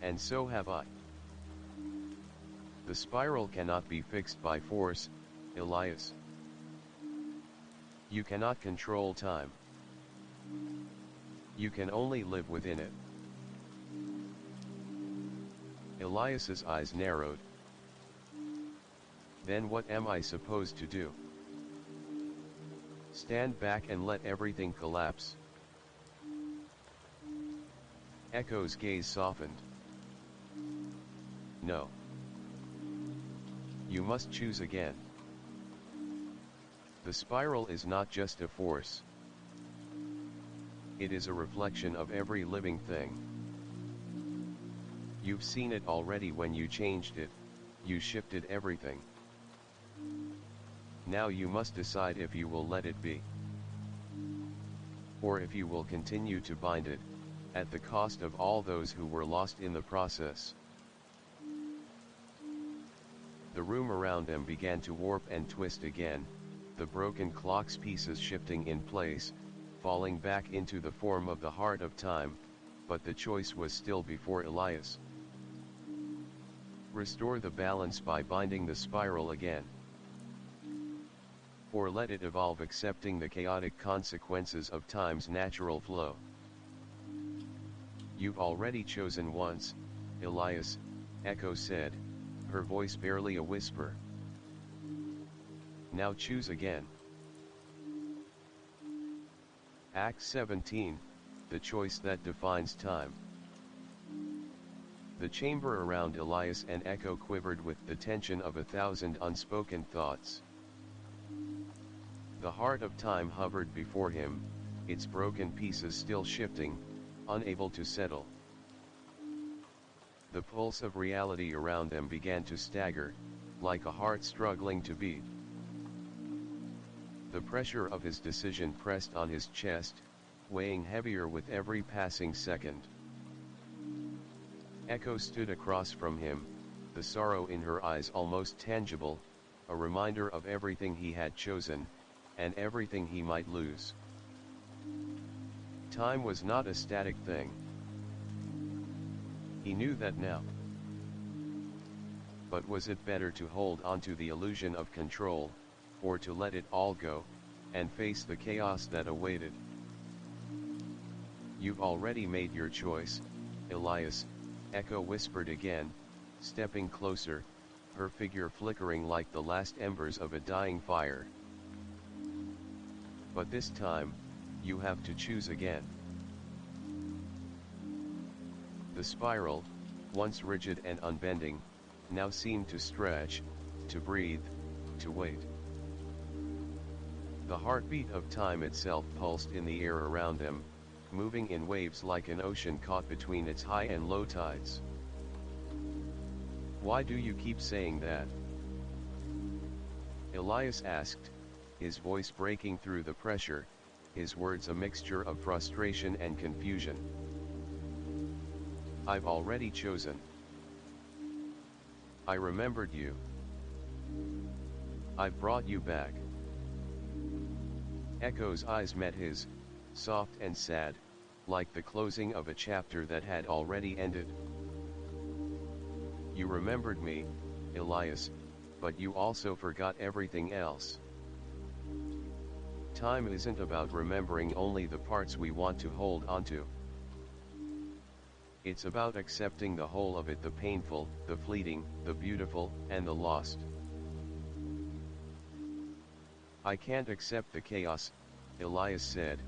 "And so have I. The spiral cannot be fixed by force, Elias. You cannot control time. You can only live within it." Elias's eyes narrowed. "Then what am I supposed to do? Stand back and let everything collapse?" Echo's gaze softened. "No. You must choose again. The spiral is not just a force. It is a reflection of every living thing. You've seen it already when you changed it, you shifted everything. Now you must decide if you will let it be. or if you will continue to bind it, at the cost of all those who were lost in the process. The room around them began to warp and twist again, the broken clock's pieces shifting in place, falling back into the form of the heart of time, but the choice was still before Elias. Restore the balance by binding the spiral again. Or let it evolve, accepting the chaotic consequences of time's natural flow. You've already chosen once, Elias, Echo said, her voice barely a whisper. Now choose again. Act 17, the choice that defines time. The chamber around Elias and Echo quivered with the tension of 1,000 unspoken thoughts. The heart of time hovered before him, its broken pieces still shifting, unable to settle. The pulse of reality around them began to stagger, like a heart struggling to beat. The pressure of his decision pressed on his chest, weighing heavier with every passing second. Echo stood across from him, the sorrow in her eyes almost tangible, a reminder of everything he had chosen, and everything he might lose. Time was not a static thing. He knew that now. But was it better to hold onto the illusion of control, or to let it all go, and face the chaos that awaited? You've already made your choice, Elias, Echo whispered again, stepping closer, her figure flickering like the last embers of a dying fire. But this time, you have to choose again. The spiral, once rigid and unbending, now seemed to stretch, to breathe, to wait. The heartbeat of time itself pulsed in the air around them, moving in waves like an ocean caught between its high and low tides. Why do you keep saying that? Elias asked, his voice breaking through the pressure, his words a mixture of frustration and confusion. I've already chosen. I remembered you. I've brought you back. Echo's eyes met his, soft and sad, like the closing of a chapter that had already ended. You remembered me, Elias, but you also forgot everything else. Time isn't about remembering only the parts we want to hold onto. It's about accepting the whole of it, the painful, the fleeting, the beautiful, and the lost. I can't accept the chaos, Elias said,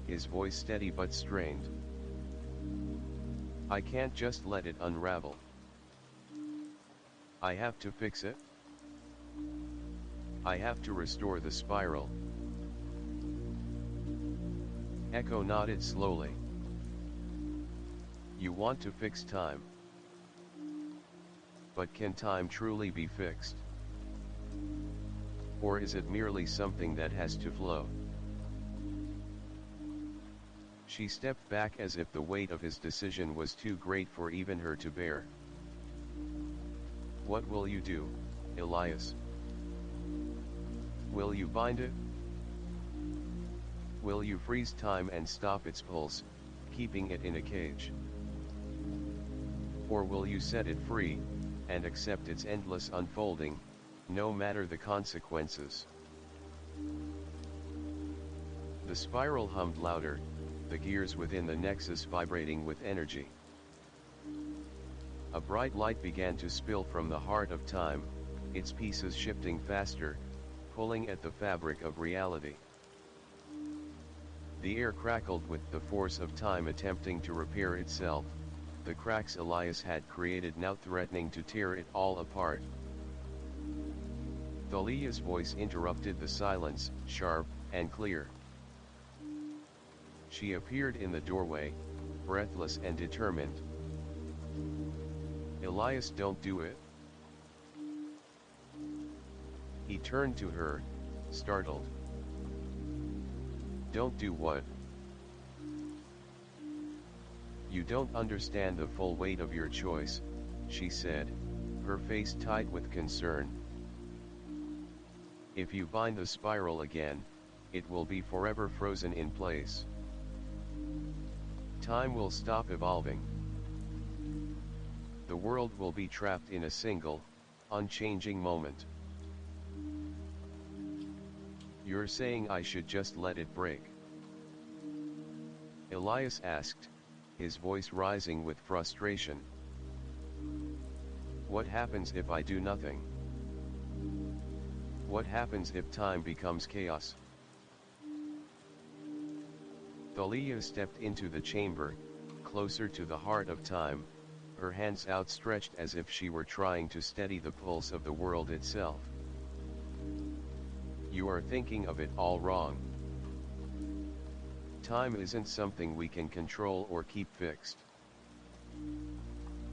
his voice steady but strained. I can't just let it unravel. I have to fix it. I have to restore the spiral. Echo nodded slowly. You want to fix time. But can time truly be fixed? Or is it merely something that has to flow? She stepped back as if the weight of his decision was too great for even her to bear. What will you do, Elias? Will you bind it? Will you freeze time and stop its pulse, keeping it in a cage? Or will you set it free, and accept its endless unfolding, no matter the consequences? The spiral hummed louder, the gears within the nexus vibrating with energy. A bright light began to spill from the heart of time, its pieces shifting faster, pulling at the fabric of reality. The air crackled with the force of time attempting to repair itself, the cracks Elias had created now threatening to tear it all apart. Thalia's voice interrupted the silence, sharp and clear. She appeared in the doorway, breathless and determined. Elias, don't do it. He turned to her, startled. Don't do what? You don't understand the full weight of your choice, she said, her face tight with concern. If you bind the spiral again, it will be forever frozen in place. Time will stop evolving. The world will be trapped in a single, unchanging moment. You're saying I should just let it break? Elias asked, his voice rising with frustration. What happens if I do nothing? What happens if time becomes chaos? Thalia stepped into the chamber, closer to the heart of time, her hands outstretched as if she were trying to steady the pulse of the world itself. You are thinking of it all wrong. Time isn't something we can control or keep fixed.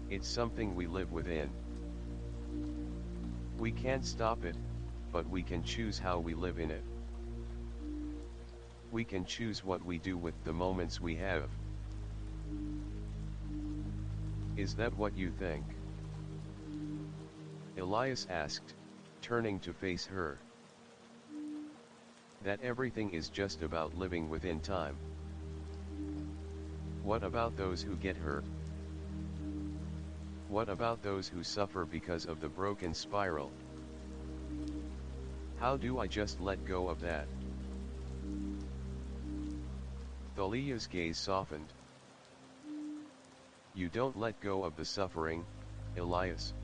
It's something we live within. We can't stop it, but we can choose how we live in it. We can choose what we do with the moments we have. Is that what you think? Elias asked, turning to face her. That everything is just about living within time. What about those who get hurt? What about those who suffer because of the broken spiral? How do I just let go of that? Thalia's gaze softened. You don't let go of the suffering, Elias.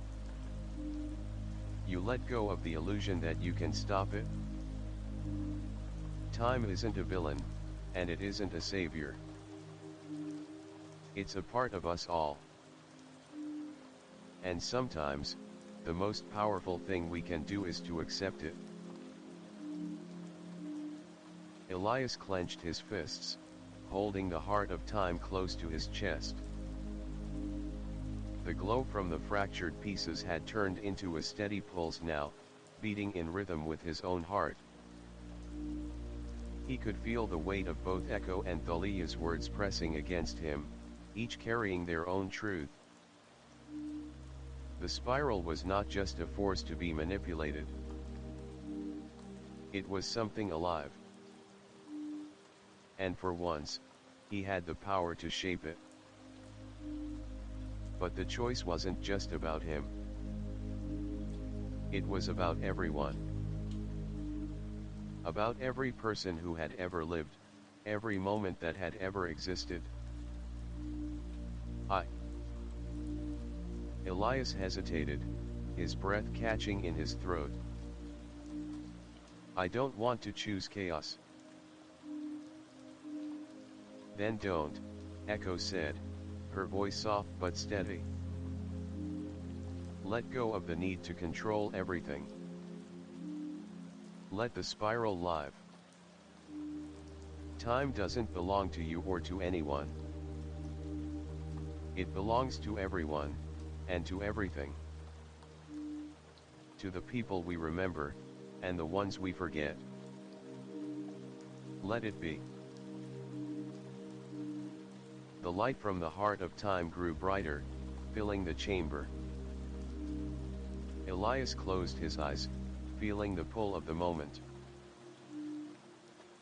You let go of the illusion that you can stop it. Time isn't a villain, and it isn't a savior. It's a part of us all. And sometimes, the most powerful thing we can do is to accept it. Elias clenched his fists, holding the heart of time close to his chest. The glow from the fractured pieces had turned into a steady pulse now, beating in rhythm with his own heart. He could feel the weight of both Echo and Thalia's words pressing against him, each carrying their own truth. The spiral was not just a force to be manipulated. It was something alive. And for once, he had the power to shape it. But the choice wasn't just about him. It was about everyone. About every person who had ever lived, every moment that had ever existed. Elias hesitated, his breath catching in his throat. I don't want to choose chaos. Then don't, Echo said, her voice soft but steady. Let go of the need to control everything. Let the spiral live. Time doesn't belong to you or to anyone. It belongs to everyone, and to everything. To the people we remember, and the ones we forget. Let it be. The light from the heart of time grew brighter, filling the chamber. Elias closed his eyes, feeling the pull of the moment.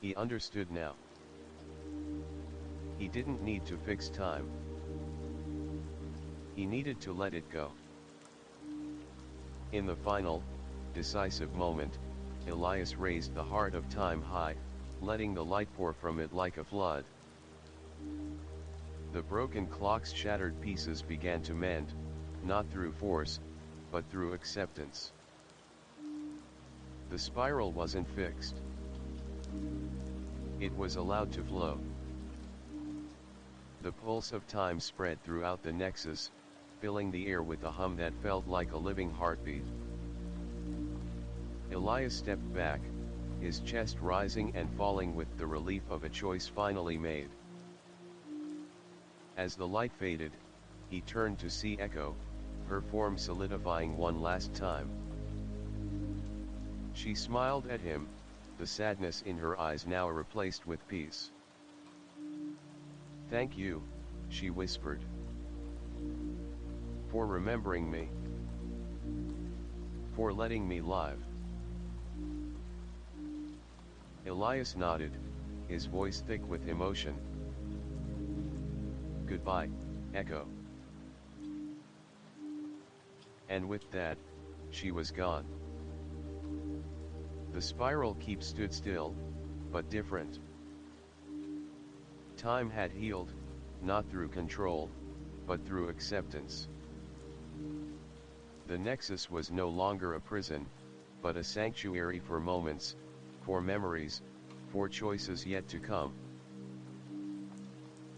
He understood now. He didn't need to fix time. He needed to let it go. In the final, decisive moment, Elias raised the heart of time high, letting the light pour from it like a flood. The broken clock's shattered pieces began to mend, not through force, but through acceptance. The spiral wasn't fixed. It was allowed to flow. The pulse of time spread throughout the nexus, filling the air with a hum that felt like a living heartbeat. Elias stepped back, his chest rising and falling with the relief of a choice finally made. As the light faded, he turned to see Echo, her form solidifying one last time. She smiled at him, the sadness in her eyes now replaced with peace. Thank you, she whispered. For remembering me. For letting me live. Elias nodded, his voice thick with emotion. Goodbye, Echo. And with that, she was gone. The spiral keep stood still, but different. Time had healed, not through control, but through acceptance. The nexus was no longer a prison, but a sanctuary for moments, for memories, for choices yet to come.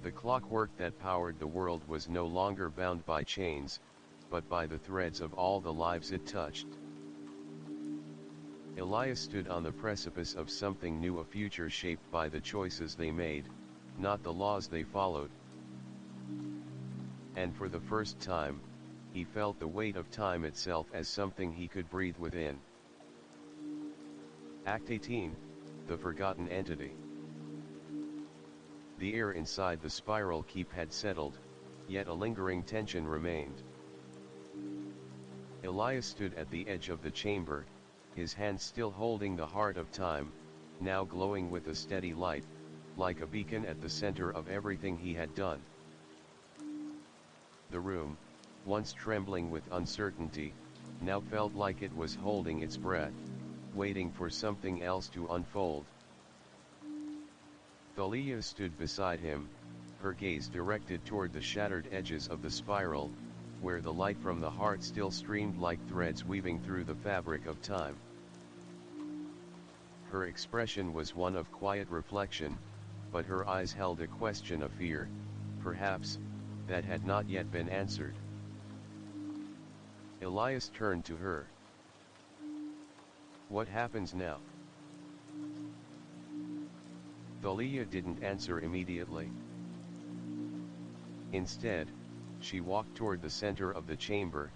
The clockwork that powered the world was no longer bound by chains, but by the threads of all the lives it touched. Elias stood on the precipice of something new, a future shaped by the choices they made, not the laws they followed. And for the first time, he felt the weight of time itself as something he could breathe within. Act 18, The Forgotten Entity. The air inside the spiral keep had settled, yet a lingering tension remained. Elias stood at the edge of the chamber, his hand still holding the heart of time, now glowing with a steady light, like a beacon at the center of everything he had done. The room, once trembling with uncertainty, now felt like it was holding its breath, waiting for something else to unfold. Thalia stood beside him, her gaze directed toward the shattered edges of the spiral, where the light from the heart still streamed like threads weaving through the fabric of time. Her expression was one of quiet reflection, but her eyes held a question of fear, perhaps, that had not yet been answered. Elias turned to her. What happens now? Thalia didn't answer immediately. Instead, she walked toward the center of the chamber,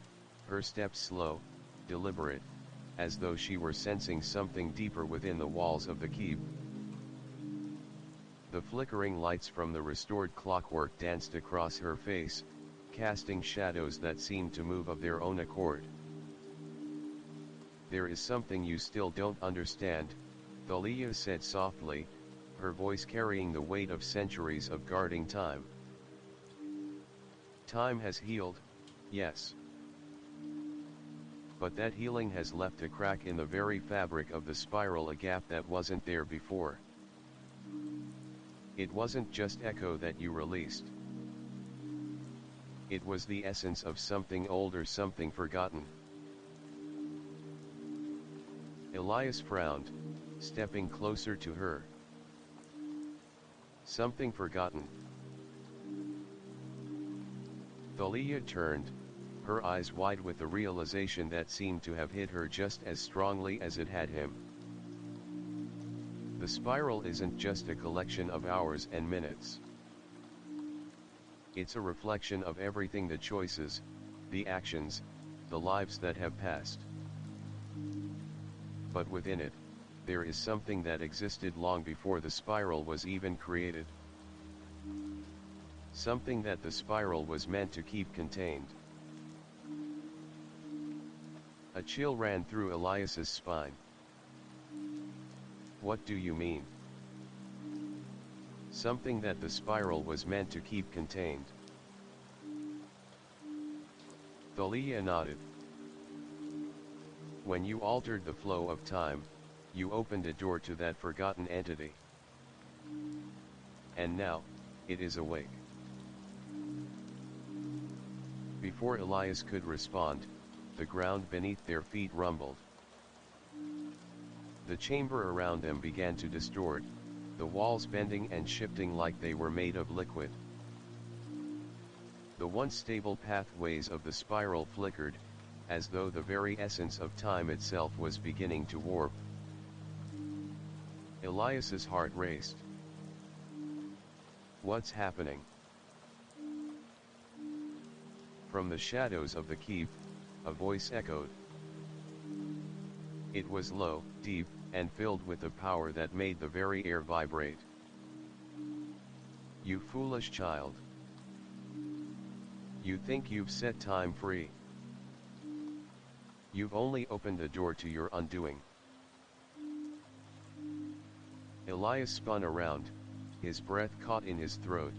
her steps slow, deliberate, as though she were sensing something deeper within the walls of the keep. The flickering lights from the restored clockwork danced across her face, casting shadows that seemed to move of their own accord. There is something you still don't understand, Thalia said softly, her voice carrying the weight of centuries of guarding time. Time has healed, yes. But that healing has left a crack in the very fabric of the spiral, a gap that wasn't there before. It wasn't just echo that you released. It was the essence of something older, something forgotten. Elias frowned, stepping closer to her. Something forgotten. Thalia turned, her eyes wide with the realization that seemed to have hit her just as strongly as it had him. The spiral isn't just a collection of hours and minutes. It's a reflection of everything, the choices, the actions, the lives that have passed. But within it, there is something that existed long before the spiral was even created. Something that the spiral was meant to keep contained. A chill ran through Elias's spine. What do you mean? Something that the spiral was meant to keep contained. Thalia nodded. When you altered the flow of time, you opened a door to that forgotten entity. And now, it is awake. Before Elias could respond, the ground beneath their feet rumbled. The chamber around them began to distort, the walls bending and shifting like they were made of liquid. The once stable pathways of the spiral flickered, as though the very essence of time itself was beginning to warp. Elias's heart raced. What's happening? From the shadows of the keep, a voice echoed. It was low, deep, and filled with a power that made the very air vibrate. You foolish child. You think you've set time free. You've only opened the door to your undoing. Elias spun around, his breath caught in his throat.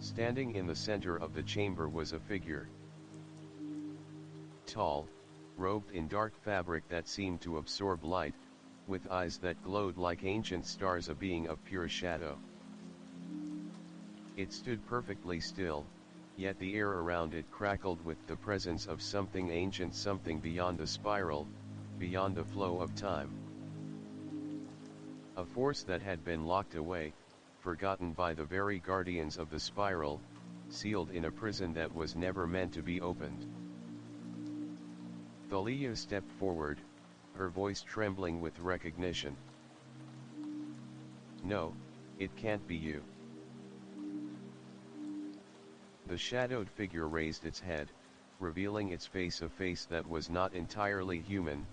Standing in the center of the chamber was a figure. Tall, robed in dark fabric that seemed to absorb light, with eyes that glowed like ancient stars, a being of pure shadow. It stood perfectly still, yet the air around it crackled with the presence of something ancient, something beyond the spiral, beyond the flow of time. A force that had been locked away, forgotten by the very guardians of the spiral, sealed in a prison that was never meant to be opened. Thalia stepped forward, her voice trembling with recognition. No, it can't be you. The shadowed figure raised its head, revealing its face, a face that was not entirely human,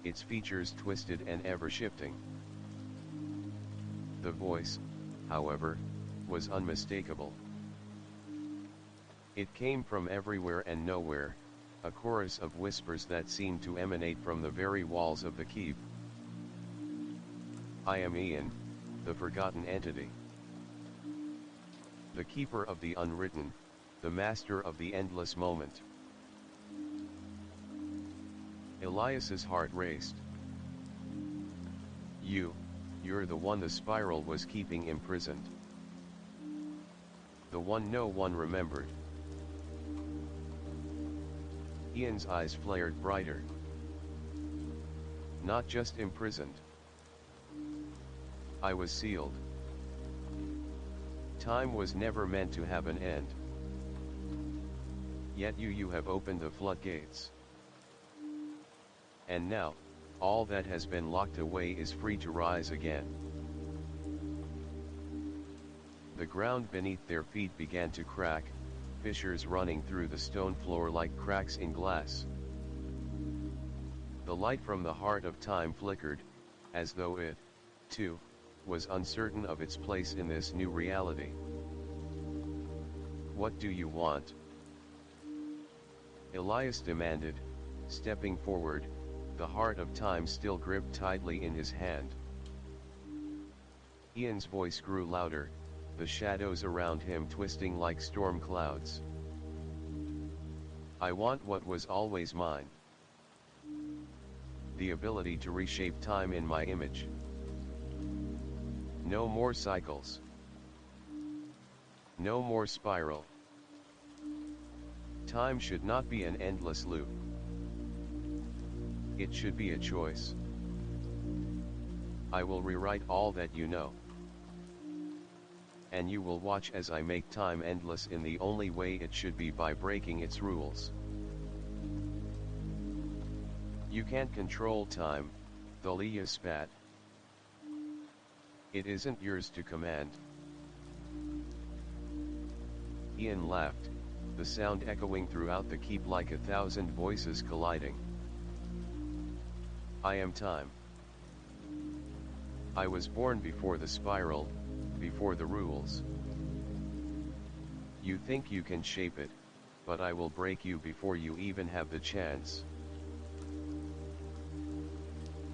its features twisted and ever-shifting. The voice, however, was unmistakable. It came from everywhere and nowhere, a chorus of whispers that seemed to emanate from the very walls of the keep. I am Ian, the forgotten entity. The keeper of the unwritten, the master of the endless moment. Elias's heart raced. You're the one the spiral was keeping imprisoned. The one no one remembered. Ian's eyes flared brighter. Not just imprisoned. I was sealed. Time was never meant to have an end. Yet you have opened the floodgates. And now, all that has been locked away is free to rise again. The ground beneath their feet began to crack, fissures running through the stone floor like cracks in glass. The light from the heart of time flickered, as though it, too, was uncertain of its place in this new reality. What do you want? Elias demanded, stepping forward, the heart of time still gripped tightly in his hand. Ian's voice grew louder, the shadows around him twisting like storm clouds. I want what was always mine. The ability to reshape time in my image. No more cycles. No more spiral. Time should not be an endless loop. It should be a choice. I will rewrite all that you know. And you will watch as I make time endless in the only way it should be, by breaking its rules. You can't control time, Thalia spat. It isn't yours to command. Ian laughed, the sound echoing throughout the keep like 1,000 voices colliding. I am time. I was born before the spiral, before the rules. You think you can shape it, but I will break you before you even have the chance.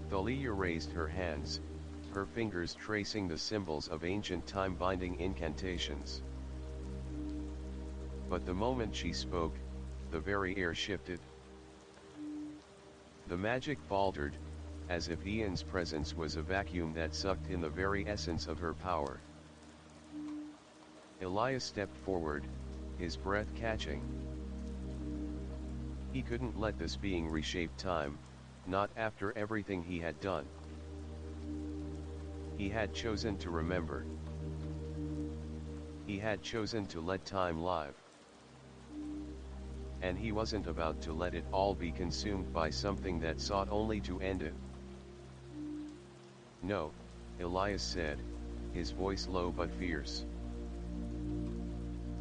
Thalia raised her hands, her fingers tracing the symbols of ancient time-binding incantations. But the moment she spoke, the very air shifted. The magic faltered, as if Ian's presence was a vacuum that sucked in the very essence of her power. Elias stepped forward, his breath catching. He couldn't let this being reshape time, not after everything he had done. He had chosen to remember. He had chosen to let time live. And he wasn't about to let it all be consumed by something that sought only to end it. No, Elias said, his voice low but fierce.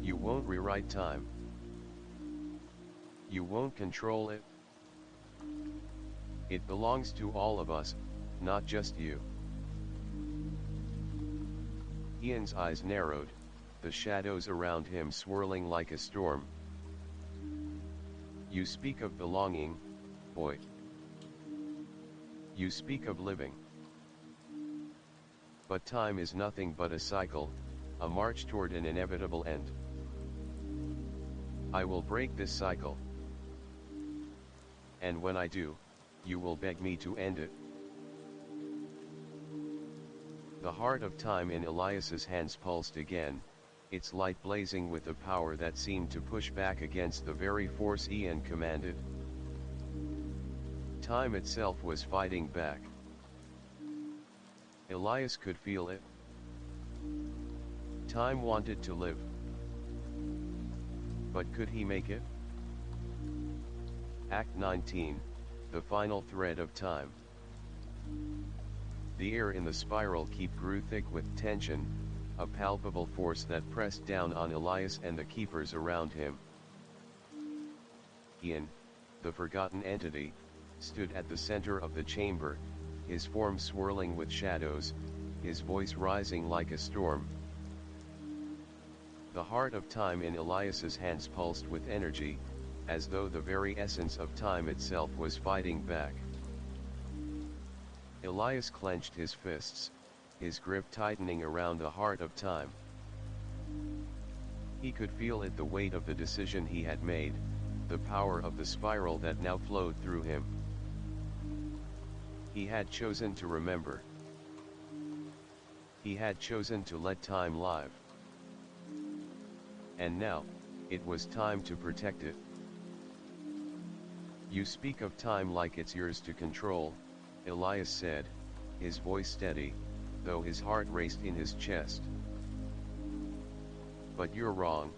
You won't rewrite time. You won't control it. It belongs to all of us, not just you. Ian's eyes narrowed, the shadows around him swirling like a storm. You speak of belonging, boy. You speak of living. But time is nothing but a cycle, a march toward an inevitable end. I will break this cycle. And when I do, you will beg me to end it. The heart of time in Elias's hands pulsed again, its light blazing with a power that seemed to push back against the very force Ian commanded. Time itself was fighting back. Elias could feel it. Time wanted to live. But could he make it? Act 19, the final thread of time. The air in the spiral keep grew thick with tension, a palpable force that pressed down on Elias and the keepers around him. Ian, the forgotten entity, stood at the center of the chamber, his form swirling with shadows, his voice rising like a storm. The heart of time in Elias's hands pulsed with energy, as though the very essence of time itself was fighting back. Elias clenched his fists, his grip tightening around the heart of time. He could feel it, the weight of the decision he had made, the power of the spiral that now flowed through him. He had chosen to remember. He had chosen to let time live. And now, it was time to protect it. You speak of time like it's yours to control, Elias said, his voice steady, though his heart raced in his chest. But you're wrong,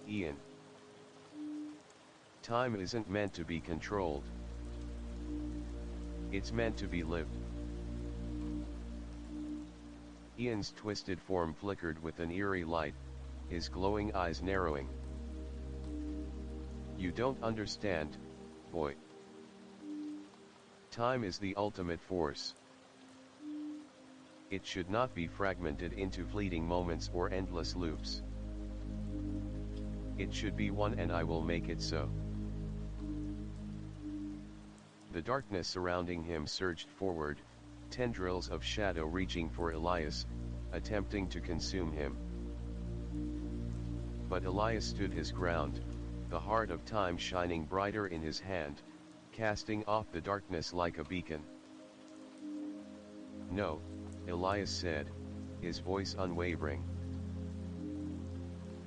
Ian. Time isn't meant to be controlled. It's meant to be lived. Ian's twisted form flickered with an eerie light, his glowing eyes narrowing. You don't understand, boy. Time is the ultimate force. It should not be fragmented into fleeting moments or endless loops. It should be one, and I will make it so. The darkness surrounding him surged forward, tendrils of shadow reaching for Elias, attempting to consume him. But Elias stood his ground, the heart of time shining brighter in his hand, casting off the darkness like a beacon. No, Elias said, his voice unwavering.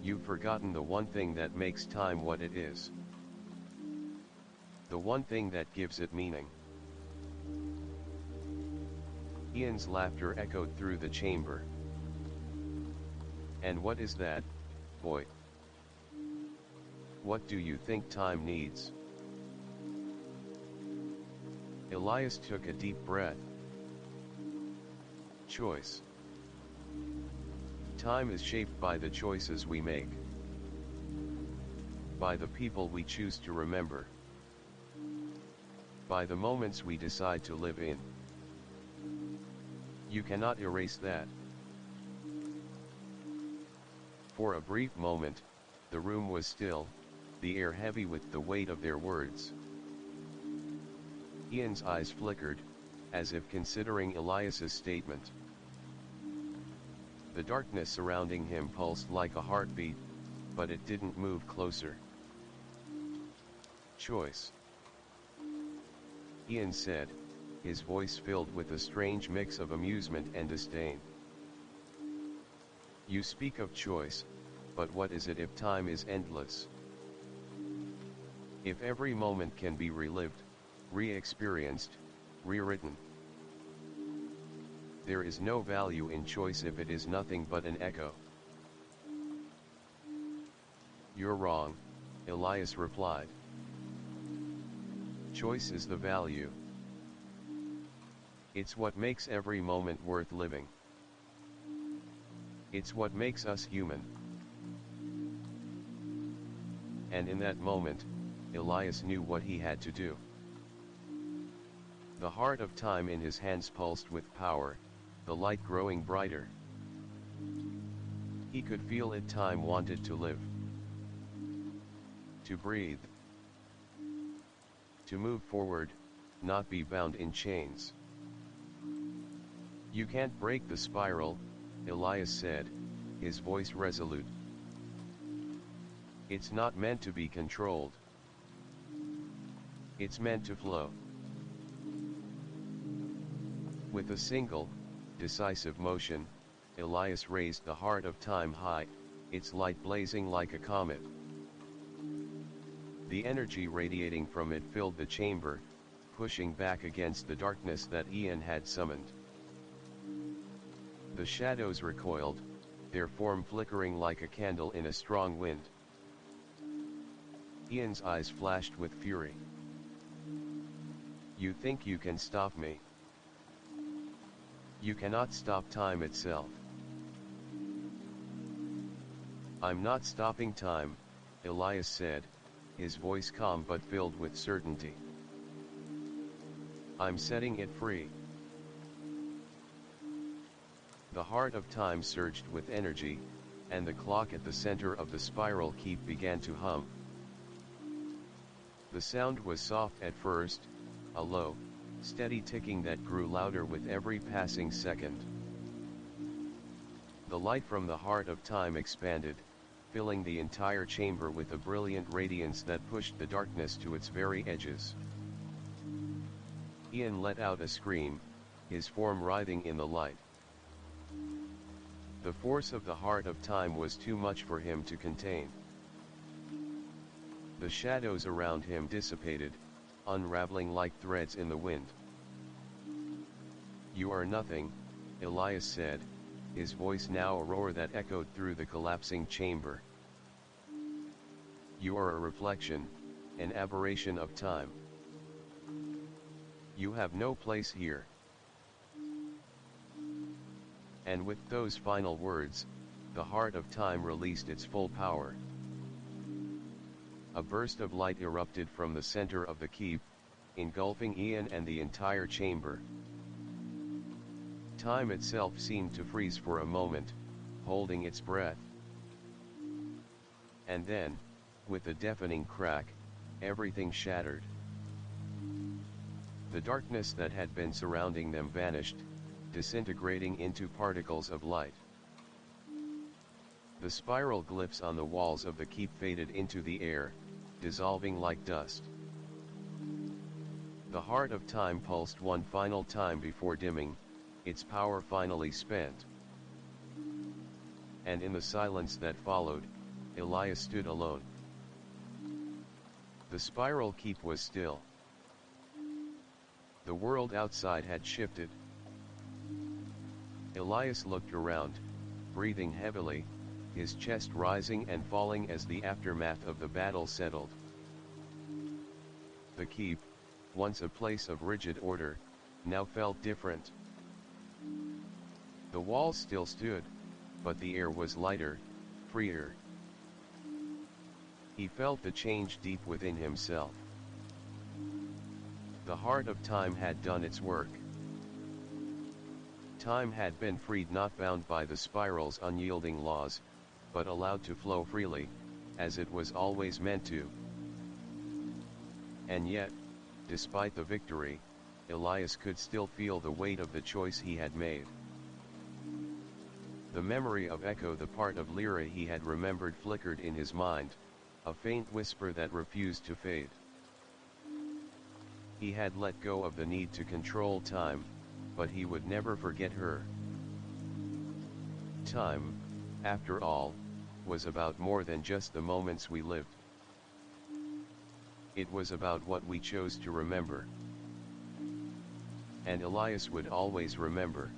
You've forgotten the one thing that makes time what it is. The one thing that gives it meaning. Ian's laughter echoed through the chamber. And what is that, boy? What do you think time needs? Elias took a deep breath. Choice. Time is shaped by the choices we make. By the people we choose to remember. By the moments we decide to live in. You cannot erase that. For a brief moment, the room was still, the air heavy with the weight of their words. Ian's eyes flickered, as if considering Elias's statement. The darkness surrounding him pulsed like a heartbeat, but it didn't move closer. Choice. Ian said, his voice filled with a strange mix of amusement and disdain. You speak of choice, but what is it if time is endless? If every moment can be relived, re-experienced, rewritten. There is no value in choice if it is nothing but an echo. You're wrong, Elias replied. Choice is the value. It's what makes every moment worth living. It's what makes us human. And in that moment, Elias knew what he had to do. The heart of time in his hands pulsed with power, the light growing brighter. He could feel it. Time wanted to live, to breathe, to move forward, not be bound in chains. "You can't break the spiral," Elias said, his voice resolute. "It's not meant to be controlled. It's meant to flow." With a single, decisive motion, Elias raised the heart of time high, its light blazing like a comet. The energy radiating from it filled the chamber, pushing back against the darkness that Ian had summoned. The shadows recoiled, their form flickering like a candle in a strong wind. Ian's eyes flashed with fury. "You think you can stop me? You cannot stop time itself." "I'm not stopping time," Elias said, his voice calm but filled with certainty. "I'm setting it free." The heart of time surged with energy, and the clock at the center of the spiral keep began to hum. The sound was soft at first, a low, steady ticking that grew louder with every passing second. The light from the heart of time expanded, filling the entire chamber with a brilliant radiance that pushed the darkness to its very edges. Ian let out a scream, his form writhing in the light. The force of the heart of time was too much for him to contain. The shadows around him dissipated, unraveling like threads in the wind. "You are nothing," Elias said, his voice now a roar that echoed through the collapsing chamber. "You are a reflection, an aberration of time. You have no place here." And with those final words, the heart of time released its full power. A burst of light erupted from the center of the keep, engulfing Ian and the entire chamber. Time itself seemed to freeze for a moment, holding its breath. And then, with a deafening crack, everything shattered. The darkness that had been surrounding them vanished, disintegrating into particles of light. The spiral glyphs on the walls of the keep faded into the air, dissolving like dust. The heart of time pulsed one final time before dimming, its power finally spent. And in the silence that followed, Elias stood alone. The spiral keep was still. The world outside had shifted. Elias looked around, breathing heavily, his chest rising and falling as the aftermath of the battle settled. The keep, once a place of rigid order, now felt different. The walls still stood, but the air was lighter, freer. He felt the change deep within himself. The heart of time had done its work. Time had been freed, not bound by the spiral's unyielding laws, but allowed to flow freely, as it was always meant to. And yet, despite the victory, Elias could still feel the weight of the choice he had made. The memory of Echo, the part of Lyra he had remembered, flickered in his mind, a faint whisper that refused to fade. He had let go of the need to control time, but he would never forget her. Time, after all, was about more than just the moments we lived. It was about what we chose to remember. And Elias would always remember.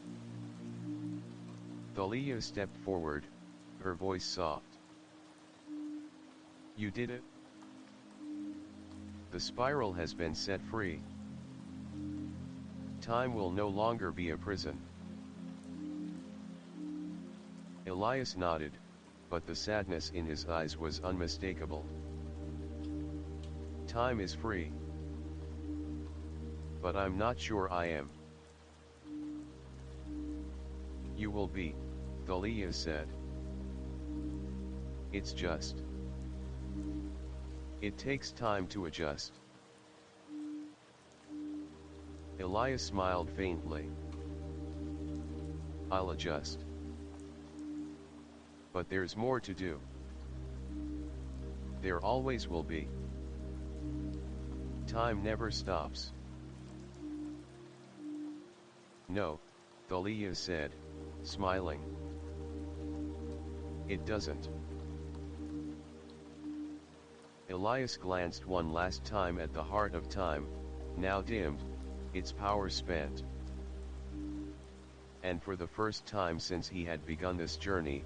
Thalia stepped forward, her voice soft. "You did it. The spiral has been set free. Time will no longer be a prison." Elias nodded, but the sadness in his eyes was unmistakable. "Time is free. But I'm not sure I am." "You will be," Thalia said. It's just. It takes time to adjust. Elias smiled faintly. I'll adjust. But there's more to do. There always will be. Time never stops. No, Thalia said, smiling. It doesn't. Elias glanced one last time at the heart of time, now dimmed, its power spent. And for the first time since he had begun this journey,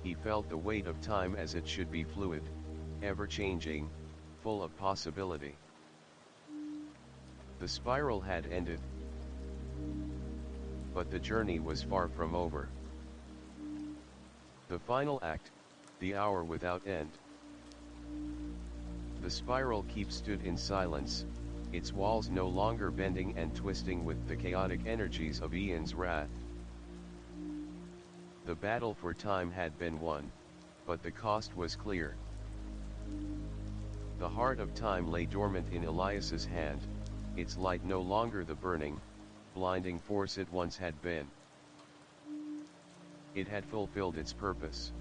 he felt the weight of time as it should be, fluid, ever-changing, full of possibility. The spiral had ended. But the journey was far from over. The final act, the hour without end. The spiral keep stood in silence, its walls no longer bending and twisting with the chaotic energies of Ian's wrath. The battle for time had been won, but the cost was clear. The heart of time lay dormant in Elias's hand, its light no longer the burning, blinding force it once had been. It had fulfilled its purpose.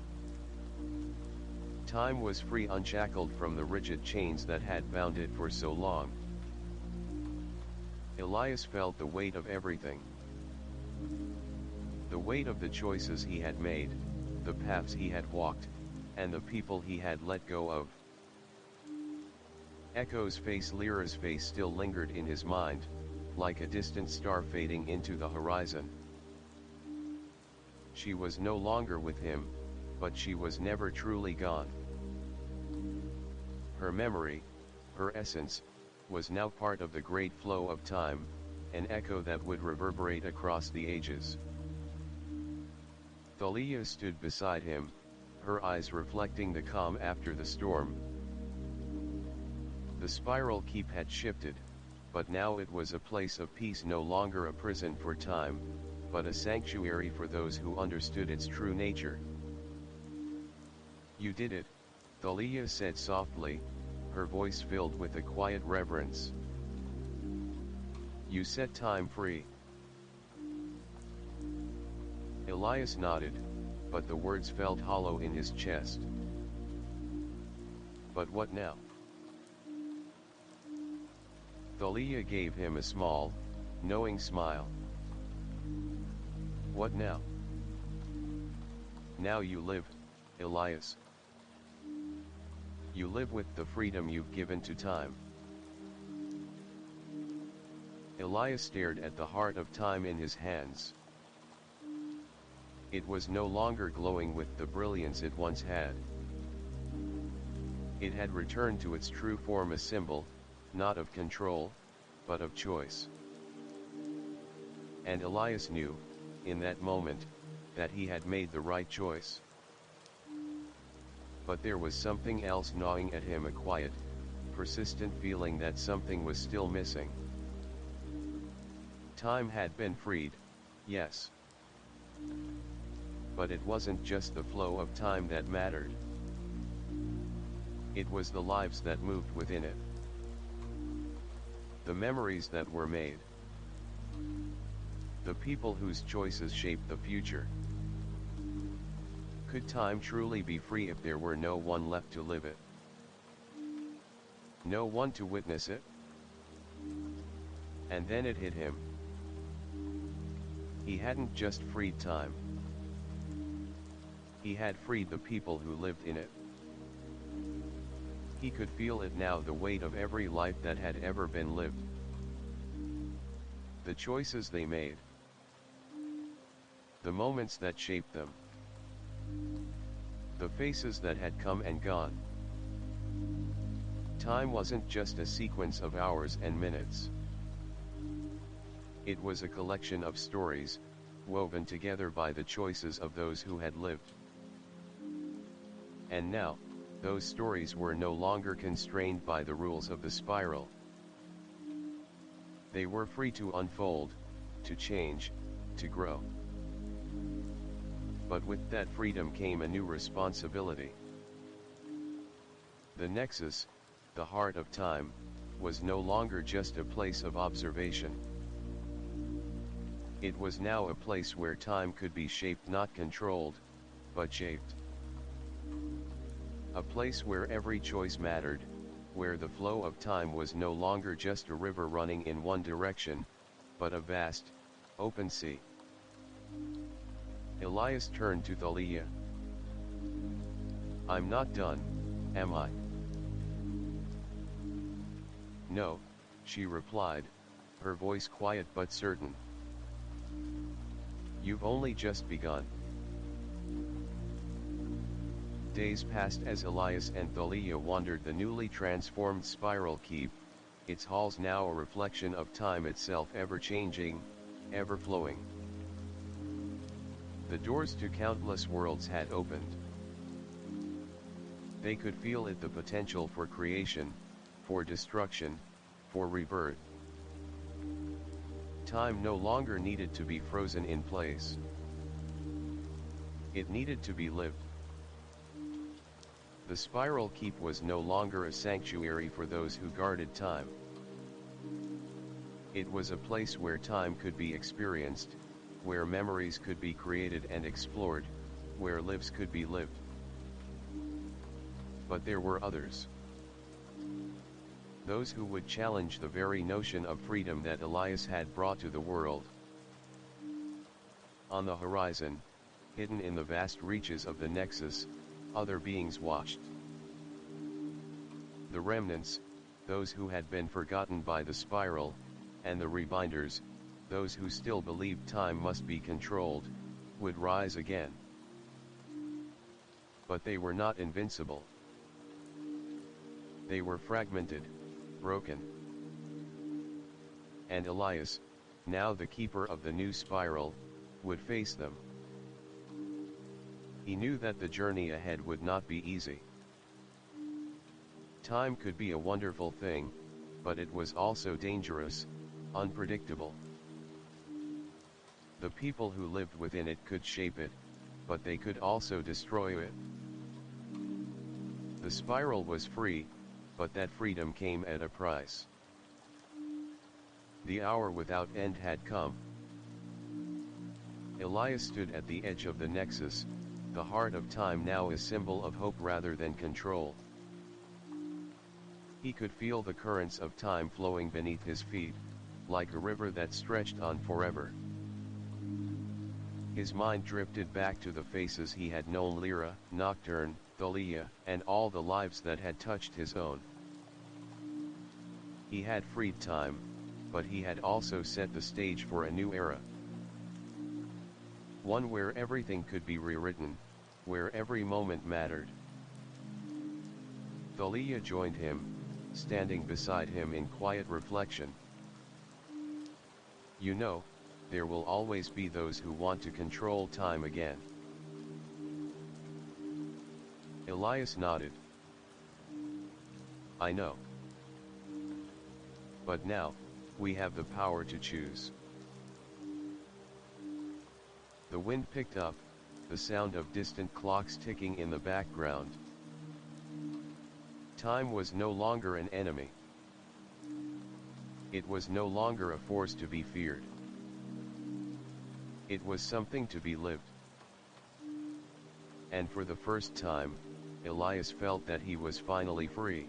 Time was free, unshackled from the rigid chains that had bound it for so long. Elias felt the weight of everything. The weight of the choices he had made, the paths he had walked, and the people he had let go of. Echo's face, Lyra's face, still lingered in his mind, like a distant star fading into the horizon. She was no longer with him, but she was never truly gone. Her memory, her essence, was now part of the great flow of time, an echo that would reverberate across the ages. Thalia stood beside him, her eyes reflecting the calm after the storm. The spiral keep had shifted, but now it was a place of peace, no longer a prison for time, but a sanctuary for those who understood its true nature. You did it, Thalia said softly, her voice filled with a quiet reverence. You set time free. Elias nodded, but the words felt hollow in his chest. But what now? Thalia gave him a small, knowing smile. What now? Now you live, Elias. You live with the freedom you've given to time. Elias stared at the heart of time in his hands. It was no longer glowing with the brilliance it once had. It had returned to its true form, a symbol, not of control, but of choice. And Elias knew, in that moment, that he had made the right choice. But there was something else gnawing at him, a quiet, persistent feeling that something was still missing. Time had been freed, yes. But it wasn't just the flow of time that mattered. It was the lives that moved within it. The memories that were made. The people whose choices shaped the future. Could time truly be free if there were no one left to live it? No one to witness it? And then it hit him. He hadn't just freed time. He had freed the people who lived in it. He could feel it now, the weight of every life that had ever been lived. The choices they made. The moments that shaped them. The faces that had come and gone. Time wasn't just a sequence of hours and minutes. It was a collection of stories, woven together by the choices of those who had lived. And now, those stories were no longer constrained by the rules of the spiral. They were free to unfold, to change, to grow. But with that freedom came a new responsibility. The nexus, the heart of time, was no longer just a place of observation. It was now a place where time could be shaped, not controlled, but shaped. A place where every choice mattered, where the flow of time was no longer just a river running in one direction, but a vast, open sea. Elias turned to Thalia. "I'm not done, am I?" "No," she replied, her voice quiet but certain. "You've only just begun." Days passed as Elias and Thalia wandered the newly transformed spiral keep, its halls now a reflection of time itself, ever changing, ever flowing. The doors to countless worlds had opened. They could feel it, the potential for creation, for destruction, for rebirth. Time no longer needed to be frozen in place. It needed to be lived. The spiral keep was no longer a sanctuary for those who guarded time. It was a place where time could be experienced, where memories could be created and explored, where lives could be lived. But there were others. Those who would challenge the very notion of freedom that Elias had brought to the world. On the horizon, hidden in the vast reaches of the nexus, other beings watched. The remnants, those who had been forgotten by the spiral, and the rebinders, those who still believed time must be controlled, would rise again. But they were not invincible. They were fragmented, broken. And Elias, now the keeper of the new spiral, would face them. He knew that the journey ahead would not be easy. Time could be a wonderful thing, but it was also dangerous, unpredictable. The people who lived within it could shape it, but they could also destroy it. The spiral was free, but that freedom came at a price. The hour without end had come. Elias stood at the edge of the nexus, the heart of time, now a symbol of hope rather than control. He could feel the currents of time flowing beneath his feet, like a river that stretched on forever. His mind drifted back to the faces he had known: Lyra, Nocturne, Thalia, and all the lives that had touched his own. He had freed time, but he had also set the stage for a new era. One where everything could be rewritten, where every moment mattered. Thalia joined him, standing beside him in quiet reflection. "You know, there will always be those who want to control time again." Elias nodded. "I know. But now, we have the power to choose." The wind picked up, the sound of distant clocks ticking in the background. Time was no longer an enemy. It was no longer a force to be feared. It was something to be lived. And for the first time, Elias felt that he was finally free.